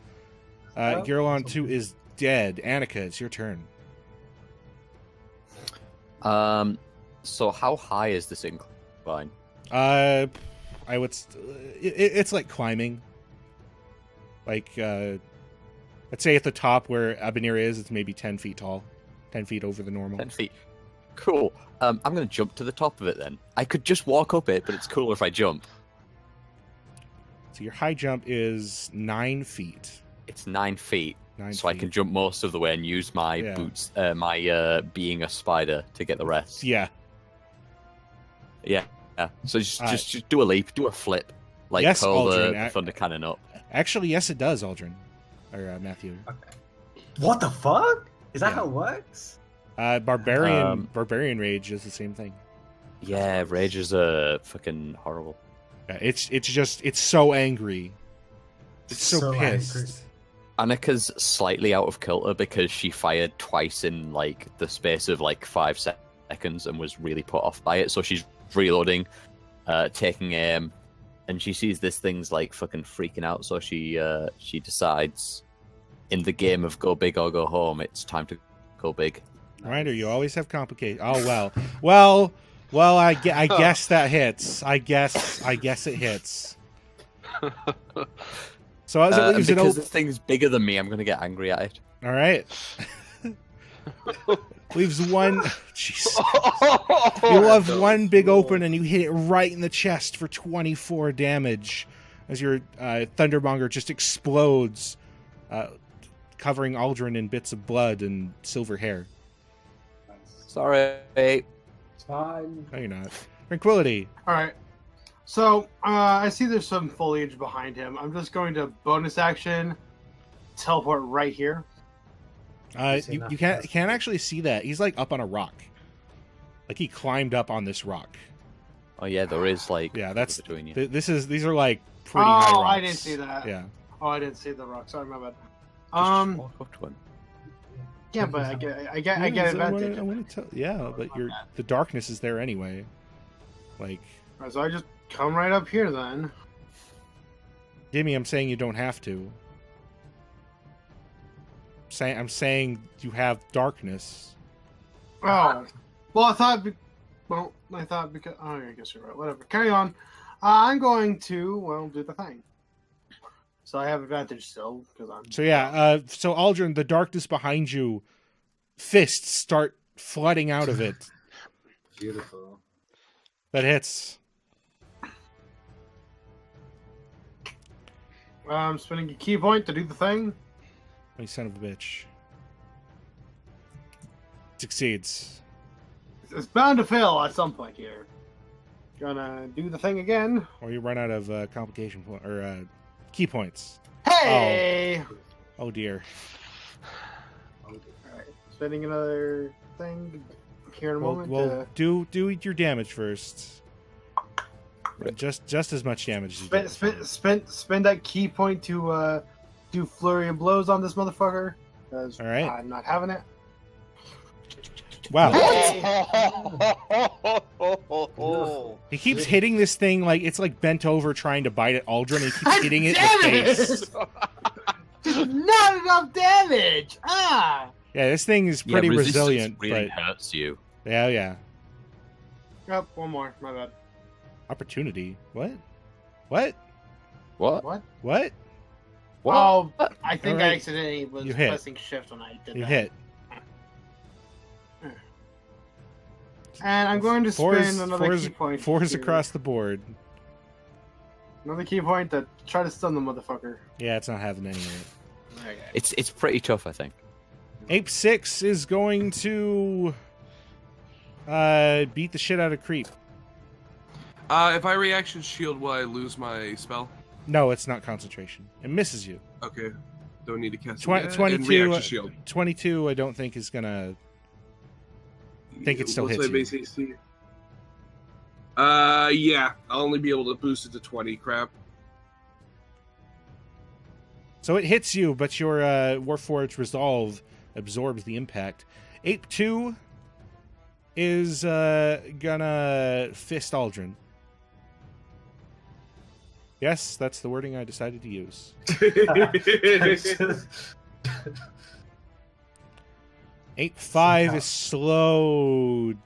Giralon 2 is dead. Annika, it's your turn. So how high is this incline? I would. It's like climbing. Like, I'd say at the top where Abanir is, it's maybe 10 feet tall, 10 feet over the normal. 10 feet. Cool. I'm going to jump to the top of it then. I could just walk up it, but it's cooler if I jump. So your high jump is 9 feet. It's 9 feet. 9 so feet. I can jump most of the way and use my boots, my being a spider to get the rest. Yeah. Yeah. So just do a leap, do a flip, like yes, curl Aldrin, the thunder cannon up. Actually, yes, it does, Aldrin, or Matthew. Okay. What the fuck? Is that how it works? Barbarian rage is the same thing. Yeah, rages are fucking horrible. Yeah, it's so angry. It's so pissed. Angry. Annika's slightly out of kilter because she fired twice in like the space of like 5 seconds and was really put off by it. So she's reloading, taking aim, and she sees this thing's like fucking freaking out. So she decides, in the game of go big or go home, it's time to go big. Reminder, you always have complications. Oh well. Well, I guess that hits. I guess it hits. So as it leaves it because open. this thing's bigger than me, I'm going to get angry at it. All right. Leaves one. Jeez. You have one big open, and you hit it right in the chest for 24 damage, as your Thundermonger just explodes, covering Aldrin in bits of blood and silver hair. Sorry. It's fine. No, you're not. Tranquility. All right. So I see there's some foliage behind him. I'm just going to bonus action, teleport right here. You can't actually see that. He's like up on a rock. Like he climbed up on this rock. Oh yeah, there is like Yeah, that's between you. These are like pretty high rocks. I didn't see that. Yeah. Oh, I didn't see the rock. Sorry, my bad. Just walk up to him. Yeah, but I get advantage. I want to tell. Yeah, but the darkness is there anyway. Like. Alright, so I just come right up here then. Gimme, I'm saying you don't have to. I'm saying you have darkness. Oh, well, I thought because oh, I guess you're right. Whatever. Carry on. I'm going to do the thing. So I have advantage still because I'm. So yeah. So Aldrin, the darkness behind you, fists start flooding out of it. Beautiful. That hits. I'm spending a key point to do the thing. You son of a bitch. Succeeds. It's bound to fail at some point here. Gonna do the thing again. Or you run out of complication key points. Hey! Oh dear. Alright, spending another thing here in a moment. Well, do your damage first. Just as much damage as you spend that key point to do flurry of blows on this motherfucker. All right. I'm not having it. Wow. Oh. He keeps hitting this thing like it's like bent over trying to bite at Aldrin, and he keeps hitting it in the face. Just not enough damage. Ah. Yeah, this thing is pretty resilient, really but hurts you. yeah. Oh, one more. My bad. Opportunity. What? What? What? Oh, I think All right. I accidentally was You hit. pressing shift when I did You that. hit. And I'm going to spend another key point. Fours here. across the board. Another key point to try to stun the motherfucker. Yeah, it's not having any of it. Okay. It's pretty tough, I think. Ape 6 is going to beat the shit out of Creep. If I reaction shield, will I lose my spell? No, it's not concentration. It misses you. Okay. Don't need to cast it. 22, And reaction shield. 22, I don't think is gonna. Think it still What's hits my base AC? Yeah. I'll only be able to boost it to 20. Crap. So it hits you, but your Warforged Resolve absorbs the impact. Ape 2 is gonna fist Aldrin. Yes, that's the wording I decided to use. Ape 5 is slowed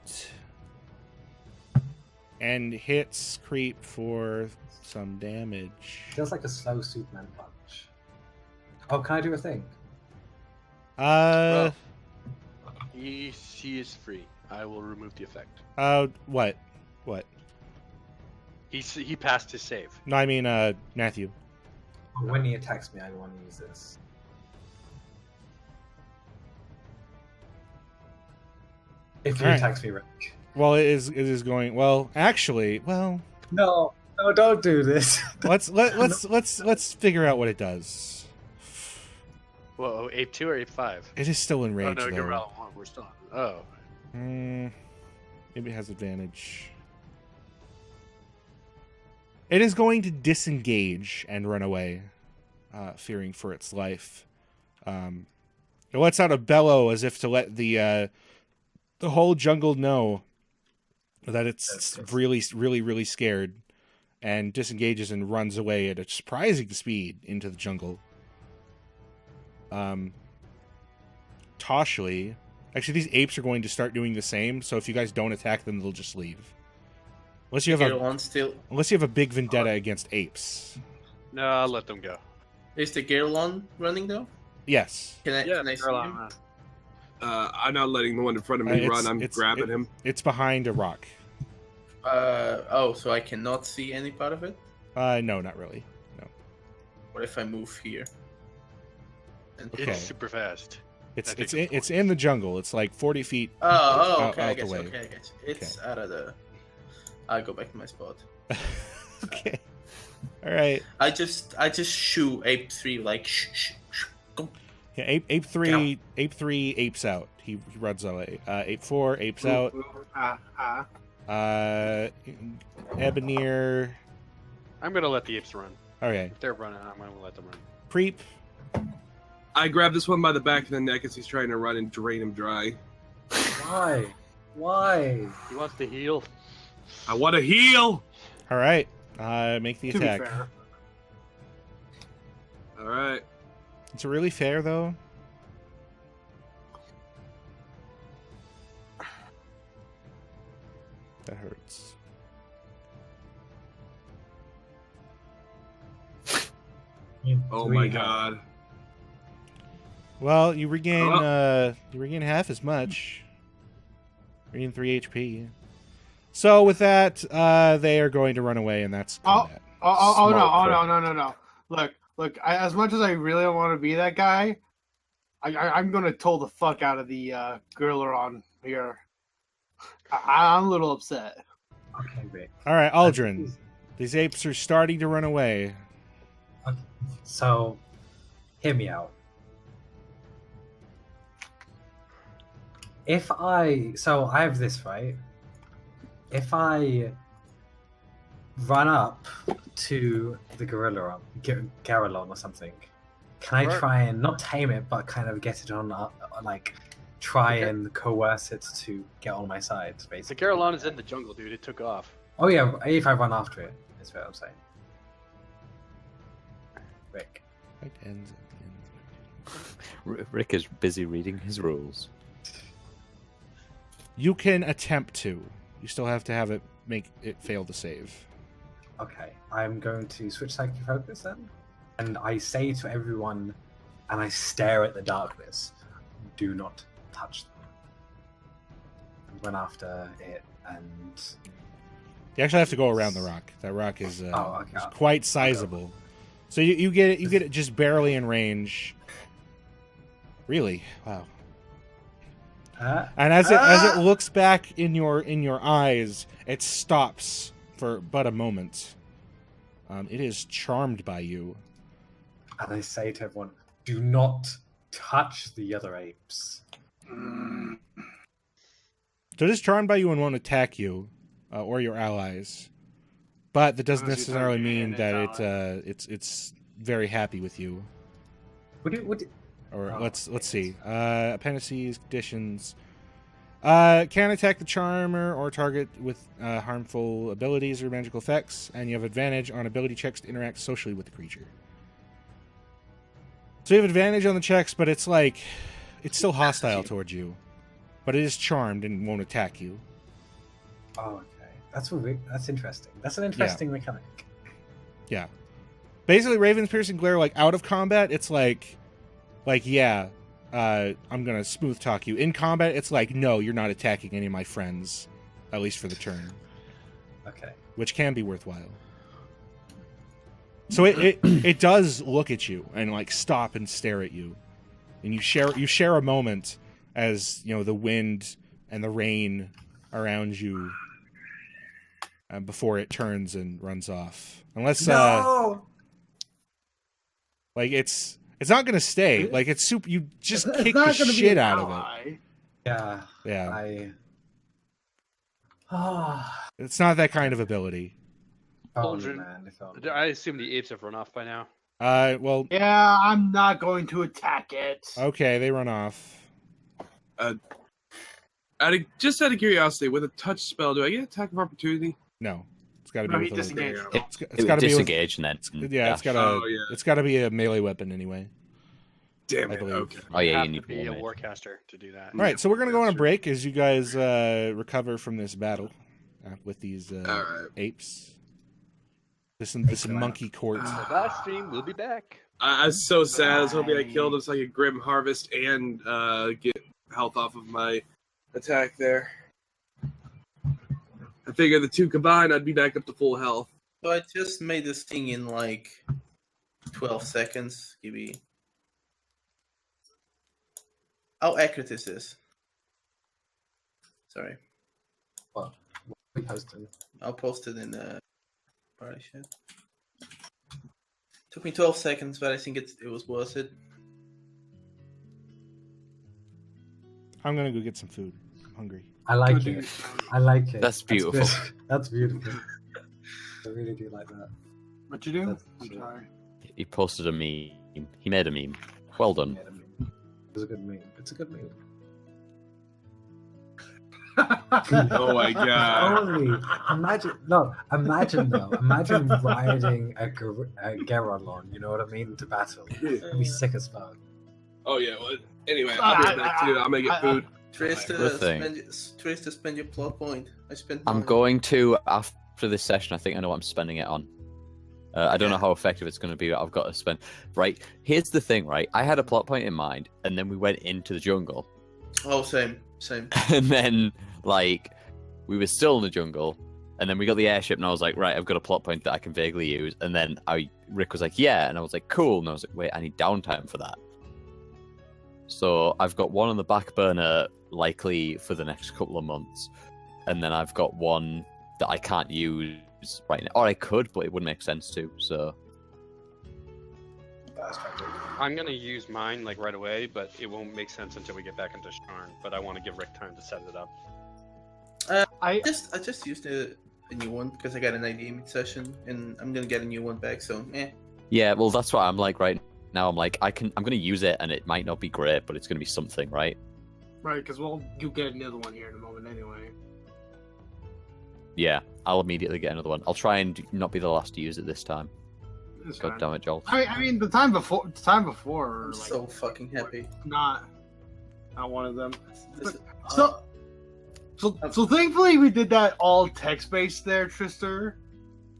and hits Creep for some damage. Feels like a slow Superman punch. Oh, can I do a thing? He is free. I will remove the effect. What? He passed his save. No, I mean, Matthew. When he attacks me, I want to use this. If he Alright. attacks me, Rick. Well, it is going. Well, actually, well, No, don't do this. let's figure out what it does. Whoa, Ape 2 or Ape 5? It is still in range, Oh, no, though. you're right. We're still on. Oh. Maybe it has advantage. It is going to disengage and run away, fearing for its life. It lets out a bellow as if to let the whole jungle know that it's really scared, and disengages and runs away at a surprising speed into the jungle. Toshli, Actually, these apes are going to start doing the same. So if you guys don't attack them, they'll just leave. Unless you have a big vendetta against apes. No, I'll let them go. Is the Garrulon running though? Yes. Can I see him? I'm not letting the one in front of me run. I'm grabbing him. It's behind a rock. So I cannot see any part of it? No, not really. No. What if I move here? Okay. It's super fast. It's in the jungle. It's like 40 feet. Okay, out I the get you. way. Okay, I get you. It's out of the. I'll go back to my spot. Okay. All right. I just shoo ape 3 like shh, go. Yeah, ape 3 apes out. He runs away. Ape 4 apes out. Ebonier. I'm gonna let the apes run. Okay. If they're running, I'm gonna let them run. Preep. I grab this one by the back of the neck as he's trying to run and drain him dry. Why? Why? He wants to heal. I want to heal. All right. Make the To be attack. fair. All right. It's really fair though. That hurts. Oh my god. Well, you regain half as much. Regain 3 HP. So with that, they are going to run away, and that's combat. No. Look. As much as I really don't want to be that guy, I'm gonna toll the fuck out of the Gorillon here. I'm a little upset. Okay, Rick. All right, Aldrin. These apes are starting to run away. Okay. So, hear me out. So I have this, right? If I run up to the Garrulon or something, can I try and not tame it, but kind of get it on, try and coerce it to get on my side, The basically? Garrulon is in the jungle, dude. It took off. Oh yeah, if I run after it, is what I'm saying. Rick. Fight ends at the end. Rick is busy reading his rules. You can attempt to. You still have to have it make it fail to save. Okay, I'm going to switch psychic focus then, and I say to everyone, and I stare at the darkness, do not touch them. I run after it, and You actually have to go around the rock. That rock is, is quite sizable. So you get it just barely in range. Really? Wow. And as it looks back in your eyes, it stops for but a moment. It is charmed by you. And I say to everyone, do not touch the other apes. So it is charmed by you and won't attack you or your allies. But that doesn't necessarily mean that it's very happy with you. Let's see. Appendices, conditions. Can attack the charmer or target with harmful abilities or magical effects, and you have advantage on ability checks to interact socially with the creature. So you have advantage on the checks, but it's still hostile towards you. But it is charmed and won't attack you. Oh, okay. That's interesting. That's an interesting mechanic. Yeah. Basically, Raven's Piercing Glare, out of combat, it's I'm gonna smooth talk you. In combat, it's no, you're not attacking any of my friends, at least for the turn. Okay. Which can be worthwhile. So it does look at you and stop and stare at you, and you share a moment as the wind and the rain around you before it turns and runs off. Unless no! it's not gonna stay. It's super. You just kick the shit out of it. Yeah. Yeah. It's not that kind of ability. I assume the apes have run off by now. Well. Yeah, I'm not going to attack it. Okay, they run off. Just out of curiosity, with a touch spell, do I get attack of opportunity? No, it's got to be with disengage. It's got to be disengage, and then it's got to be a melee weapon anyway. Damn I it. believe. Okay. Oh yeah, have you need to be a one. warcaster to do that. All right, so we're gonna go on a That's true. break as you guys recover from this battle with these All right. apes. This monkey court. The last stream, we'll be back. I was so sad. I was hoping I Bye. killed him so I could Grim Harvest and get health off of my attack there. I figured the two combined, I'd be back up to full health. So I just made this thing in like 12 seconds. Give me. How accurate is this? Sorry. What? What are we posting? I'll post it in the party chat. Took me 12 seconds, but I think it was worth it. I'm gonna go get some food. I'm hungry. I like it. I like it. That's beautiful. good. That's beautiful. I really do like that. What you do? That's I'm true. sorry. He posted a meme. He made a meme. Well done. It was a good meme. It's a good meme. Oh my god. Only imagine though. Imagine riding a Geralon. You know what I mean? To battle. It'd be sick as fuck. Oh yeah. Well, anyway, I'll be back too. I'm gonna get food. Trace Good to thing. spend your plot point. I spent. I'm mine. going to, after this session, I think I know what I'm spending it on. I don't know how effective it's going to be, but I've got to spend. Right, here's the thing, right? I had a plot point in mind, and then we went into the jungle. Oh, same. And then, like, we were still in the jungle, and then we got the airship, and I was like, right, I've got a plot point that I can vaguely use. And then Rick was like, yeah, and I was like, cool. And I was like, wait, I need downtime for that. So I've got one on the back burner, likely for the next couple of months, and then I've got one that I can't use right now. Or I could, but it wouldn't make sense to. So I'm gonna use mine like right away, but it won't make sense until we get back into Sharn. But I want to give Rick time to set it up. I just used a new one because I got an idea mid-session, and I'm gonna get a new one back. So yeah, well, that's what I'm like right now. I'm like, I'm gonna use it, and it might not be great, but it's gonna be something, right? Right, because you'll get another one here in a moment anyway. Yeah, I'll immediately get another one. I'll try and not be the last to use it this time. It's God fine. damn it, Joel. I mean, the time before, I'm like, so fucking happy. not one of them. This- So thankfully we did that all text based there, Trister,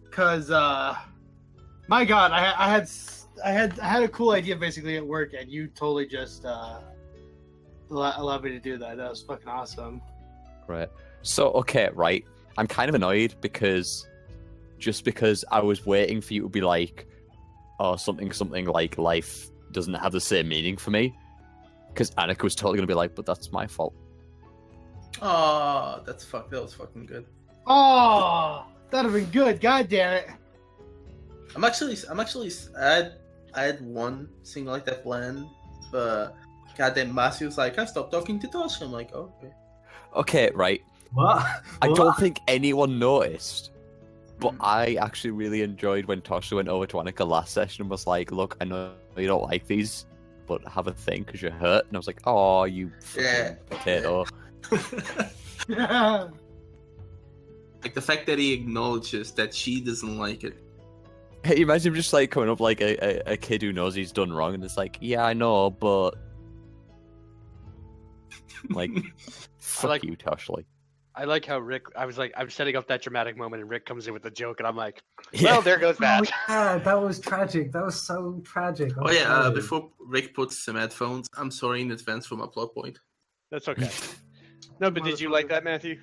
because my God, I had a cool idea basically at work, and you totally just allowed me to do that. That was fucking awesome. Right. So, okay, right. I'm kind of annoyed because I was waiting for you to be like, oh, something like life doesn't have the same meaning for me. Because Annika was totally going to be like, but that's my fault. Oh, that was fucking good. Oh, that'd have been good. God damn it. I had one thing like that planned, but goddamn Matthew was like, I stopped talking to Tasha. I'm like, oh, okay. Okay, right. What? I don't think anyone noticed, but I actually really enjoyed when Tasha went over to Annika last session and was like, look, I know you don't like these, but have a thing because you're hurt. And I was like, oh, you fucking potato. Like the fact that he acknowledges that she doesn't like it. Hey, imagine him just like coming up like a kid who knows he's done wrong and it's like, yeah, I know, but like, fuck like- you, Tashley. I like how Rick. I was like, I'm setting up that dramatic moment, and Rick comes in with the joke, and I'm like, Yeah. well, there goes Oh, that. yeah, that was tragic. That was so tragic. Oh yeah, before Rick puts some headphones, I'm sorry in advance for my plot point. That's okay. No, but did you like that, Matthew?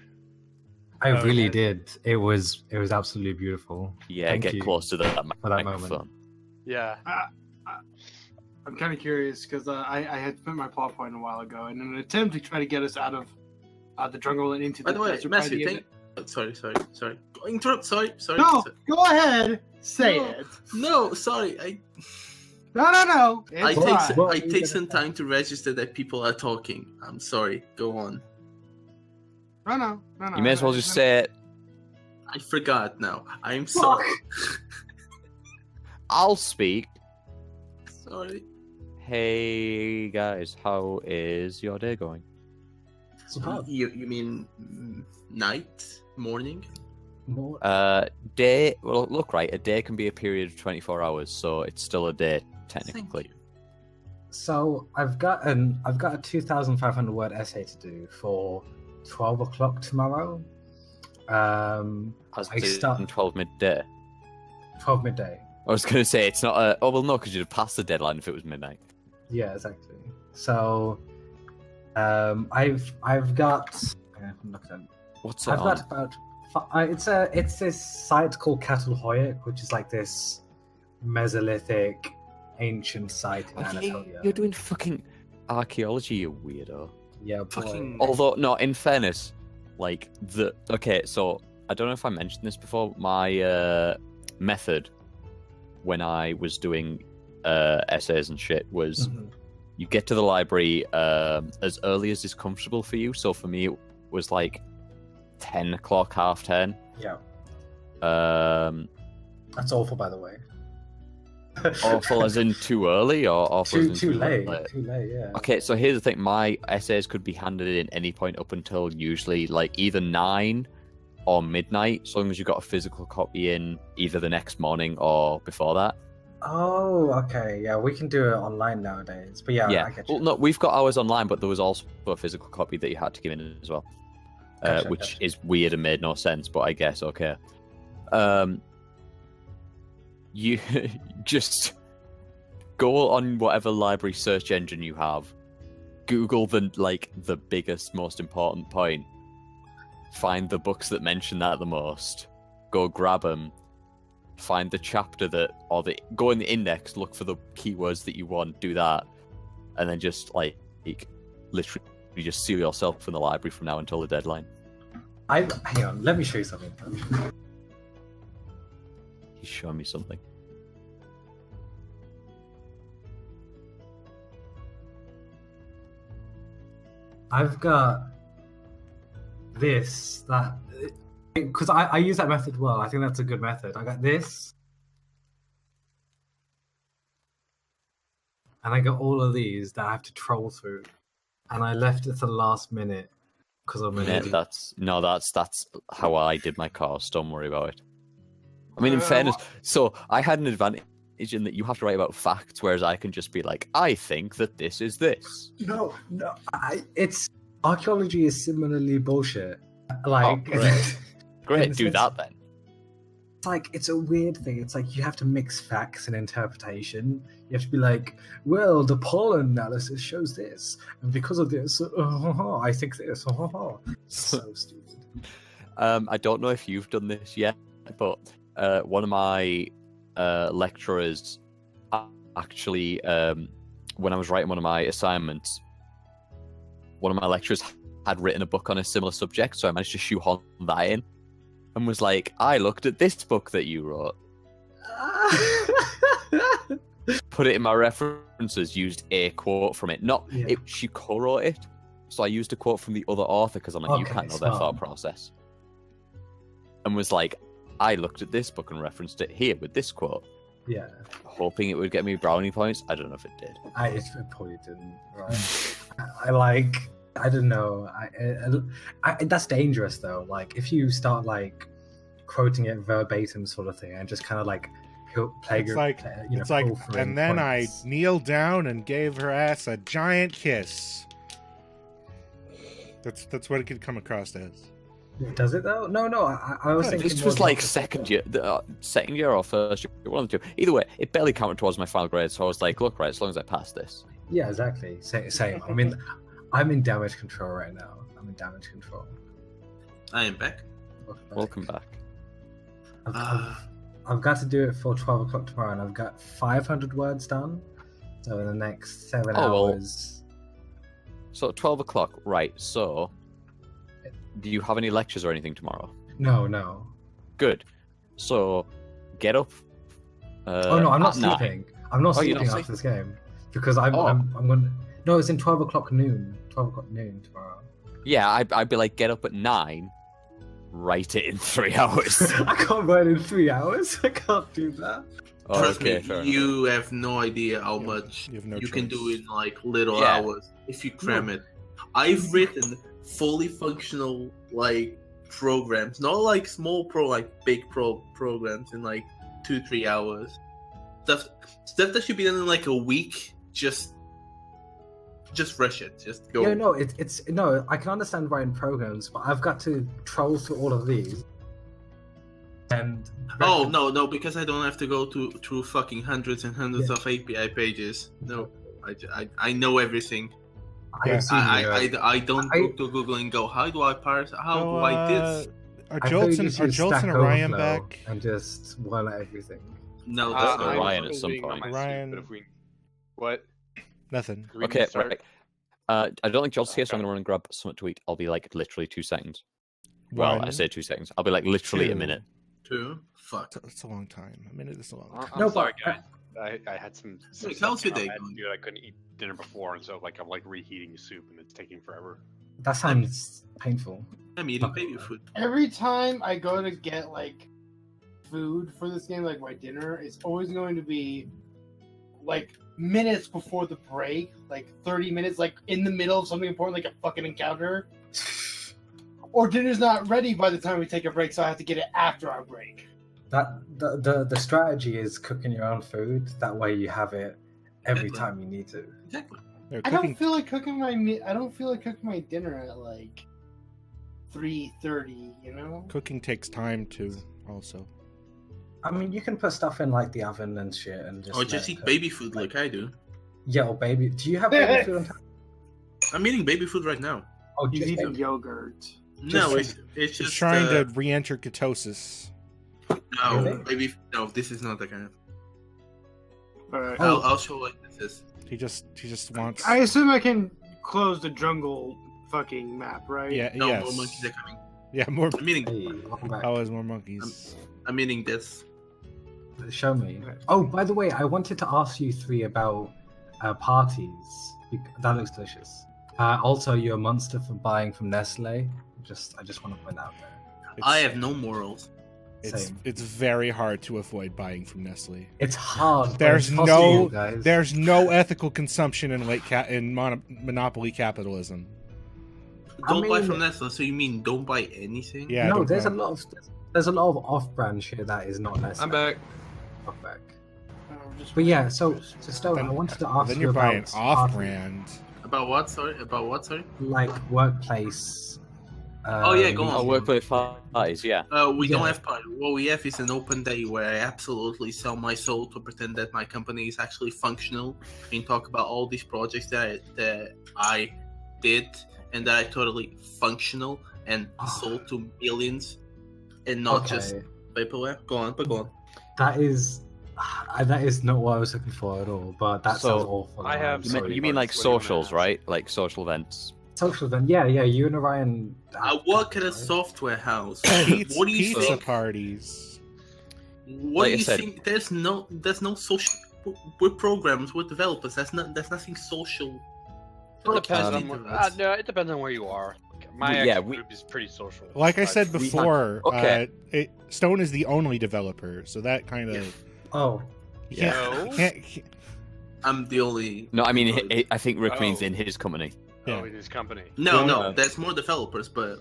I Oh, really okay. did. It was absolutely beautiful. Yeah, Thank get you close to that for that microphone. moment. Yeah. I'm kind of curious because I had spent my plot point a while ago in an attempt to try to get us out of the jungle and into By the way, desert by Matthew, the end. sorry. Interrupt. Sorry. No, go ahead. Say No. it. No, sorry. No. I It's take fine. What I were you take gonna some say? time to register that people are talking. I'm sorry. Go on. No. You may as well just say it. I forgot now. I'm sorry. I'll speak. Sorry. Hey guys, how is your day going? Superb. You mean night, morning? More. Day. Well, look, right. A day can be a period of 24 hours, so it's still a day technically. Thank you. So I've got a 2,500 word essay to do for 12 o'clock tomorrow. As I start 12 midday. 12 midday. I was going to say it's not a. Oh well, no, because you'd have passed the deadline if it was midnight. Yeah, exactly. So, I've got. I'm looking at. What's it I've on? got about. It's this site called Kittenhugs, which is like this Mesolithic ancient site in Anatolia. You're doing fucking archaeology, you weirdo. Yeah, boy. Fucking- Although, no, in fairness, like okay, so I don't know if I mentioned this before. My method when I was doing essays and shit was Mhm. you get to the library as early as is comfortable for you. So for me, it was like 10 o'clock, 10:30. Yeah, Um, that's awful, by the way. awful as in too early, or awful as in Too late. late? Too late. Yeah. Okay, so here's the thing: my essays could be handed in any point up until usually like either 9 or midnight, so long as you got a physical copy in either the next morning or before that. Oh, okay. Yeah, we can do it online nowadays. But yeah, I get you. Well, no, we've got ours online, but there was also a physical copy that you had to give in as well, Gotcha, which gotcha. is weird and made no sense. But I guess okay. You just go on whatever library search engine you have, Google the biggest, most important point, find the books that mention that the most, go grab them, find the chapter go in the index, look for the keywords that you want, do that, and then just literally just seal yourself in the library from now until the deadline. Hang on, let me show you something. He's showing me something. I've got this, because I use that method well. I think that's a good method. I got this, and I got all of these that I have to troll through, and I left it to the last minute because I'm an Yeah, idiot. that's how I did my course. Don't worry about it. I mean, in fairness, so I had an advantage in that you have to write about facts, whereas I can just be like, I think that this is this. No, it's archaeology is similarly bullshit. Like, great. Great, in the do sense- that then. It's like it's a weird thing. It's like you have to mix facts and interpretation. You have to be like, well, the pollen analysis shows this, and because of this, I think this. So stupid. I don't know if you've done this yet, but one of my lecturers actually, when I was writing one of my assignments, one of my lecturers had written a book on a similar subject, so I managed to shoehorn that in and was like, I looked at this book that you wrote, put it in my references, used a quote from it. She co-wrote it, so I used a quote from the other author because I'm like, you Okay, can't know their smart. thought process. And was like, I looked at this book and referenced it here with this quote, Yeah, hoping it would get me brownie points. I don't know if it did. it probably didn't. Right? I don't know. That's dangerous though. Like if you start quoting it verbatim, sort of thing, and just kind of It's like, and then I kneeled down and gave her ass a giant kiss. That's what it could come across as. Does it though? No. I was thinking This more was like- like second year or first year, one of the two. Either way, it barely counted towards my final grade, so I was like, look, right, as long as I pass this. Yeah, exactly. Same. I mean, I'm in damage control right now. I'm in damage control. I am back. Welcome back. I've got to do it for 12 o'clock tomorrow, and I've got 500 words done. So in the next 7 hours. So 12 o'clock, right, so do you have any lectures or anything tomorrow? No. Good. So get up. Oh no, I'm not at 9. sleeping. I'm not Oh, you're sleeping not after this game because I'm Oh. going. No, it's in 12 o'clock noon. 12 o'clock noon tomorrow. Yeah, I'd be like, get up at 9, write it in 3 hours. I can't write in 3 hours. I can't do that. Oh, Trust okay, me, fair enough. you have no idea how much You have no you can choice. do in little Yeah. hours if you cram it. I've written fully functional programs, not small big programs in 2-3 hours. Stuff that should be done in a week, just just rush it. Just go. Yeah, no, it's no. I can understand writing programs, but I've got to troll through all of these. And Oh no, because I don't have to go through fucking hundreds and hundreds of API pages. No, I know everything. I assume I don't go to Google and go, how do I parse? How do I this? Are I Jolts thought you and just use Stack Orion Overflow back? and just boil everything. No, That's that's not not I'm Ryan still at some waiting on point. my soup, Ryan- but if we... What? Nothing. Do we need Okay, to start? right. I don't think Jolt's here, so I'm Okay. going to run and grab something to eat. I'll be like literally 2 seconds. Well, I One. say 2 seconds. I'll be like literally a Two. minute. true. Fuck. It's a long time. A minute is a long time. I'm No, sorry, but- guys. I had some Wait, stuff how's your come up. day I had to going? do it. I couldn't eat dinner before, and so like I'm like reheating the soup, and it's taking forever. That sounds painful. I'm eating baby food. Every time I go to get like food for this game, like my dinner, it's always going to be like minutes before the break, like 30 minutes, like in the middle of something important, like a fucking encounter. Or dinner's not ready by the time we take a break, so I have to get it after our break. That the strategy is cooking your own food. That way you have it every Exactly. time you need to. Exactly. They're I cooking. don't feel like cooking my dinner at like 3:30. You know. Cooking takes time too. Also, I mean, you can put stuff in like the oven and shit, and just Or let just it eat cook. baby food like I do. Yeah, or baby. Do you have baby food on time? I'm eating baby food right now. Oh, He's just eating baby. yogurt. No, Just- it's he's just trying to re-enter ketosis. No, Really? baby. No, this is not the kind of. All right. Oh. I'll show what this is. He just wants. I assume I can close the jungle fucking map, right? Yeah. No, yes. more monkeys are coming. Yeah. More. I'm eating. Hey, welcome back. Always more monkeys. I'm eating this. Show me. Oh, by the way, I wanted to ask you three about parties. That looks delicious. Also, you're a monster for buying from Nestle. I just want to point that out there. I have no morals. Same. It's very hard to avoid buying from Nestle. It's hard. but There's it's possible, no guys. there's no ethical consumption in monopoly capitalism. I Don't buy mean- from Nestle. So you mean don't buy anything? Yeah. no, don't there's buy- a lot of off-brand shit that is not Nestle. I'm back. Off back. Just But yeah, so Stone, Then- I wanted to ask Then you you're about buying parties. off-brand. About what? Sorry. About what? Sorry. like workplace. Oh, yeah, go on. Oh, workplace parties, yeah. We don't Yeah. have party. What we have is an open day where I absolutely sell my soul to pretend that my company is actually functional and talk about all these projects that I did and that are totally functional and sold to millions and not just Okay. vaporware. Go on, but go on. That is not what I was looking for at all. But that So, sounds awful. I have I'm You Sorry, mean, sorry. you mean like Marcus, what do you wanna socials, ask? right? Like social events. Social then? Yeah. You and Orion. I work at a right? software house. Pizza, What do you pizza think? parties. What Like do I you said- think? There's no social. We're programmers. We're developers. There's nothing social. It depends Um, on no, it depends on where you are. My Yeah, group is pretty social. Like I but- said we- before, okay. Stone is the only developer, so that kind of Oh, yeah. No. Can't, I'm the only. No, I mean, I think Rick means Oh. in his company. Oh, in his company. No, Yeah. no, there's more developers, but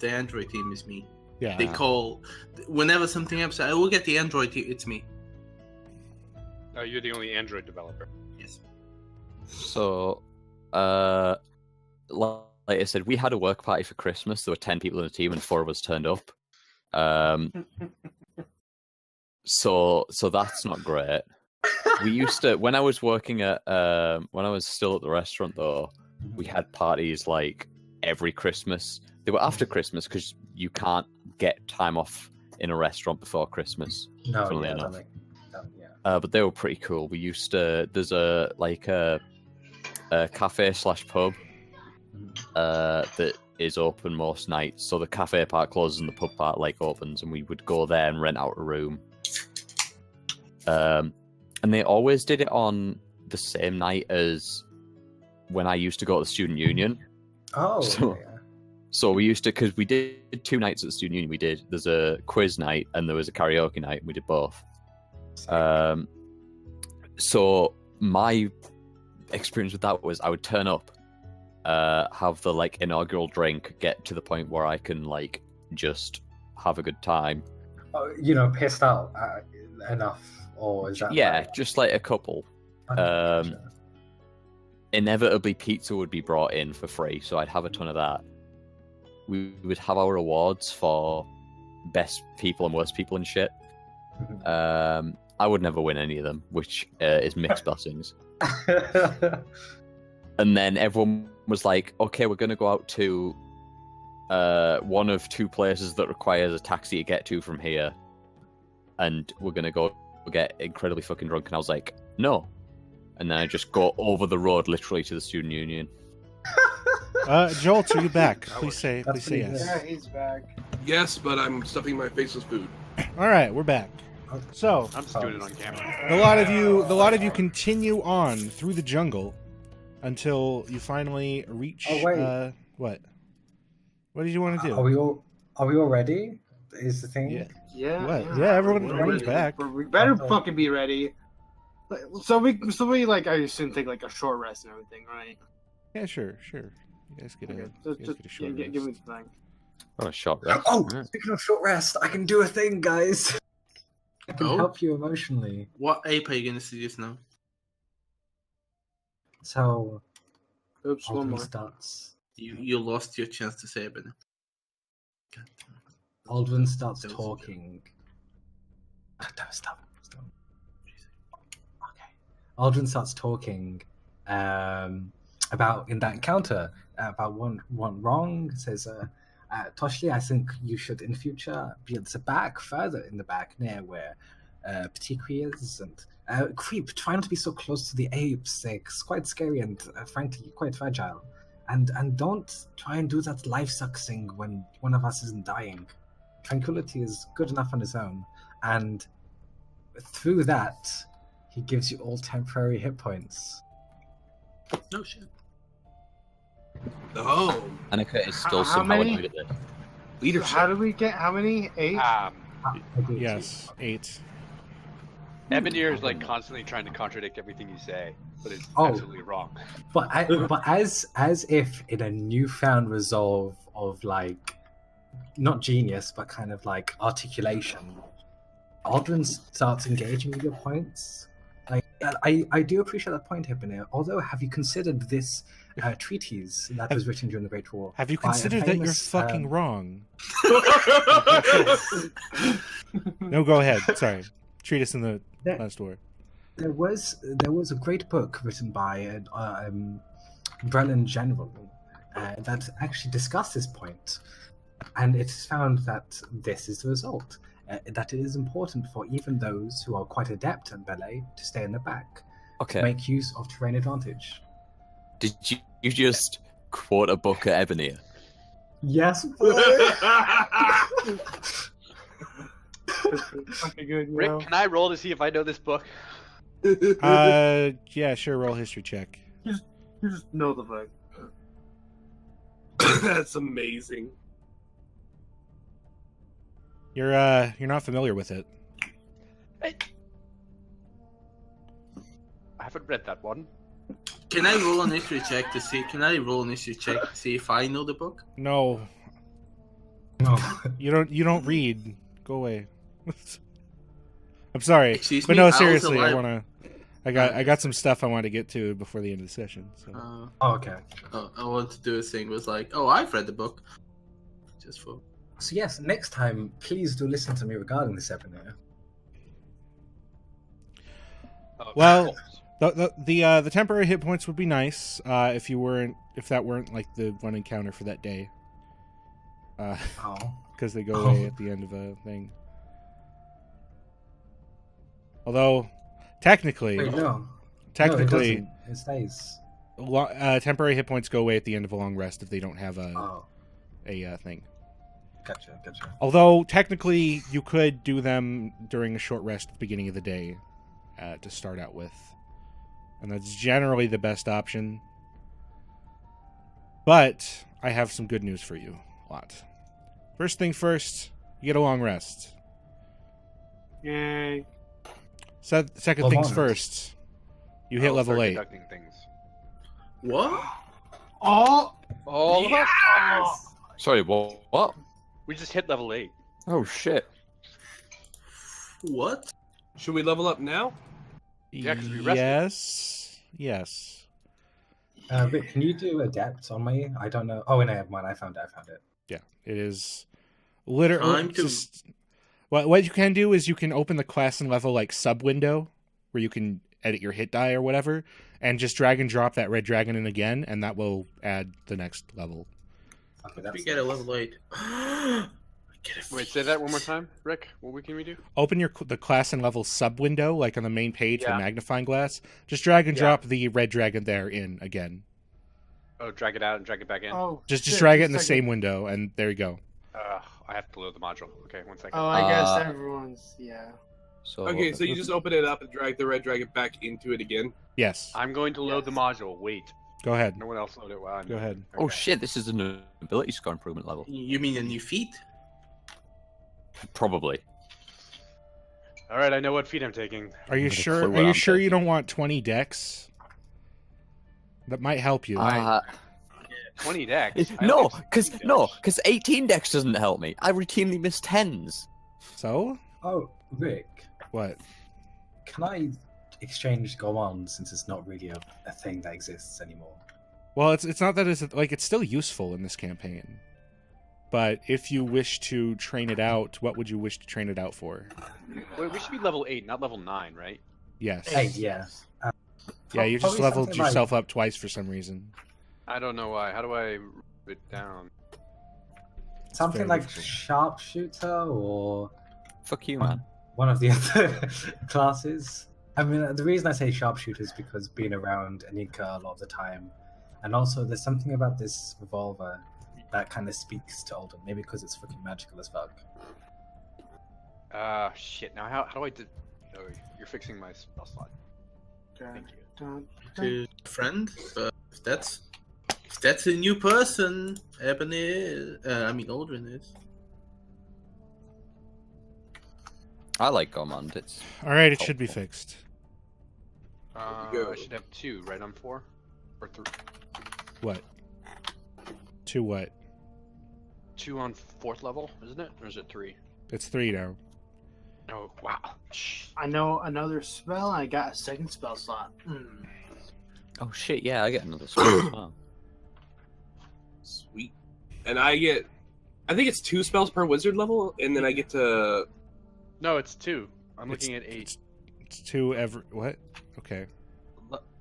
the Android team is me. yeah. They call whenever something happens. I will get the Android team. It's me. Oh, you're the only Android developer. Yes. So, like I said, we had a work party for Christmas. There were 10 people in the team, and 4 of us turned up. So that's not great. We used to, when I was working at, when I was still at the restaurant, though, we had parties like every Christmas. They were after Christmas because you can't get time off in a restaurant before Christmas. no, Funnily yeah, enough. yeah. But they were pretty cool. We used to, there's a cafe / pub that is open most nights. So the cafe part closes and the pub part like opens, and we would go there and rent out a room. And they always did it on the same night as when I used to go to the student union. Oh, So- yeah. So we used to, because we did 2 nights at the student union. There's a quiz night and there was a karaoke night. And we did both. So my experience with that was I would turn up, have the like inaugural drink, get to the point where I can like just have a good time. Oh, pissed out enough, or is that? Yeah, like- just like a couple. Okay, gotcha. inevitably pizza would be brought in for free, so I'd have a ton of that. We would have our awards for best people and worst people and shit. I would never win any of them, which is mixed blessings. And then everyone was like, okay, we're going to go out to one of two places that requires a taxi to get to from here. And we're going to go get incredibly fucking drunk. And I was like, no. And then I just go over the road literally to the student union. Jolt, are you back? Please say yes. Yeah, he's back. Yes, but I'm stuffing my face with food. All right, we're back. So I'm just doing it on camera. the lot of you continue on through the jungle until you finally reach. Oh, wait. What? What did you want to do? Are we all ready? Is the thing? Yeah. Yeah. What? Yeah, everyone's back. We better Okay. fucking be ready. So we like, I assume, take like a short rest and everything, right? Yeah, sure. You guys get a, Okay, you guys get a short give me the thing. Oh, a shot rest. Oh, Right. speaking of short rest, I can do a thing, guys. I can Oh? help you emotionally. What ape are you going to seduce now? So, Oops, one Alden more. starts. You lost your chance to say it, but Aldrin starts That was talking. Stop. Okay. Aldrin starts talking about in that encounter about one wrong. Says, Toshli, I think you should in future be at the back, further in the back, near where Petit is, and Creep. Try not to be so close to the apes. They're quite scary and frankly quite fragile. And don't try and do that life suck thing when one of us isn't dying. Tranquility is good enough on its own, and through that, he gives you all temporary hit points. no shit. Oh, Annika is still How somehow many? annoyed at this. So leadership. how do we get how many? 8? I do Yes, 8. Ebonir is like constantly trying to contradict everything you say, but it's Oh. absolutely wrong. But as if in a newfound resolve of like, not genius, but kind of like articulation, Aldrin starts engaging with your points. Like, I do appreciate that point, Hypnir. Although, have you considered this treatise that was written during the Great War? Have you by a considered that you're famous, fucking wrong? No, go ahead. Sorry. Treat us in the Yeah. last word. There was a great book written by an Breton general that actually discussed this point, and it is found that this is the result. That it is important for even those who are quite adept at ballet to stay in the back, Okay. to make use of terrain advantage. Did you just quote a book at Ebony? Yes. Fucking good, you Rick, know? can I roll to see if I know this book? Yeah, sure. Roll history check. You just know the book. That's amazing. You're not familiar with it. I haven't read that one. Can I roll an history check to see? Can I roll an history check to see if I know the book? No, No. you don't read. Go away. I'm sorry, Excuse but me? no, I also seriously, like- I got some stuff I want to get to before the end of the session. So Oh, okay. I want to do a thing was like, oh, I've read the book. Just for So yes, next time, please do listen to me regarding this Ebony. Oh, Well, the temporary hit points would be nice if that weren't like the one encounter for that day. Oh. Because they go away at the end of a thing. Although, technically, Wait, no. technically, No, it stays. temporary hit points go away at the end of a long rest if they don't have Oh, a thing. gotcha. Although technically, you could do them during a short rest at the beginning of the day to start out with, and that's generally the best option. But I have some good news for you, Lot. First thing first, you get a long rest. Yay. Second Well, things on. first, you hit I'll level start 8. conducting things. what? Oh, All of us? Sorry, what? We just hit level 8. Oh shit! What? Should we level up now? Yeah, 'cause we rested. Yes. Rick, can you do adept on me? I don't know. Oh, no, mine. I found it. Yeah, it is literally Time to- just what you can do is you can open the class and level like sub window where you can edit your hit die or whatever, and just drag and drop that red dragon in again, and that will add the next level. Okay, We that's get a level 8. Wait, say that one more time, Rick. What can we do? Open the class and level sub window, like on the main page, the Yeah. magnifying glass. Just drag and Yeah. drop the red dragon there in again. Oh, drag it out and drag it back in. Oh, Just shit, drag it in the just a second. same window, and there you go. I have to load the module. Okay, 1 second. Oh, I guess Uh, everyone's yeah. So Okay, so you just open it up and drag the red dragon back into it again. Yes. I'm going to load the module. Wait. Go ahead. No one else load it while I'm Go ahead. Oh Okay. shit! This is an ability score improvement level. You mean a new feat? Probably. All right, I know what feat I'm taking. Are you With a sure? clue Are what you I'm sure you taking. don't want 20 decks? That might help you. 20 decks. I No, only have because 16 no, decks. because 18 decks doesn't help me. I routinely miss 10s. So Oh, Rick, what? can I exchange Goemon since it's not really a thing that exists anymore? Well, it's not that it's still useful in this campaign. But if you wish to train it out, what would you wish to train it out for? Wait, we should be level 8, not level 9, right? Yes. Hey, yeah. Yeah, you just Probably leveled something like- yourself up twice for some reason. I don't know why. How do I move it down? Something very like difficult. sharpshooter or Fuck you, man. one of the other classes. I mean, the reason I say sharpshooter is because being around Anika a lot of the time, and also there's something about this revolver that kind of speaks to Alden. Maybe because it's fucking magical as fuck. Shit. Now, how do I do... Oh, you're fixing my spell slot. Thank you. Dun, dun. To a friend, but if that's a new person, Ebony is, Aldrin is. I like Gormand. It's All right, it should be fixed. go. I should have 2, right? On 4? Or 3? What? To what? 2 on 4th level, isn't it? Or is it 3? It's 3 now. Oh, wow. Shh. I know another spell. I got a second spell slot. oh shit, yeah, I get another spell as well. Sweet. And I think it's 2 spells per wizard level, and then I get to. No, it's 2. I'm It's- looking at 8. It's 2 every. What? Okay.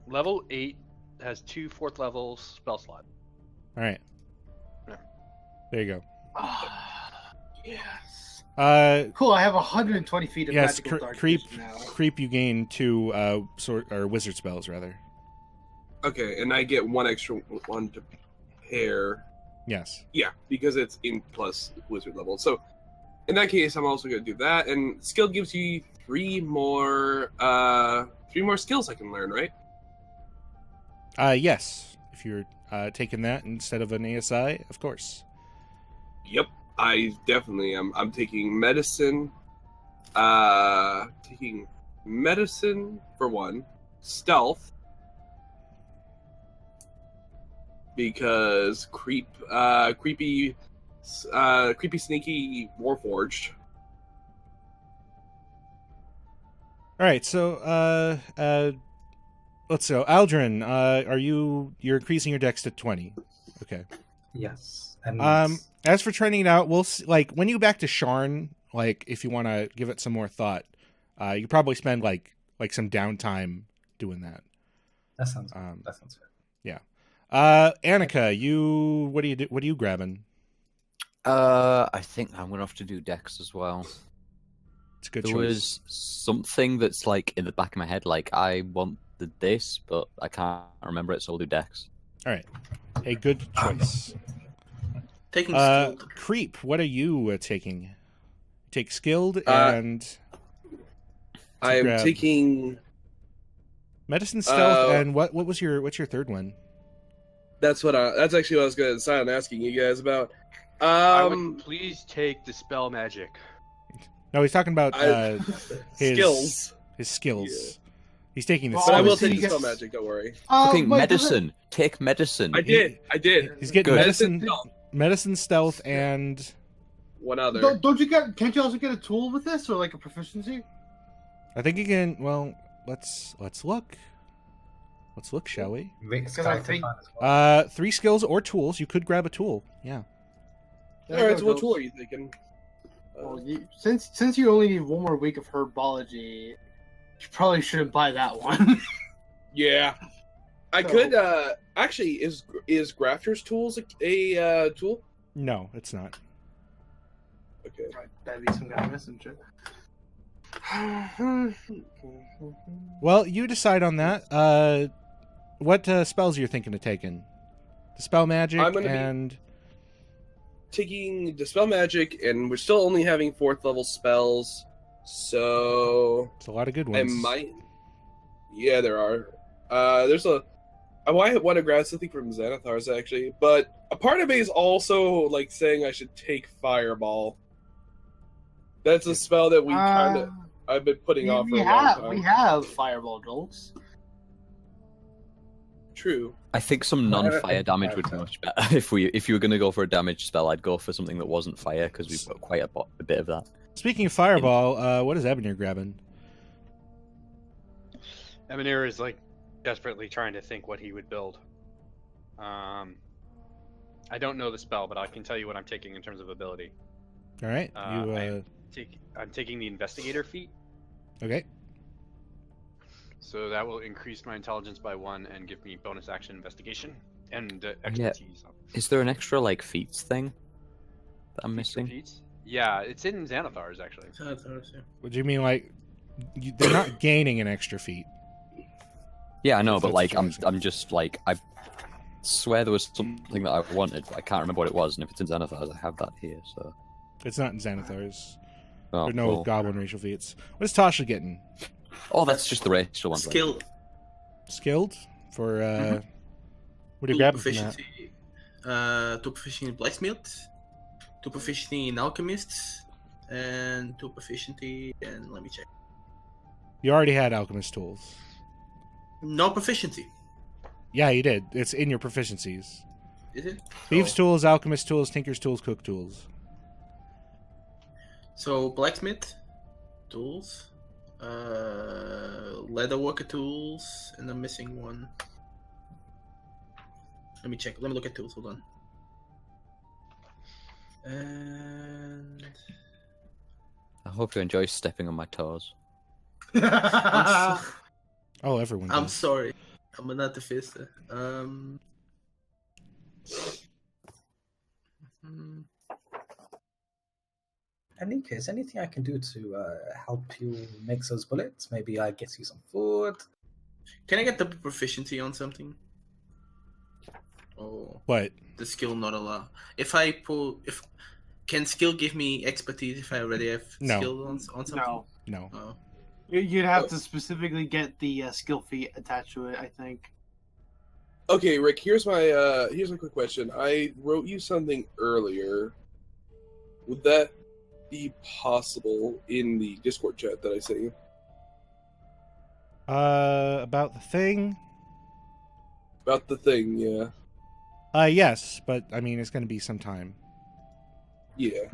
Level 8 has 2 4th level spell slots. All right. Yeah. There you go. Yes. Cool. I have 120 feet of Yes, magical dark creep. vision now. Creep. You gain 2 wizard spells rather. Okay, and I get 1 extra one to pair. Yes. Yeah, because it's in plus wizard level. So in that case, I'm also going to do that. And skill gives you 3 more skills I can learn, right? Yes. If you're taking that instead of an ASI, of course. Yep, I definitely am. I'm taking medicine. Taking medicine for 1, stealth. Because creepy, sneaky, warforged. All right. So, let's go. Aldrin, you're increasing your dex to 20. Okay. Yes. And As for training it out, we'll see, like when you back to Sharn, like if you want to give it some more thought, you could probably spend like some downtime doing that. that sounds Um, that sounds fair. Annika, what are you grabbing? I think I'm gonna have to do Dex as well. It's a good There choice. was something that's like in the back of my head, like I wanted this, but I can't remember it, so I'll do Dex. All right, a good choice. Taking skilled. Creep, what are you taking? Take skilled Uh, and I am grab- taking. medicine, stealth, uh, and what's your third one? That's actually what I was going to decide on asking you guys about. I would please take the spell magic. No, he's talking about his skills. His skills. Yeah. He's taking the Well, But I will skills. obviously take you the get- spell magic. Don't worry. Fucking wait, medicine. Take medicine. I did. He's getting Good. medicine, stealth, and One other. Don't you get? Can't you also get a tool with this, or like a proficiency? I think you can. Well, let's look. Let's look, shall we? Rick's Because I character think- fun as well. 3 skills or tools. You could grab a tool. Yeah. All right, so what Goes. tool are you thinking? Well, since you only need one more week of herbology, you probably shouldn't buy that one. Yeah, I So- could. Actually, is Grafter's Tools a tool? No, it's not. Okay. That'd be some kind of messenger. Well, you decide on that. What spells you're thinking of taking? Dispel magic I'm gonna be- and Taking Dispel Magic, and we're still only having 4th level spells, so it's a lot of good I ones. might. Yeah, there are. There's a. I want to grab something from Xanathar's actually, but a part of me is also like saying I should take Fireball. That's a spell that we kind of I've been putting off for a long time. We have fireball jolts. True. I think some non-fire damage would be much better. If you were going to go for a damage spell, I'd go for something that wasn't fire because we've got quite a bit of that. Speaking of fireball, what is Ebony grabbing? Emanir is like desperately trying to think what he would build. I don't know the spell, but I can tell you what I'm taking in terms of ability. All right. I'm taking the Investigator feat, Okay. so that will increase my intelligence by 1 and give me bonus action investigation and expertise. Is there an extra like feats thing that I'm Feats for missing? feats? Yeah, it's in Xanathar's actually. What do you mean, like they're not gaining an extra feat? Yeah, I know, That's but like what you're I'm just like I swear there was something that I wanted, but I can't remember what it was. And if it's in Xanathar's, I have that here. So It's not in Xanathar's. oh, There are no cool. goblin racial feats. What is Tasha getting? Oh, that's just the racial one. Skill. Skilled for what do you Two grab from that? proficiency. 2 proficiency in blacksmith, 2 proficiency in alchemists, and 2 proficiency. And let me check. You already had alchemist tools. No proficiency. Yeah, you did. It's in your proficiencies. Is it? Thieves' Oh. tools, alchemist tools, tinker's tools, cook tools. So blacksmith tools, leatherworker tools, and I'm missing one. Let me check. Let me look at tools. Hold on. And I hope you enjoy stepping on my toes. I'm, so- Oh, everyone. I'm does. sorry. I'm not the fist. Anika, is there anything I can do to help you make those bullets? Maybe I get you some food. Can I get double proficiency on something? Oh, What? the skill not allow. If I pull, can skill give me expertise if I already have No. skill on something? No, No. Oh. you'd have to specifically get the skill feat attached to it. I think. Okay, Rick. Here's my quick question. I wrote you something earlier. Would that be possible in the Discord chat that I sent you? About the thing? About the thing, yeah. Yes, but I mean, it's going to be some time. Yeah.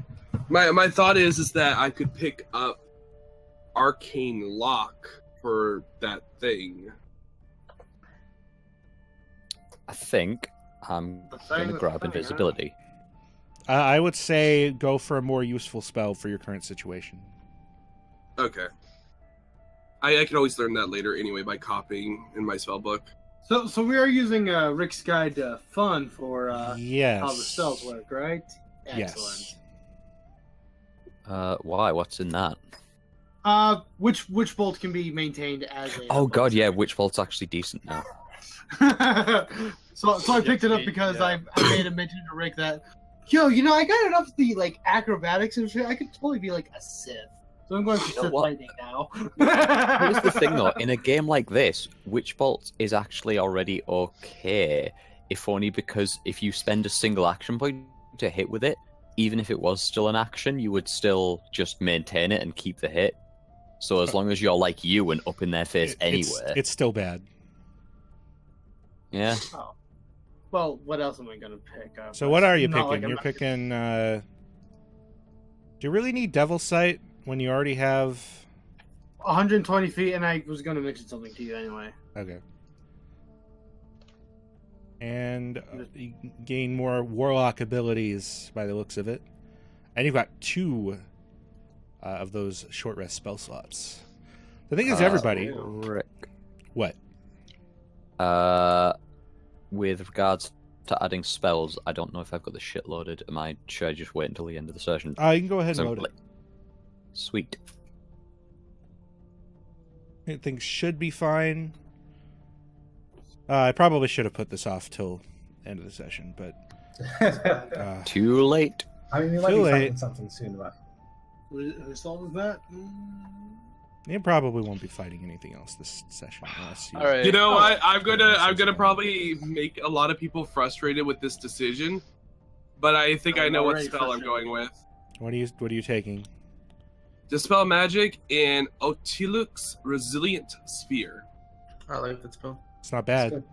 My thought is that I could pick up Arcane Lock for that thing. I think I'm The thing gonna with the grab thing, huh? invisibility. I would say go for a more useful spell for your current situation. Okay. I can always learn that later anyway by copying in my spell book. So we are using Rick's Guide to Fun for Yes. how the spells work, right? Yes. Why? What's in that? Which bolt can be maintained as a Oh god, yeah, Witch Bolt's actually decent now. so I picked it up Yeah. because I made a mention to Rick that, I got enough of the like acrobatics and shit. I could totally be like a Sith. So I'm going for You know Sith what? lightning now. Here's the thing though, in a game like this, Witch Bolt is actually already okay, if only because if you spend a single action point to hit with it, even if it was still an action, you would still just maintain it and keep the hit. So as long as you're like you and up in their face anywhere. It's still bad. Yeah. Oh. Well, what else am I gonna pick? So what are you Not picking? like You're I'm- picking. Do you really need Devil's Sight when you already have? 120 feet, and I was gonna mention something to you anyway. Okay. And you gain more warlock abilities by the looks of it. And you've got 2 of those short rest spell slots. The thing is, everybody. Rick. What? With regards to adding spells, I don't know if I've got the shit loaded. Should I just wait until the end of the session? You can go ahead and load it. Sweet. Things should be fine. I probably should have put this off till end of the session, but Too late. I mean, we might Too be late. finding something soon, but Whose fault was that? you probably won't be fighting anything else this session unless you. All right. You know what? I'm gonna probably make a lot of people frustrated with this decision, but I think I'm I know what already spell I'm frustrated. going with. What are you taking? Dispel Magic in Otilux Resilient Sphere. I like that spell. It's not that's bad. good.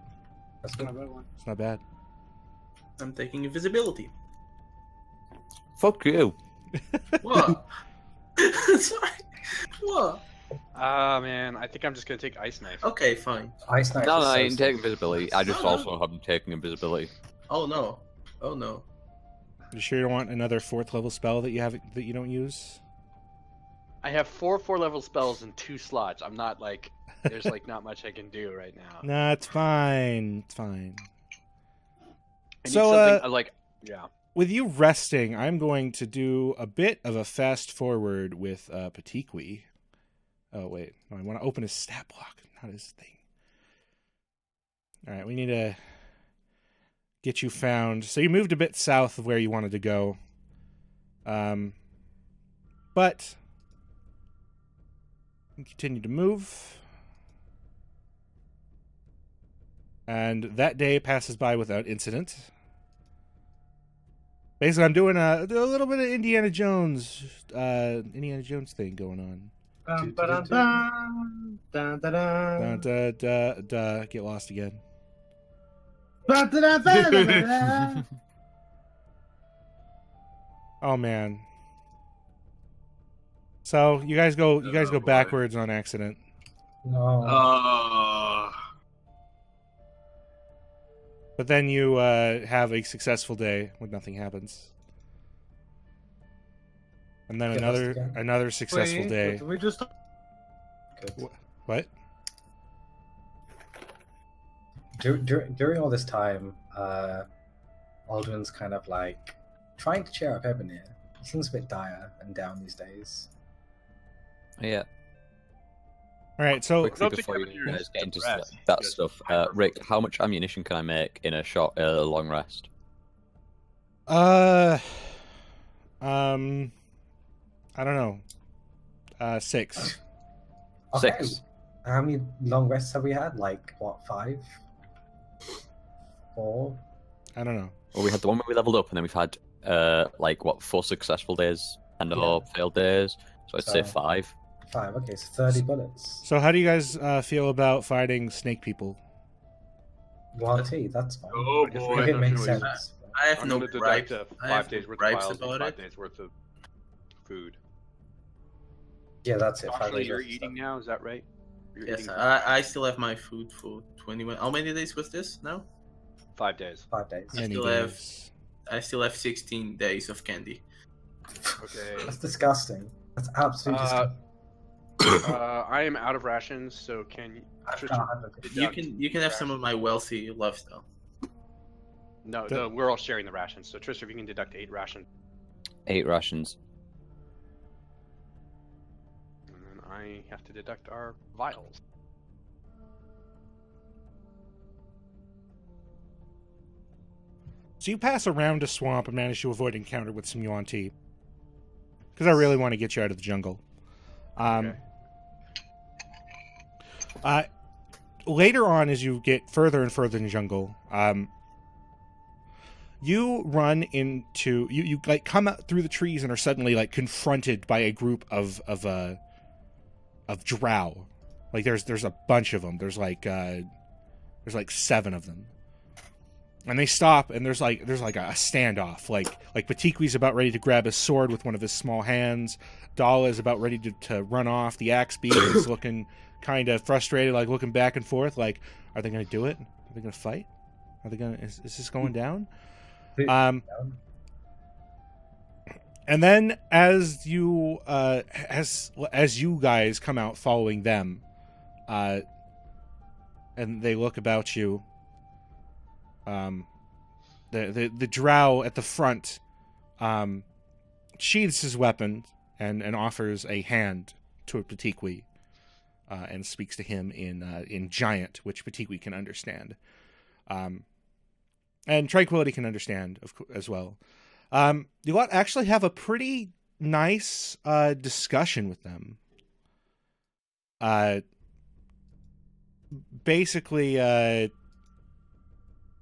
That's good. It's not bad. I'm taking invisibility. Fuck you. What? Sorry. What? Ah, man, I think I'm just gonna take Ice Knife. Okay, fine. Ice Knife. No, is no, so I didn't take sick. invisibility. I just No, no. also haven't taken invisibility. Oh no. Oh no. You sure you don't want another 4th level spell that you don't use? I have 4 4-level spells in 2 slots. I'm not like there's like not much I can do right now. Nah, it's fine. It's fine. I need So, something like yeah. With you resting, I'm going to do a bit of a fast forward with Patiqui. Oh, wait. No, I want to open his stat block, not his thing. All right, we need to get you found. So you moved a bit south of where you wanted to go. But you continue to move. And that day passes by without incident. Basically, I'm doing a little bit of Indiana Jones thing going on. Dun, dun, dun, dun, dun, dun. Get lost again. Dun, dun, dun, dun, dun, dun. Oh man. So you guys go boy. backwards on accident. No. But then you have a successful day when nothing happens. And then Get lost again. another successful Wait, day. did we just Good. What? During all this time, Aldrin's kind of like trying to cheer up Ebony. He seems a bit dire and down these days. Yeah. All right, so Quickly don't think before you Ebony is guys get into depressed. that Just stuff, hyper- Rick, how much ammunition can I make in a long rest? I don't know. 6. Okay. 6. How many long rests have we had? Like what, 5? 4? I don't know. Well, we had the one where we leveled up, and then we've had 4 successful days and 4 failed days. So I'd say So- 5. 5. Okay, so 30 bullets. So how do you guys feel about fighting snake people? 1T, that's fine. Oh I guess we boy. If it makes Unfortunately, sense. I have I'm no gonna gripes. deduct I 5 have days no worth of gripes files and about 5 it. days worth of food. Yeah, that's it. 5 Actually, days you're worth of eating stuff. now. Is that right? You're Yes, eating I still have my food for 21. How many days was this now? 5 days. 5 days. I Many still have- days. I still have 16 days of candy. Okay. That's disgusting. That's absolutely Uh, disgusting. I am out of rations, so can you? I've Tristan, got 150. You can have some of my wealthy lifestyle. No, we're all sharing the rations. So Tristan, if you can deduct 8 rations, 8 rations. and then I have to deduct our vials. So you pass around a swamp and manage to avoid encounter with some yuan tea. Because I really want to get you out of the jungle. Okay. Later on, as you get further and further in the jungle, you run into you like come out through the trees and are suddenly like confronted by a group of drow. Like there's a bunch of them. There's like 7 of them. And they stop, and there's like a standoff. Like Patiqui's about ready to grab his sword with one of his small hands. Dala is about ready to run off. The axe beast is looking kind of frustrated, like looking back and forth. Like, are they going to do it? Are they going to fight? Are they gonna? Is this going down? They- And then as you guys come out following them, and they look about you, the drow at the front sheathes his weapon and offers a hand to Patikwi, and speaks to him in Giant, which Patikwi can understand, and Tranquility can understand as well. You actually have a pretty nice discussion with them. Basically,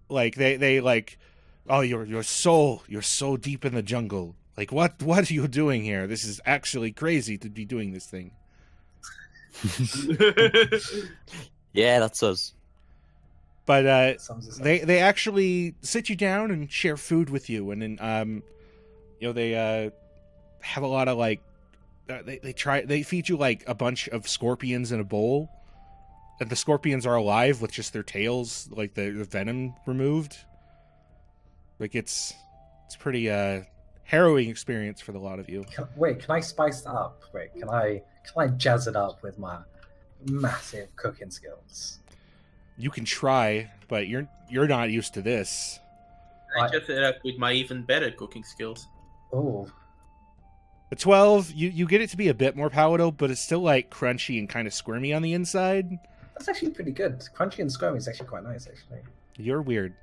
like they like, oh, you're so deep in the jungle. Like, what are you doing here? This is actually crazy to be doing this thing. Yeah, that's us. But Sounds they actually sit you down and share food with you, and then they have a lot of like they feed you like a bunch of scorpions in a bowl, and the scorpions are alive with just their tails, like the venom removed. Like it's pretty harrowing experience for the lot of you. Can I spice that up? Can I jazz it up with my massive cooking skills? You can try, but you're not used to this. I just with my even better cooking skills. Oh, The 12, you get it to be a bit more palatable, but it's still like crunchy and kind of squirmy on the inside. that's actually pretty good. Crunchy and squirmy is actually quite nice, actually. You're weird.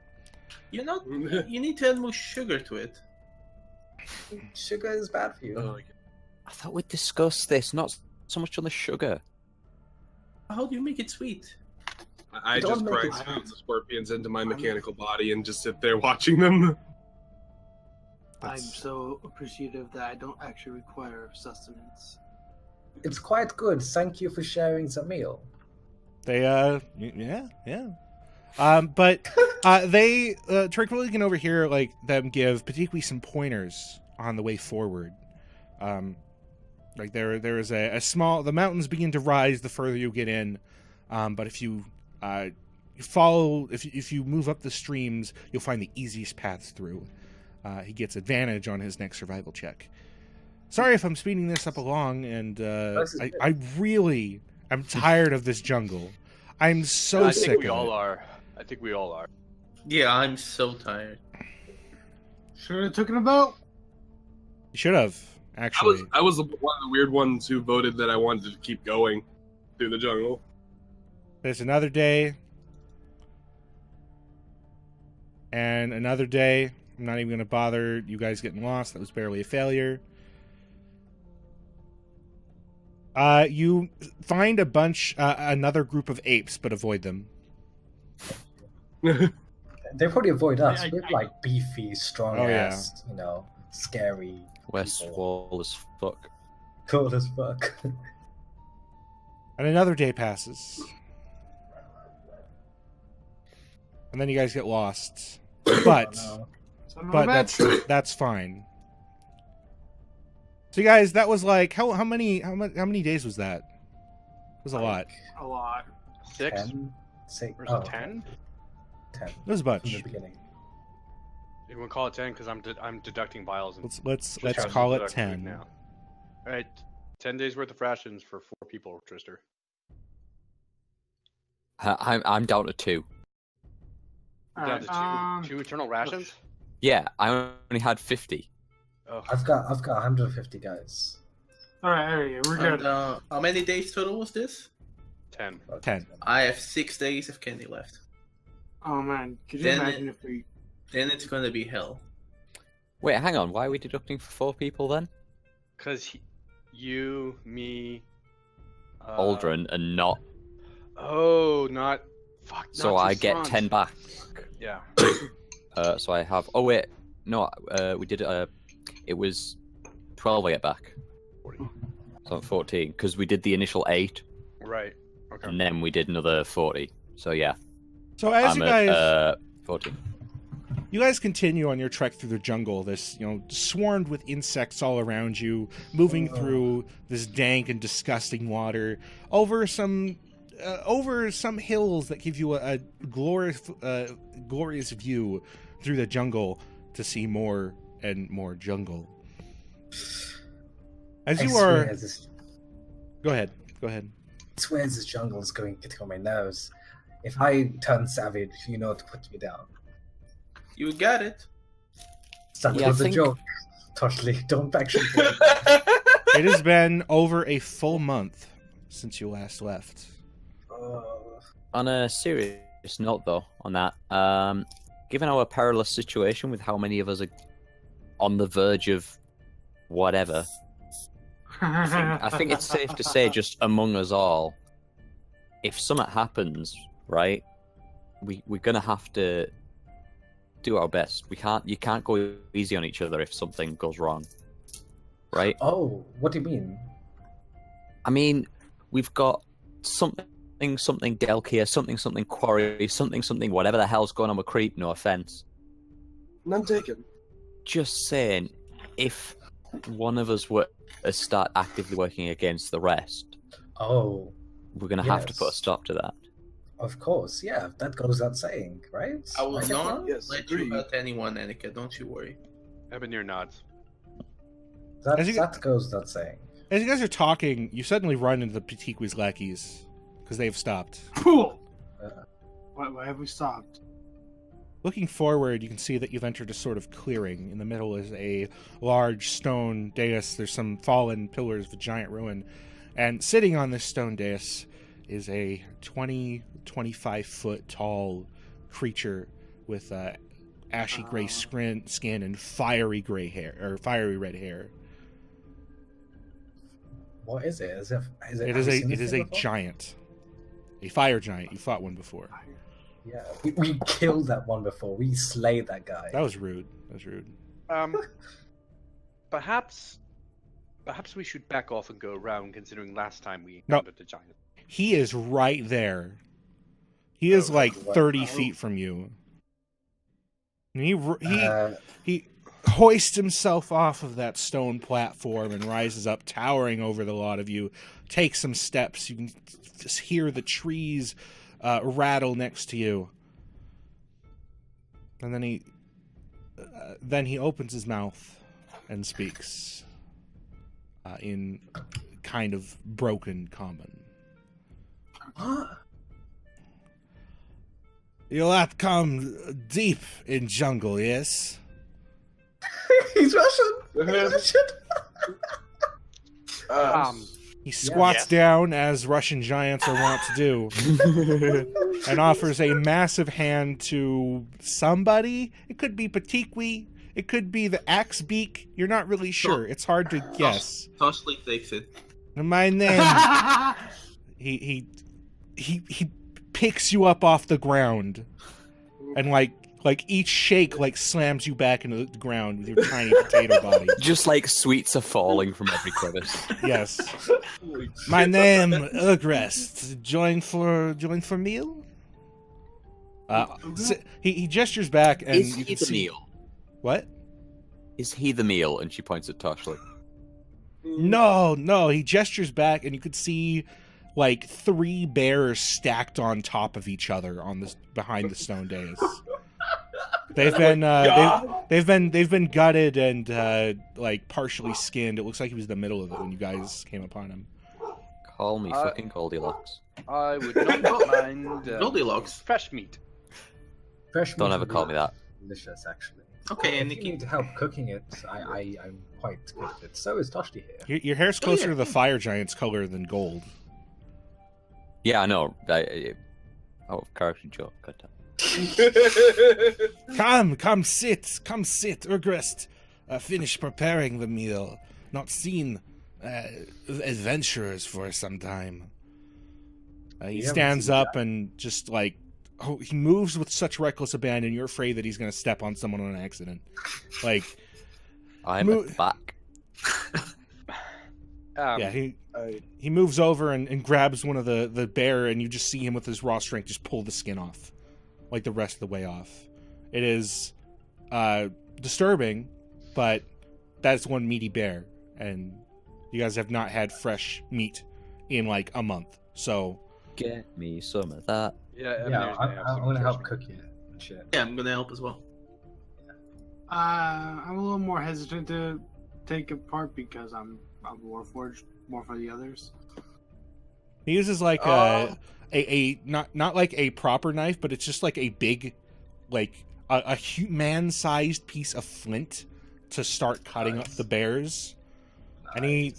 You need to add more sugar to it. Sugar is bad for you. Oh, I thought we'd discuss this, not so much on the sugar. How do you make it sweet? I Don't just make grind it- the scorpions into my mechanical body and just sit there watching them. I'm so appreciative that I don't actually require sustenance. It's quite good. Thank you for sharing the meal. They yeah. But they Tranquility can overhear like them give Patikwi some pointers on the way forward. Like there is a small, the mountains begin to rise the further you get in, but if you follow, if you move up the streams, you'll find the easiest paths through. He gets advantage on his next survival check. Sorry if I'm speeding this up along, and I really am tired of this jungle. I'm so I sick think we of all it. are. I think we all are. Yeah, I'm so tired. Should have taken a boat. You should have actually. I was one of the weird ones who voted that I wanted to keep going through the jungle. There's another day, and another day. I'm not even going to bother you guys getting lost. That was barely a failure. You find a bunch, another group of apes, but avoid them. They probably avoid us. I- We're like beefy, strong Oh, yeah. ass, scary. We're people. swole as fuck. Cold as fuck. And another day passes. And then you guys get lost. But Oh, no. Son of a but bitch. that's fine. So you guys, that was like how many days was that? It was a lot. A lot. 6? 10? 6? Or is it 10? 10 It was a from the bunch. beginning. You want to call it 10 because I'm deducting vials. And Let's rations call it deducting food 10. now. All right, 10 days worth of rations for 4 people, Trister. I'm down to 2. Down to Alright, two eternal rations. Yeah, I only had 50. Oh, I've got 150 guys. Alright, we're And, good. how many days total was this? 10. 10. I have 6 days of candy left. Oh man, could you Then imagine if we? Then it's gonna be hell. Wait, hang on. Why are we deducting for 4 people then? Because you, me, Aldrin and not. Oh, not. Fuck. So not I too get strong. 10 back. Yeah. So I have. Oh wait, no. We did. It was 12 I get back. 40. So 14 because we did the initial 8 Right. Okay. and then we did another 40. So yeah, So as I'm you guys at 14. You guys continue on your trek through the jungle, this, swarmed with insects all around you, moving through this dank and disgusting water, over some over some hills that give you a glorious view through the jungle to see more and more jungle. As you are... Go ahead. I swear this jungle is getting on my nerves. If I turn savage, you know to put me down. You got it. That was a joke. Totally, don't actually. It has been over a full month since you last left. On a serious note, though, on that, given our perilous situation with how many of us are on the verge of whatever, I think it's safe to say, just among us all, if something happens, right, we're gonna have to do our best. You can't go easy on each other if something goes wrong, right? Oh, what do you mean? I mean, we've got something Delk here, something Quarry, something whatever the hell's going on with Creep. No offense. None taken. Just saying, if one of us were to start actively working against the rest, we're gonna have to put a stop to that. Of course, yeah, that goes without saying, right? I will not Yes, let agree. you hurt anyone, Annika. Don't you worry. Ebonir nods. That goes without saying. As you guys are talking, you suddenly run into the Petiquis lackeys because they've stopped. Cool. Why have we stopped? Looking forward, you can see that you've entered a sort of clearing. In the middle is a large stone dais. There's some fallen pillars of a giant ruin. And sitting on this stone dais is a 25 foot tall creature with ashy gray skin and fiery gray hair, or fiery red hair. What is it? It is a giant. A fire giant. You fought one before. Yeah, we killed that one before. We slayed that guy. That was rude. Perhaps we should back off and go around, considering last time we No. encountered the giant. He is right there. He is like 30 feet from you. And he hoists himself off of that stone platform and rises up, towering over the lot of you. Takes some steps. You can just hear the trees rattle next to you. And then he opens his mouth and speaks in kind of broken common. You lot come deep in jungle, yes? He's Russian. He squats down, as Russian giants are wont to do, and offers a massive hand to somebody. It could be Petiqui. It could be the axe beak. You're not really sure. It's hard to guess. Tosley takes it. My name. He picks you up off the ground, and like each shake slams you back into the ground with your tiny potato body. Just like sweets are falling from every crevice. Yes. My name Urgrezt. Join for meal. He gestures back, and Is you he can the see meal? what? Is he the meal? And she points at Toshley. No. He gestures back, and you could see like 3 bears stacked on top of each other on this behind the stone dais. They've been gutted and like partially skinned. It looks like he was in the middle of it when you guys came upon him. Call me fucking Goldilocks. I would not mind Goldilocks. fresh meat. Fresh Don't meat ever would call be me that. Delicious, actually. Okay, If and you need help cooking it, I'm quite good at it. So is Toshti here. Your hair's closer to the fire giant's color than gold. Yeah, I know. Out of character joke. Cut that. Come sit, Urgrezt. Finish preparing the meal. Not seen adventurers for some time. He stands up and just he moves with such reckless abandon. You're afraid that he's going to step on someone on accident. I'm at the back. He moves over and grabs one of the bear, and you just see him with his raw strength just pull the skin off, like the rest of the way off. It is disturbing, but that's one meaty bear, and you guys have not had fresh meat in like a month. So Get me some of that. Yeah, Yeah, Ebonier's gonna have I'm some gonna help judgment. cook it and shit. Yeah, I'm gonna help as well. I'm a little more hesitant to take it apart because I'm Warforged more for the others. He uses like a not like a proper knife, but it's just like a big, like a man-sized piece of flint to start cutting up the bears. And he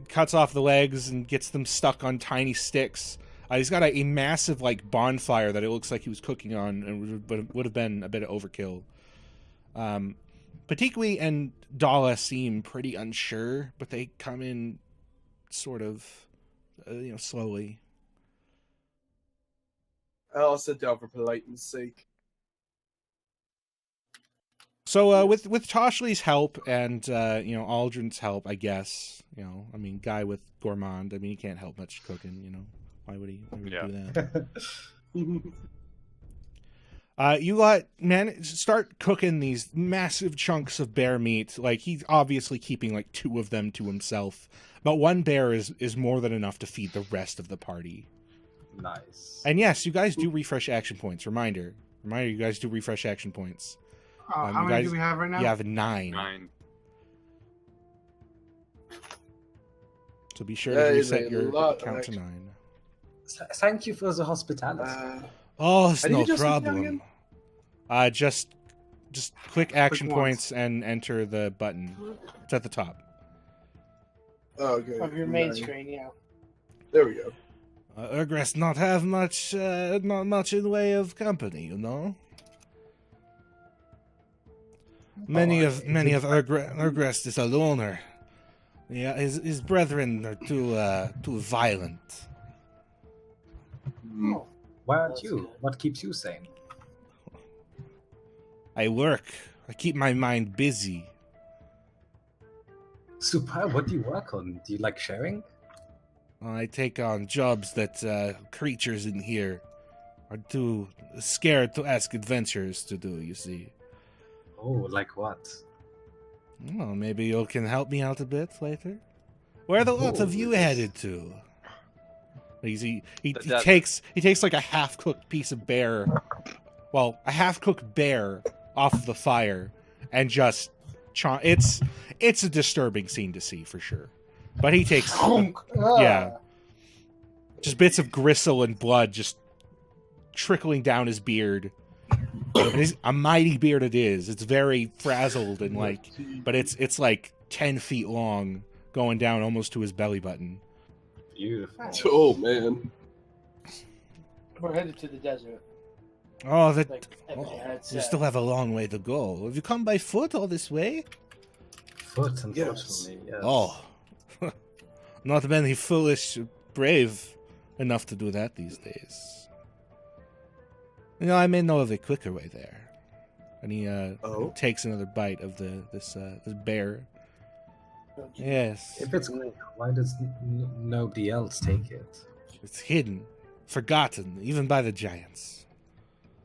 cuts off the legs and gets them stuck on tiny sticks. He's got a massive like bonfire that it looks like he was cooking on, and would have been a bit of overkill. Patikwi and Dala seem pretty unsure, but they come in sort of, slowly. I'll sit down for politeness sake. So with Toshli's help and Aldrin's help, I guess, guy with gourmand, he can't help much cooking, why would he do that? You start cooking these massive chunks of bear meat. Like, he's obviously keeping like 2 of them to himself, but 1 bear is more than enough to feed the rest of the party. Nice. And yes, you guys do refresh action points. Reminder, you guys do refresh action points. How many do we have right now? You have 9. 9. So be sure to reset your count to 9. Thank you for the hospitality. Oh, it's how do you no just sit down problem. again? Just click action Click points and enter the button. It's at the top. Oh, okay. Of your main 9. screen, yeah. There we go. Urgrezt not have much, not much in the way of company, Many of Urgrezt is a loner. Yeah, his brethren are too violent. Oh, Why aren't That's you? good. What keeps you sane? I work. I keep my mind busy. Superb. What do you work on? Do you like sharing? I take on jobs that creatures in here are too scared to ask adventurers to do, you see. Oh, like what? Well, maybe you can help me out a bit later. Where are the lot of you headed to? He takes like a half-cooked piece of bear, a half-cooked bear off of the fire, and just it's a disturbing scene to see for sure. But he takes just bits of gristle and blood just trickling down his beard. A mighty beard it is. It's very frazzled and but it's like 10 feet long, going down almost to his belly button. Beautiful. Oh man. we're headed to the desert. Oh, Like Ebony had you said. still have a long way to go. Have you come by foot all this way? Foot, unfortunately. Yes. Oh, not many foolish, brave enough to do that these days. I may know of a quicker way there. And he takes another bite of this bear. Yes, If it's quick, why does nobody else take it? it's hidden, forgotten, even by the giants.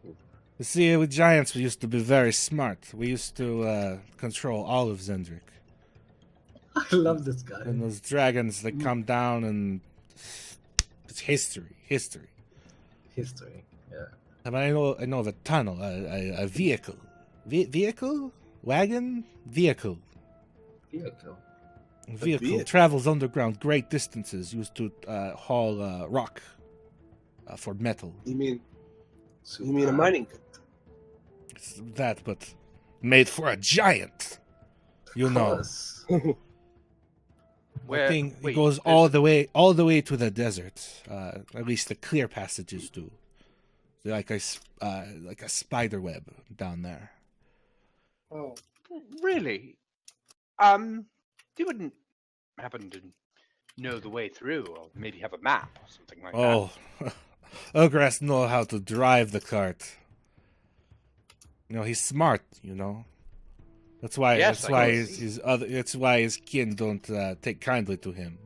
You see, with giants, we used to be very smart. We used to control all of Zendrik. I love this guy. And those dragons that come down, and it's history. History. Yeah. But I know of a tunnel, a vehicle. Vehicle? Wagon? Vehicle. Vehicle travels underground great distances, used to haul rock for metal. You mean a mining pit? It's that, but made for a giant. You know. Where- Thing wait, goes there's all the way to the desert. At least the clear passages do. They're like a spider web down there. Oh, Really? You wouldn't happen to know the way through, or maybe have a map or something like that? Oh, Urgrezt know how to drive the cart. He's smart. That's why. Yes, that's I why can see. That's why his kin don't take kindly to him.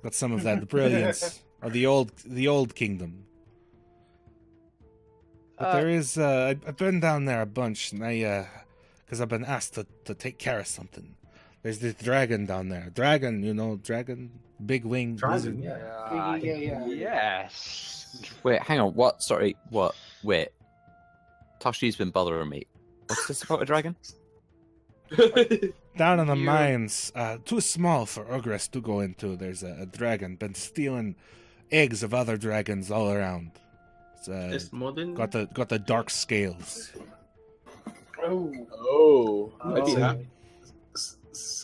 Got some of that brilliance of the old kingdom. But there is. I've been down there a bunch, and because I've been asked to take care of something. There's this dragon down there. Dragon, dragon, big wing. Dragon, lizard. yeah. Yeah. Yes. Wait, hang on. What? Sorry. What? Wait. Toshi's been bothering me. What's this about a dragon? Down in the You- mines, too small for Urgrezt to go into. There's a dragon been stealing eggs of other dragons all around. It's, It's modern. got the dark scales. Oh. Oh, I'd be So- happy.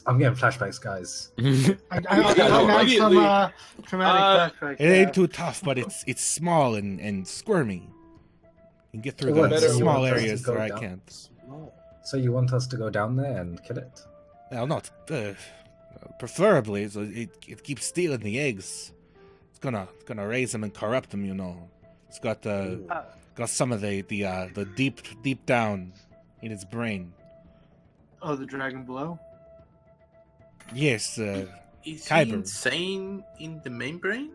I'm getting flashbacks, guys. I Yeah, have immediately. some traumatic flashbacks. It ain't too tough, but it's small and squirmy. You can get through Well, the better small want us to areas go where I down. can't. So you want us to go down there and kill it? Well, not preferably. So it keeps stealing the eggs. It's gonna raise them and corrupt them. It's got some of the deep down in its brain. Oh, the dragon below. Yes, Is he Kyber. insane in the main brain?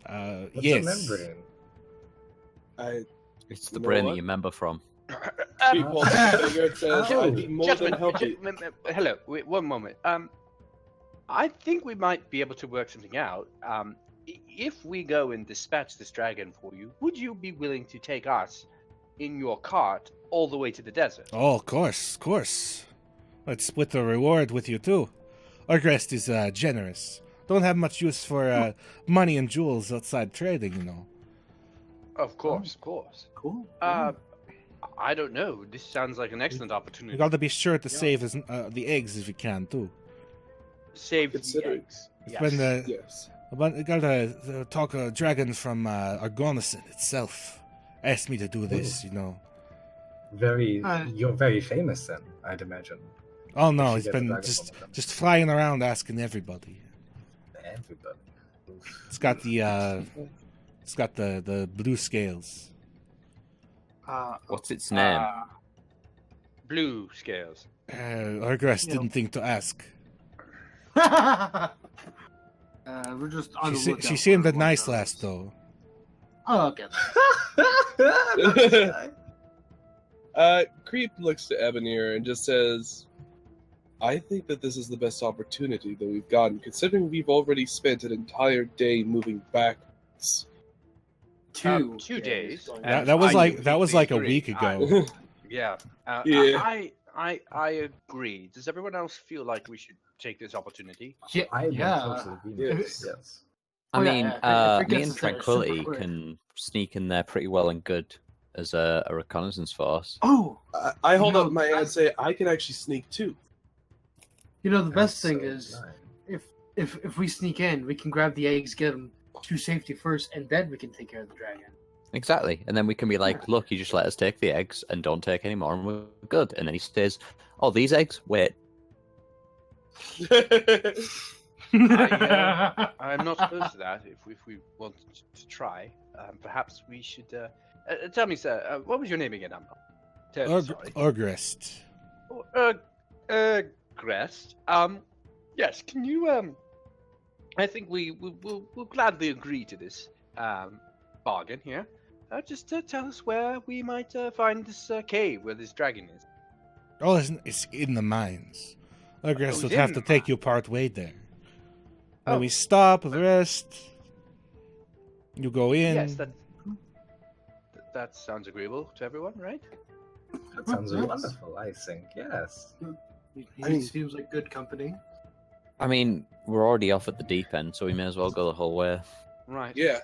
What's yes. a membrane? It's the You know brain what? that you remember from. People figured says I'd be more than happy. Hello. Wait, one moment. I think we might be able to work something out. If we go and dispatch this dragon for you, would you be willing to take us in your cart all the way to the desert? Oh, of course. Let's split the reward with you too. Urgrezt is generous. Don't have much use for Hmm. money and jewels outside trading. Of course. Cool. I don't know. This sounds like an excellent opportunity. You got to be sure to save the eggs if you can too. Save the Consider- eggs. It's Yes. been Yes. you gotta talk a dragon from Argonison itself. Asked me to do this. You're very famous then, I'd imagine. Oh no, If you he's get the been dragon from them. just flying around asking everybody. Everybody. It's got the blue scales. What's its name? Blue scales. Urgrezt didn't think to ask. We're just on the She lookout seemed for one nice of last those. though. Oh, okay. Creep looks to Ebonir and just says, I think that this is the best opportunity that we've gotten, considering we've already spent an entire day moving backwards. 2 days. going That, on. that was I like a agree. week ago. Yeah. Yeah. I agree. Does everyone else feel like we should take this opportunity? Yeah. I am yeah. totally agreeing. Yes. Yes. I Oh, yeah, mean, yeah, if it me gets and there super Tranquility quick. can sneak in there pretty well and good as a reconnaissance force. Oh, I hold No, up my hand and say, I can actually sneak too. the best So thing is nice. if we sneak in, we can grab the eggs, get them to safety first, and then we can take care of the dragon. Exactly. And then we can be like, look, you just let us take the eggs and don't take any more and we're good. And then he says, oh, these eggs? Wait. I'm not opposed to that. If we want to try, perhaps we should. Tell me, sir, what was your name again? I'm terribly sorry. Urgrezt. Urgrezt. Yes. Can you? I think we'll gladly agree to this bargain here. Just tell us where we might find this cave where this dragon is. Oh, it's in the mines. Urgrezt it's would in have the to take you part way there. When Oh. we stop, rest. You go in. Yes, that sounds agreeable to everyone, right? That sounds Yes. wonderful, I think. Yes. He seems like good company. I mean, we're already off at the deep end, so we may as well go the whole way. Right. Yeah.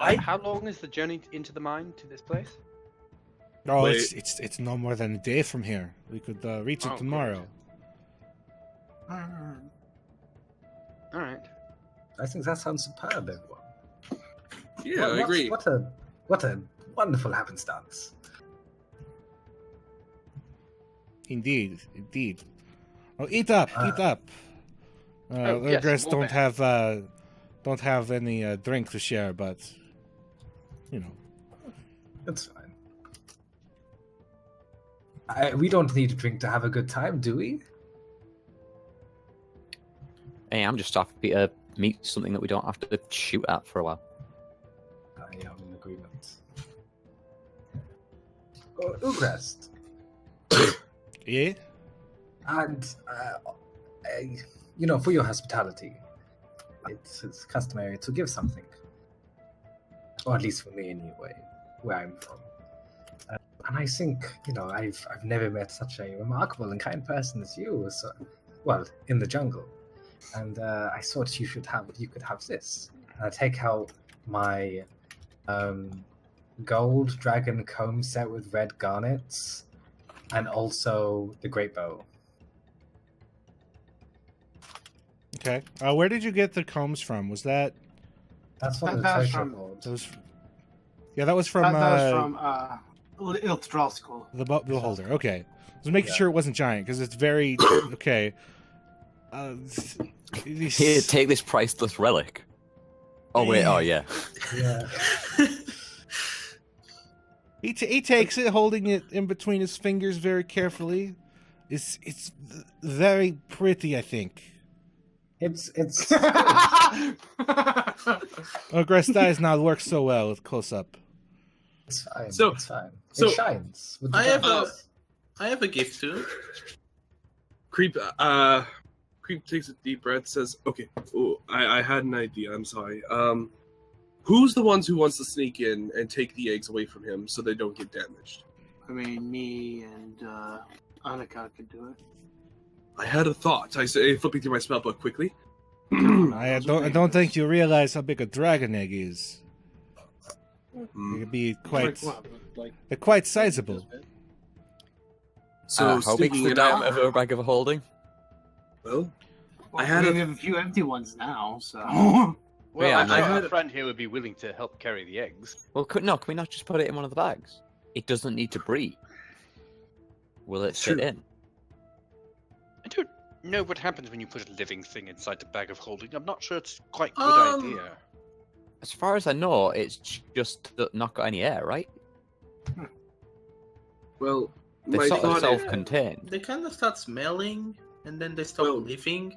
How long is the journey into the mine to this place? Oh, Wait. it's no more than a day from here. We could reach it Oh, tomorrow. All right. I think that sounds superb, everyone. Yeah, I What- agree. What a wonderful happenstance. Indeed. Oh, eat up. yes, Urgrezt more don't have any drink to share, but It's fine. We don't need a drink to have a good time, do we? Hey, I'm just happy to meet something that we don't have to shoot at for a while. I am in agreement. Urgrezt, yeah. And, for your hospitality, it's customary to give something. Or at least for me, anyway, where I'm from. And I think, I've never met such a remarkable and kind person as you. So, well, in the jungle. And I thought you could have this. And I take out my gold dragon comb set with red garnets, and also the great bow. Okay. Where did you get the combs from? Was that? That's one of the That was treasure from- hoard. That was from. That was from Ilthralskul. The beholder. Okay. I was making sure it wasn't giant because it's very okay. Here, take this priceless relic. Oh wait, oh yeah. Yeah. He takes it, holding it in between his fingers very carefully. It's very pretty, I think. It's Urgrezt eyes now work so well with close up. It's fine. So- it's fine. so- it shines. With the I have diamonds. I have a gift too. Creep takes a deep breath, says, "Okay, I had an idea. I'm sorry. Who's the ones who wants to sneak in and take the eggs away from him so they don't get damaged?" I mean, me and Annika could do it. I had a thought. I say, flipping through my spellbook quickly. I don't think you realize how big a dragon egg is. It could be quite Like, what, like, they're quite sizable. So How big's sneaking the it out. diameter of a bag of holding? Well, well, I had we a- have a few empty ones now, so. Well, Yeah, I'm I sure had- a friend here would be willing to help carry the eggs. Well, can we not just put it in one of the bags? It doesn't need to breathe. Will it fit True. in? I don't know what happens when you put a living thing inside the bag of holding. I'm not sure it's quite a good Um, idea. As far as I know, it's just not got any air, right? well, They're my sort of thought is, self-contained. They kind of start smelling, and then they stop Well- living.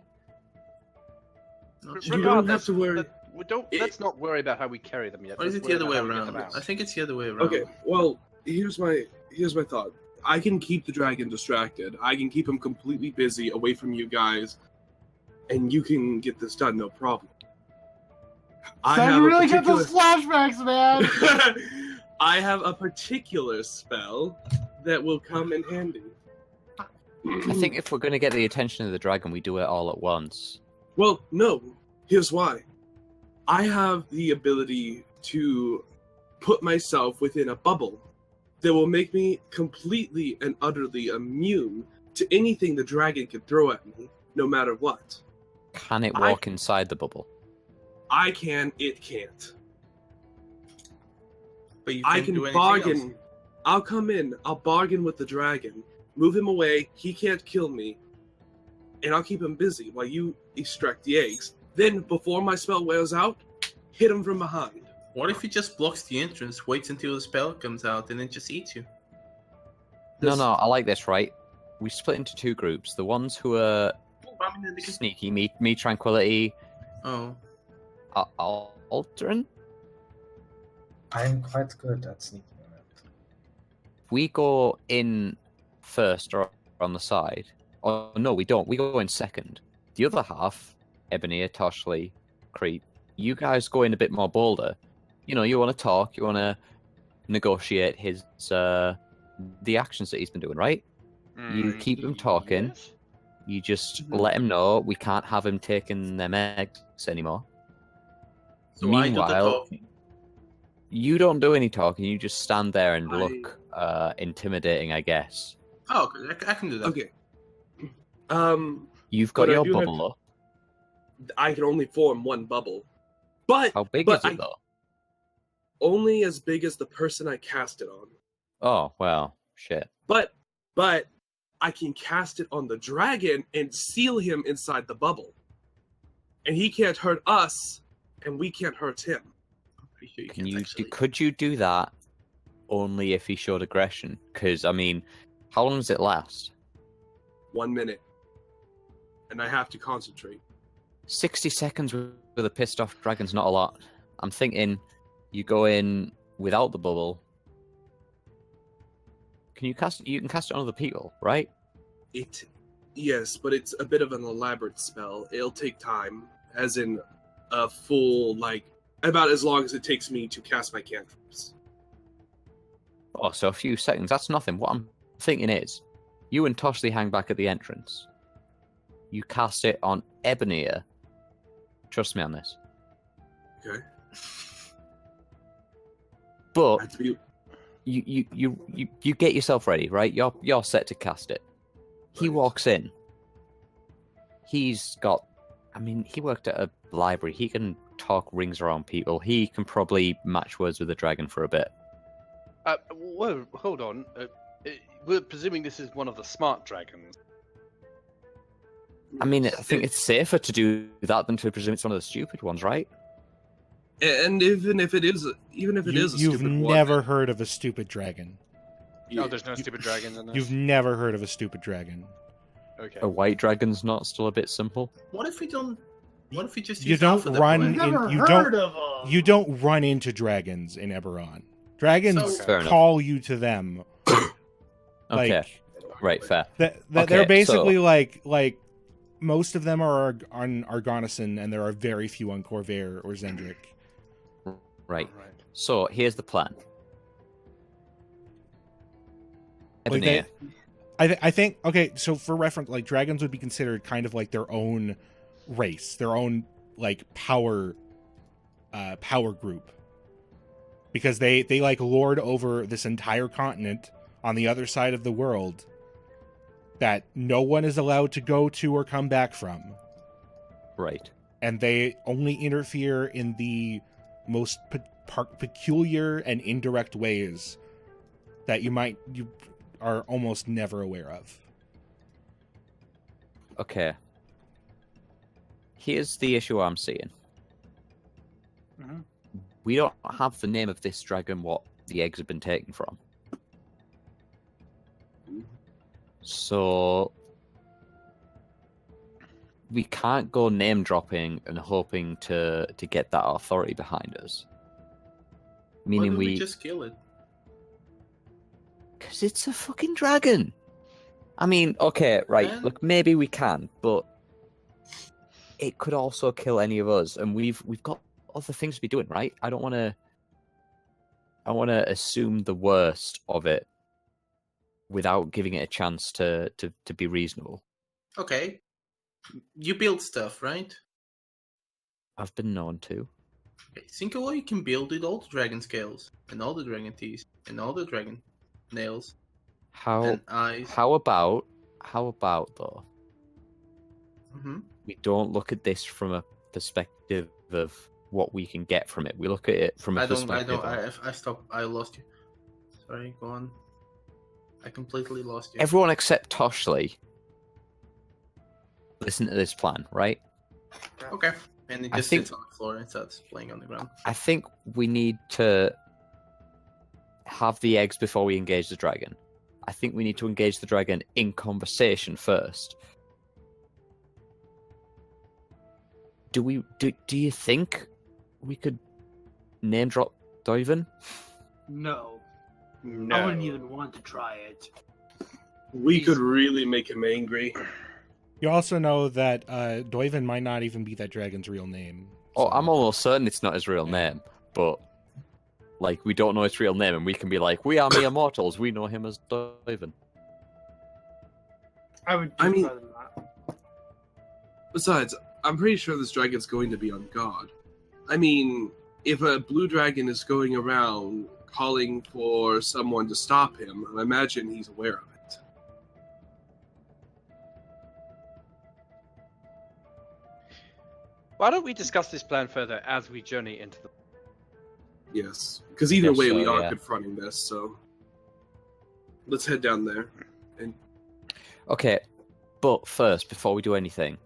Not You sure. don't have to worry. Let's not worry about how we carry them yet. Or is Let's it the other worry way about how we get them around? out. I think it's the other way around. Okay, well, here's my thought. I can keep the dragon distracted. I can keep him completely busy away from you guys, and you can get this done, no problem. I Sam, have you a really get particular- those flashbacks, man! I have a particular spell that will come in handy. I think if we're going to get the attention of the dragon, we do it all at once. Well, no. Here's why. I have the ability to put myself within a bubble that will make me completely and utterly immune to anything the dragon can throw at me, no matter what. Can it I- walk inside the bubble? I can, it can't. But you I can't can do anything bargain. else. I'll come in, I'll bargain with the dragon, move him away, he can't kill me, and I'll keep him busy while you extract the eggs. Then, before my spell wears out, hit him from behind. What if he just blocks the entrance, waits until the spell comes out, and then just eats you? No, I like this, right? We split into two groups. The ones who are I mean, they can- sneaky, me Tranquility, Oh, Aldrin. I'm quite good at sneaking around. We go in first or on the side. Oh no, we don't. We go in second. The other half, Ebony, Toshley, Creep, you guys go in a bit more bolder. You know, you want to talk, you want to negotiate his the actions that he's been doing, right? You keep him talking. Yes? You just let him know we can't have him taking them eggs anymore. so I do the Meanwhile, talking. you don't do any talking. You just stand there and I- look intimidating, I guess. Oh, okay, I can do that. Okay. You've got But I your do have- bubble up. I can only form one bubble. But How big but is it though? only as big as the person I cast it on. Oh well, shit. But I can cast it on the dragon and seal him inside the bubble. And he can't hurt us, and we can't hurt him. I'm pretty sure you Can can't you actually. could you do that only if he showed aggression? Because I mean, how long does it last? 1 minute. And I have to concentrate. 60 seconds with a pissed off dragon's not a lot. I'm thinking you go in without the bubble. You can cast it on other people, right? It Yes, but it's a bit of an elaborate spell. It'll take time, as in a full, about as long as it takes me to cast my cantrips. Oh, so a few seconds. That's nothing. What I'm thinking is, you and Toshly hang back at the entrance. You cast it on Ebonier. Trust me on this. Okay. But Have to be- you get yourself ready, right? You're set to cast it. He Right. walks in. He worked at a library. He can talk rings around people. He can probably match words with a dragon for a bit. Whoa, hold on. We're presuming this is one of the smart dragons. I mean, I think it's safer to do that than to presume it's one of the stupid ones, right? And even if it is a You've stupid one, never heard of a stupid dragon. Oh, there's no stupid dragons in this. You've never heard of a stupid dragon. Okay. A white dragon's not still a bit simple. What if we don't? What if we just You use don't alpha that run way? in- Never you heard don't- of them. You don't run into dragons in Eberron. Dragons So- Fair enough. call you to them. Okay, right, fair. They're Okay, basically like most of them are on Argonison, and there are very few on Corvair or Zendrick. Right. So here's the plan. Like Ebonier, I think okay. So for reference, like dragons would be considered kind of like their own race, their own like power group, because they like lord over this entire continent on the other side of the world that no one is allowed to go to or come back from. right. And they only interfere in the most peculiar and indirect ways that you are almost never aware of. Okay. Here's the issue I'm seeing. Mhm. We don't have the name of this dragon what the eggs have been taken from. So we can't go name dropping and hoping to get that authority behind us. Why Meaning don't we we just kill it? because it's a fucking dragon. I mean, okay, right. Man. Look, maybe we can, but it could also kill any of us, and we've got other things to be doing, right? I want to assume the worst of it without giving it a chance to be reasonable. Okay. You build stuff, right? I've been known to. Okay. Think of what you can build with all the dragon scales, and all the dragon teeth, and all the dragon nails, How and eyes. how about though? Hmm. We don't look at this from a perspective of what we can get from it. We look at it from a perspective. I stopped. I lost you. Sorry, go on. I completely lost you. Everyone except Toshly listen to this plan, right? Okay. And it I just think- sits on the floor and starts playing on the ground. I think we need to have the eggs before we engage the dragon. I think we need to engage the dragon in conversation first. Do you think we could name drop Doivan? No, No. I wouldn't even want to try it. we could really make him angry. You also know that Doivan might not even be that dragon's real name. Oh, so- I'm almost certain it's not his real name, but like we don't know its real name, and we can be like, we are mere mortals. We know him as Doivan. I would. I just mean- rather not. Besides, I'm pretty sure this dragon's going to be on guard. I mean, if a blue dragon is going around calling for someone to stop him, I imagine he's aware of it. Why don't we discuss this plan further as we journey into the... Yes, because either Guess way, so, we are yeah. confronting this. So let's head down there. Okay, but first, before we do anything,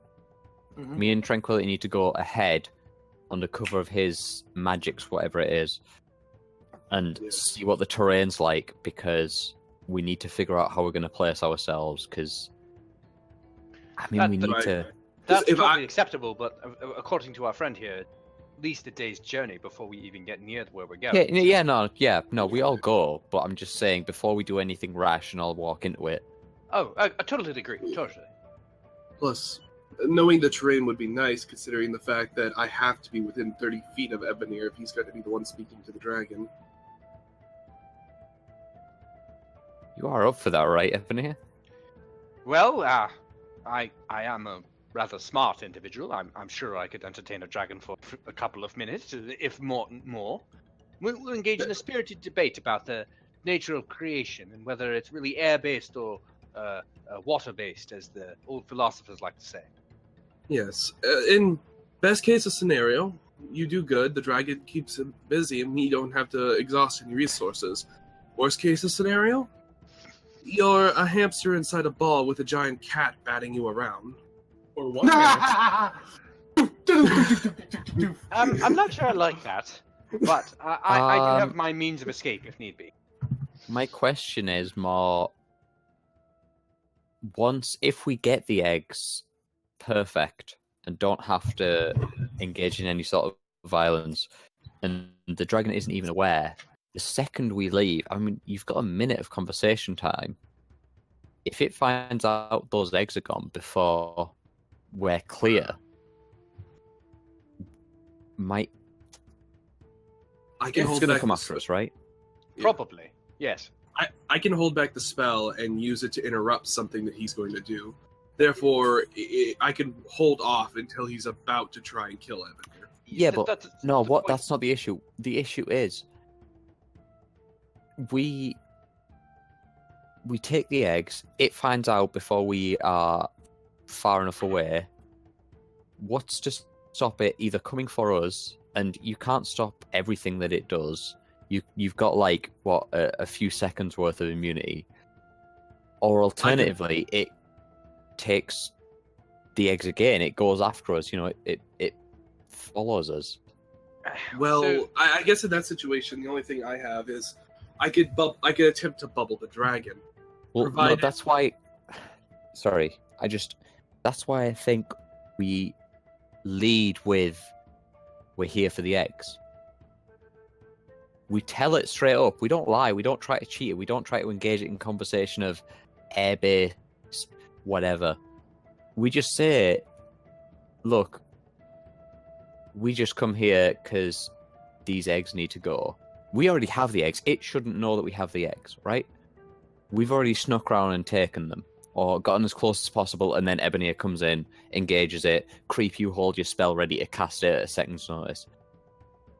Mhm. me and Tranquility need to go ahead under cover of his magics, whatever it is, and Yes. see what the terrain's like, because we need to figure out how we're going to place ourselves, because I mean, That- we need Right. to... That's if totally I- acceptable, but according to our friend here, at least a day's journey before we even get near where we're going. No, we all go, but I'm just saying, before we do anything rash and all walk into it, Oh, I totally agree. Totally. Plus, knowing the terrain would be nice, considering the fact that I have to be within 30 feet of Ebonir if he's going to be the one speaking to the dragon. You are up for that, right, Ebony? Well, I am a rather smart individual. I'm sure I could entertain a dragon for a couple of minutes, if more. We'll engage in a spirited debate about the nature of creation and whether it's really air-based or water-based, as the old philosophers like to say. Yes. In best case of scenario, you do good, the dragon keeps him busy, and you don't have to exhaust any resources. Worst case of scenario, you're a hamster inside a ball with a giant cat batting you around. For 1 minute. I'm not sure I like that, but I do have my means of escape if need be. My question is more, if we get the eggs perfect and don't have to engage in any sort of violence, and the dragon isn't even aware, the second we leave, I mean, you've got a minute of conversation time. If it finds out those eggs are gone before we're clear, I can it's hold going to back come the after us, right? Yeah. Probably, yes. I can hold back the spell and use it to interrupt something that he's going to do. Therefore, I can hold off until he's about to try and kill Ebonir. Yeah, but That's no, the what? point. That's not the issue. The issue is we take the eggs. It finds out before we are far enough away. What's to stop it either coming for us? And you can't stop everything that it does. You've got like a few seconds worth of immunity, or alternatively, it takes the eggs again. It goes after us. You know, it follows us. Well, So- I guess in that situation, the only thing I have is I could attempt to bubble the dragon. Well, no, Provided- that's why. Sorry, that's why I think we lead with we're here for the eggs. We tell it straight up. We don't lie. We don't try to cheat it. We don't try to engage it in conversation of air-based, whatever. We just say, look, we just come here because these eggs need to go. We already have the eggs. It shouldn't know that we have the eggs, right? We've already snuck around and taken them, or gotten as close as possible, and then Ebonir comes in, engages it. Creep, you hold your spell ready to cast it at a second's notice.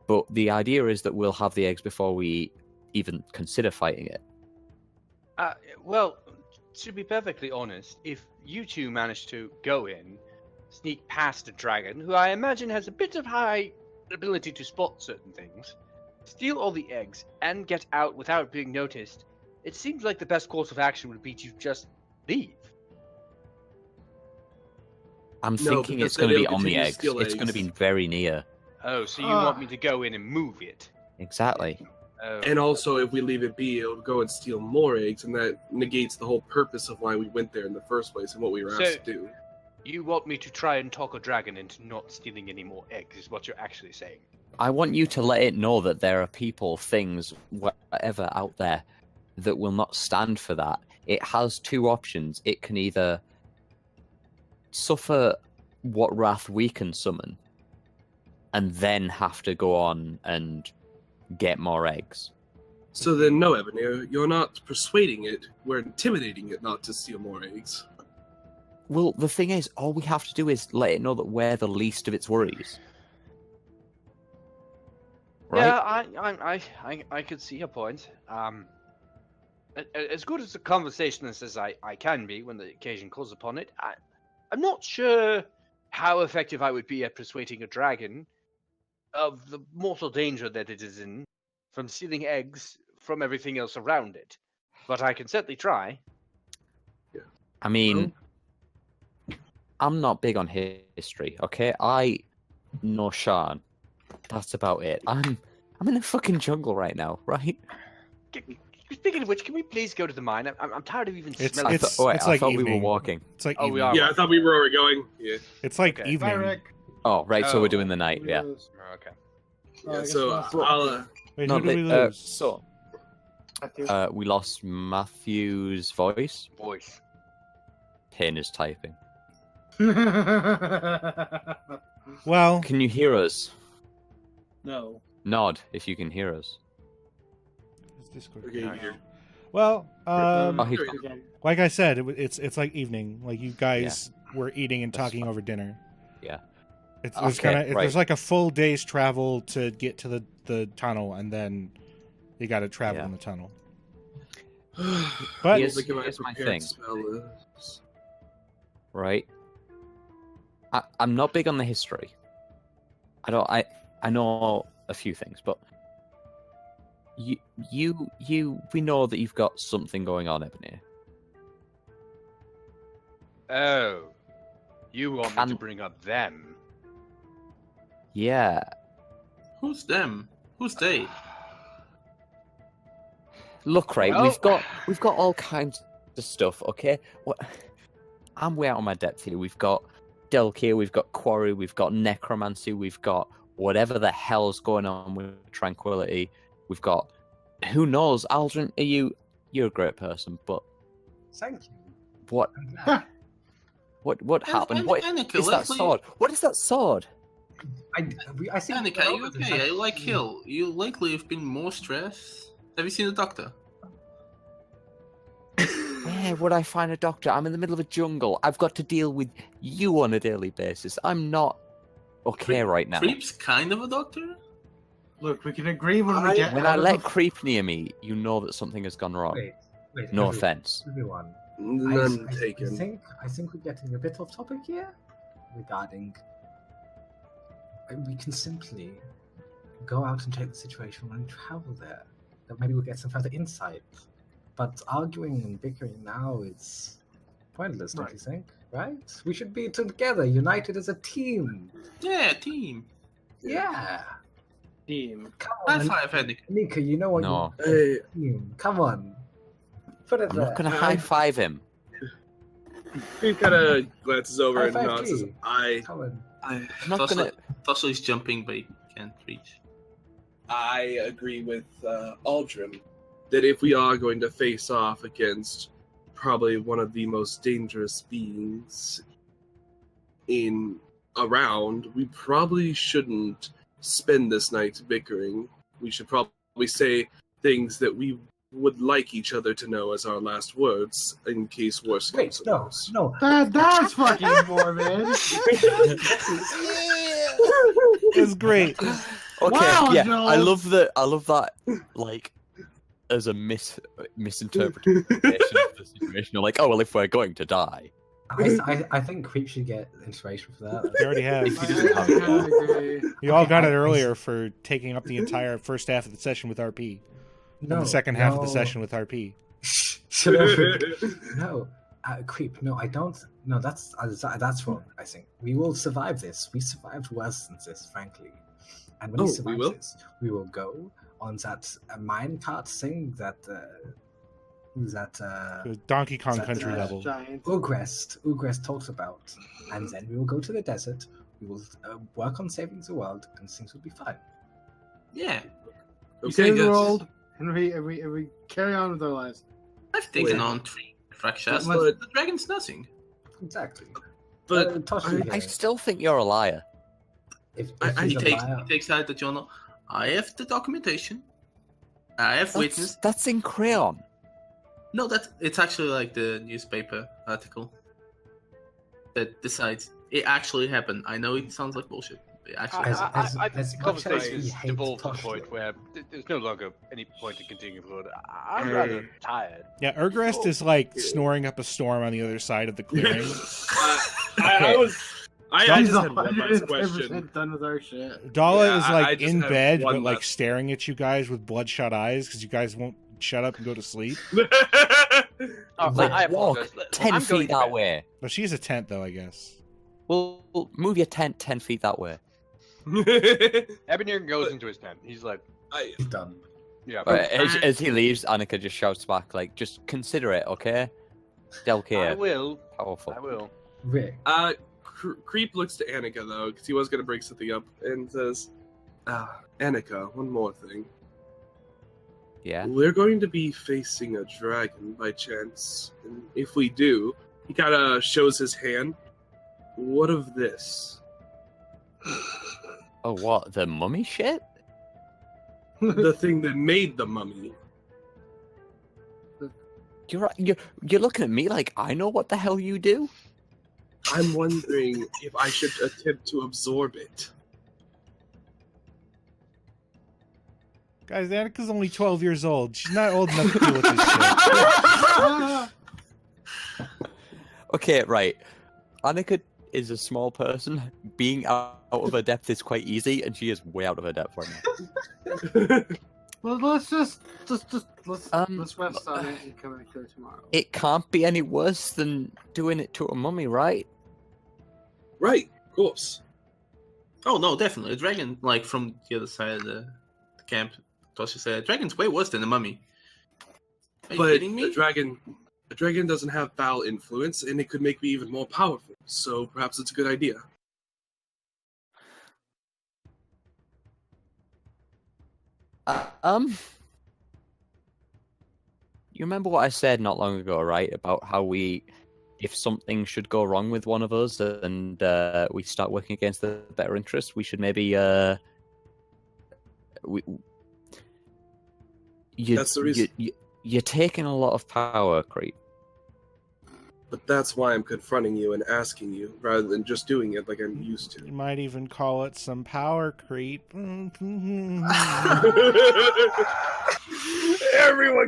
But the idea is that we'll have the eggs before we even consider fighting it. Well, to be perfectly honest, if you two manage to go in, sneak past a dragon, who I imagine has a bit of high ability to spot certain things, steal all the eggs, and get out without being noticed, it seems like the best course of action would be to just leave. I'm No, thinking because it's going to then be it'll on the continue to eggs. steal It's going to eggs. be very near. Oh, so you want me to go in and move it? Exactly. Oh. And also, if we leave it be, it'll go and steal more eggs, and that negates the whole purpose of why we went there in the first place and what we were So- asked to do. You want me to try and talk a dragon into not stealing any more eggs, is what you're actually saying. I want you to let it know that there are people, things, whatever out there that will not stand for that. It has two options. It can either suffer what wrath we can summon and then have to go on and get more eggs. So then, no, Ebonir, you're not persuading it, we're intimidating it not to steal more eggs. Well, the thing is, all we have to do is let it know that we're the least of its worries. Right? Yeah, I could see your point. As good as a conversationalist as I can be when the occasion calls upon it, I'm not sure how effective I would be at persuading a dragon of the mortal danger that it is in from stealing eggs from everything else around it. But I can certainly try. I mean, I'm not big on history, okay? I know Sean. That's about it. I'm in the fucking jungle right now, right? Speaking of which, can we please go to the mine? I'm tired of even It's- smelling. it's- I like thought we were evening. walking. It's like Oh, we evening. are. Yeah, I thought we were already going. Yeah. It's like Okay. evening. Bye, Rick. Oh, right. So Oh. we're doing the night. Yeah. Oh, okay. Oh, I Yeah, guess so that's I'll. Wait, No, who did we but, lose? so Matthew. we lost Matthew's voice. Voice. Pin is typing. Well, Can you hear us? No. Nod if you can hear us. it's Discord. Okay, here. Well, Oh, he's again. like I said, it's like evening. Like you guys were eating and That's talking fine. over dinner. Yeah. It's Okay, kind of right. there's like a full day's travel to get to the tunnel, and then you got to travel Yeah. in the tunnel. But Here's- Look at my here's my prepared thing. spell list. Right. I'm not big on the history. I know a few things, but we know that you've got something going on, Ebony. Oh, you want me to Can- bring up them? Yeah. Who's them? Who's they? Look, right, Well- we've got all kinds of stuff, okay? I'm way out on my depth here. We've got Delkir, we've got Quarry, we've got Necromancy, we've got whatever the hell's going on with Tranquility. We've got who knows, Aldrin, you're a great person, but Thank you. what I'm glad. what happened? What Annika, is that let's leave- sword? What is that sword? I think Annika, are you okay? I like Hill. You lately have been more stressed. Have you seen the doctor? Where would I find a doctor? I'm in the middle of a jungle. I've got to deal with you on a daily basis. I'm not okay right now. Creep's kind of a doctor? Look, we can agree when we get When out I of let the- Creep near me, you know that something has gone wrong. Wait. No offense. Everyone. None I taken. think we're getting a bit off topic here regarding. We can simply go out and check the situation and travel there. That maybe we'll get some further insight. But arguing and bickering now is pointless, don't Right. you think? Right? We should be together, united as a team. Yeah, team. Yeah. team. Come High on, five, Annika. Nika. You know what? No. Hey, Team. Come on. Put it I'm there. not going to high five him. he kind of glances over High and five nods. Says, G. I Come on. I'm not going to. Tosley's jumping, but he can't reach. I agree with Aldrin that if we are going to face off against probably one of the most dangerous beings around, we probably shouldn't spend this night bickering. We should probably say things that we would like each other to know as our last words in case worse Wait, comes to no, worse. no. That's fucking morbid. it's great. Okay, Wow, yeah, Joel. I love that, like, as a misinterpretation of the situation. You're like, oh, well, if we're going to die. I think Creep should get inspiration for that. You already have. If he doesn't have it. I agree. You all got it I- earlier for taking up the entire first half of the session with RP. And the second half of the session with RP. Shut up. No, Creep. No, I don't. No, that's wrong. I think we will survive this. We survived worse than this, frankly. And when Oh, we we survive will? this, we will go on that minecart thing that The Donkey Kong That, Country uh, level. Giant. Urgrezt talks about, and then we will go to the desert. We will work on saving the world, and things will be fine. Yeah, We Okay, save the yes. world, and we carry on with our lives. I've taken Wait. on 3 fractures, But- but the dragon's nothing. Exactly. But Toshi I here, still think you're a liar. if I he's He a takes liar- he takes out the journal. I have the documentation. I have witness. That's in crayon. No, it's actually like the newspaper article that decides it actually happened. I know it sounds like bullshit. But it actually As- happened. as- I think as the much as conversation we has hate evolved to the Toshi- point where there's no longer any point in continuing forward. I'm Hey. rather tired. Yeah, Urgrest is like snoring up a storm on the other side of the clearing. I He's just had one last 110% question. done with our shit. Dala Yeah, is I like just in have bed, one but like last- staring at you guys with bloodshot eyes because you guys won't shut up and go to sleep. Oh, Like, I walk apologize. 10 I'm going feet to that bed. way. But she's a tent, though, I guess. Well, move your tent 10 feet that way. Ebenezer goes into his tent. He's like, He's done. yeah. As he leaves, Annika just shouts back, like, just consider it, okay? I Delkir, will. powerful. I will. Rick. Creep looks to Annika though, because he was gonna bring something up, and says, "Annika, one more thing. Yeah? We're going to be facing a dragon by chance, and if we do, he kind of shows his hand, what of this? Oh, what? The mummy shit? The thing that made the mummy. You're looking at me like I know what the hell you do. I'm wondering if I should attempt to absorb it. Guys, Annika's only 12 years old. She's not old enough to deal with this shit. Okay, right. Annika is a small person. Being out of her depth is quite easy, and she is way out of her depth right now. Well, let's rest on it and come back to it tomorrow. It can't be any worse than doing it to a mummy, right? Right, of course. Oh no, definitely. A dragon, like from the other side of the camp, Tosha said, a dragon's way worse than a mummy. Are you But kidding me? a dragon doesn't have foul influence, and it could make me even more powerful. So perhaps it's a good idea. You remember what I said not long ago, right? About how if something should go wrong with one of us and we start working against the better interest, we should maybe That's the reason. You're taking a lot of power, Creep. But that's why I'm confronting you and asking you, rather than just doing it like I'm used to. You might even call it some power creep. Everyone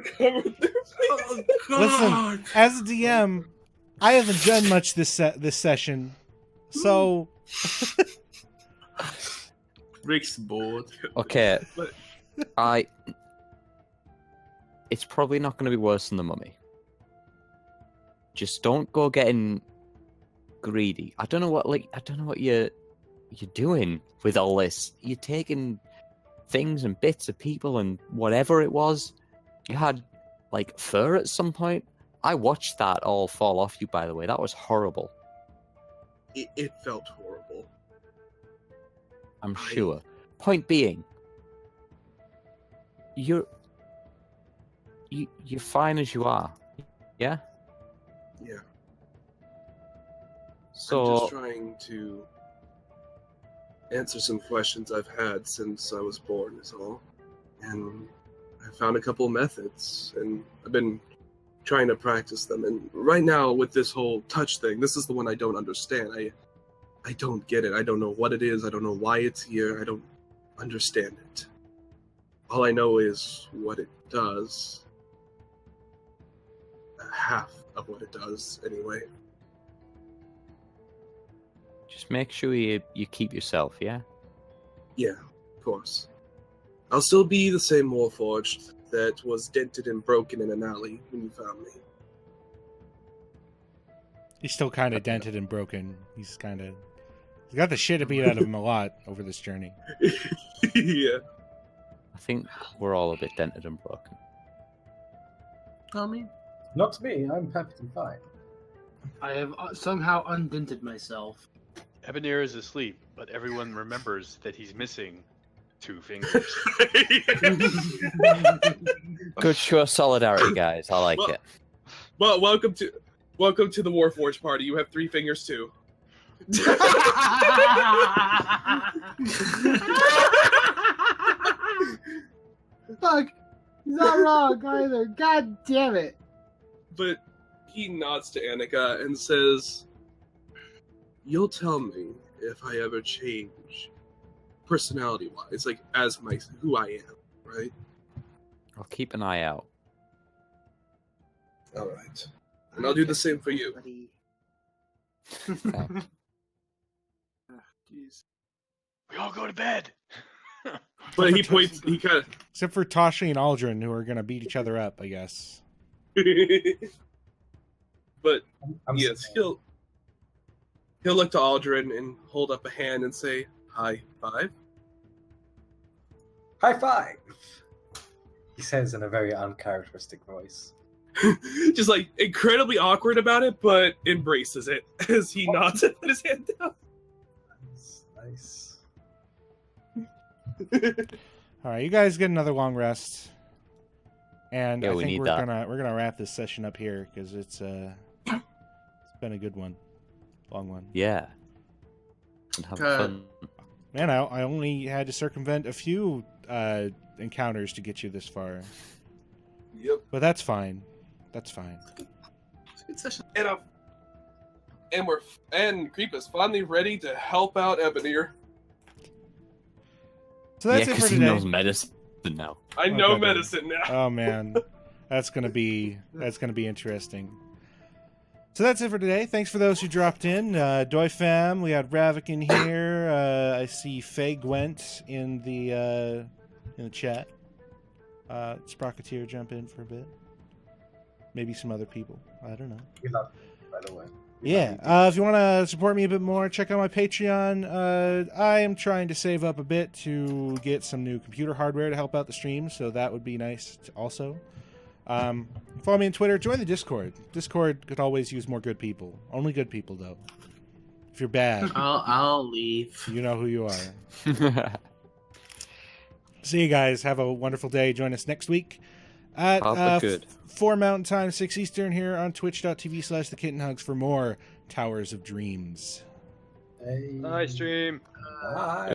covered their faces. Listen, as a DM, I haven't done much this session, so Rick's bored. Okay, But- it's probably not going to be worse than the mummy. Just don't go getting greedy. I don't know what you're doing with all this. You're taking things and bits of people and whatever it was. You had like fur at some point. I watched that all fall off you, by the way. That was horrible. It felt horrible. I'm sure. Point being, you're fine as you are. Yeah? Yeah. So I'm just trying to answer some questions I've had since I was born, is all. And I found a couple methods, and I've been trying to practice them. And right now, with this whole touch thing, this is the one I don't understand. I don't get it. I don't know what it is. I don't know why it's here. I don't understand it. All I know is what it does. Half of what it does, anyway. just make sure you keep yourself, yeah? Yeah, of course. I'll still be the same Warforged that was dented and broken in an alley when you found me. He's still kind of dented and broken. He's got the shit beat out of him a lot over this journey. Yeah. I think we're all a bit dented and broken. I mean, Not me, I'm perfectly fine. I have somehow undented myself. Ebenir is asleep, but everyone remembers that he's missing 2 fingers. Good show of solidarity, guys. I like it. Well, welcome to the Warforged party. You have 3 fingers too. Fuck, he's not wrong either. God damn it. But he nods to Annika and says, "You'll tell me if I ever change, personality-wise, like as who I am, right?" I'll keep an eye out. All right, and I'll do the same for you. Thanks. Jeez. We all go to bed. But he points. He kind Except for Toshi and Aldrin, who are going to beat each other up, I guess. of. But I'm yes, sorry. he'll look to Aldrin and hold up a hand and say, "High five." High five! He says in a very uncharacteristic voice. Just like incredibly awkward about it, but embraces it as he nods and put his hand down. Nice. All right, you guys get another long rest, and Yeah, I we think need we're that. gonna wrap this session up here because it's been a good one, long one. Yeah. and have God. fun. Man, I only had to circumvent a few encounters to get you this far. Yep. But that's fine. That's fine. It's a good session. And Creep is finally ready to help out Ebonir. So that's Yeah, it for because he today. knows medicine now. I know Okay. medicine now. Oh man, that's gonna be interesting. So that's it for today. Thanks for those who dropped in. Doi Fam, we had Ravik in here. I see Faye Gwent in the chat. Sprocketeer jump in for a bit. Maybe some other people. I don't know. We love you, by the way. Yeah. If you want to support me a bit more, check out my Patreon. I am trying to save up a bit to get some new computer hardware to help out the stream, so that would be nice also. Follow me on Twitter. Join the Discord. Discord could always use more good people. Only good people, though. If you're bad, I'll leave. you know who you are. See you guys. Have a wonderful day. Join us next week at Papa good. 4 Mountain Time, 6 Eastern here on twitch.tv/thekittenhugs for more Towers of Dreams. Hey. Nice stream. Bye.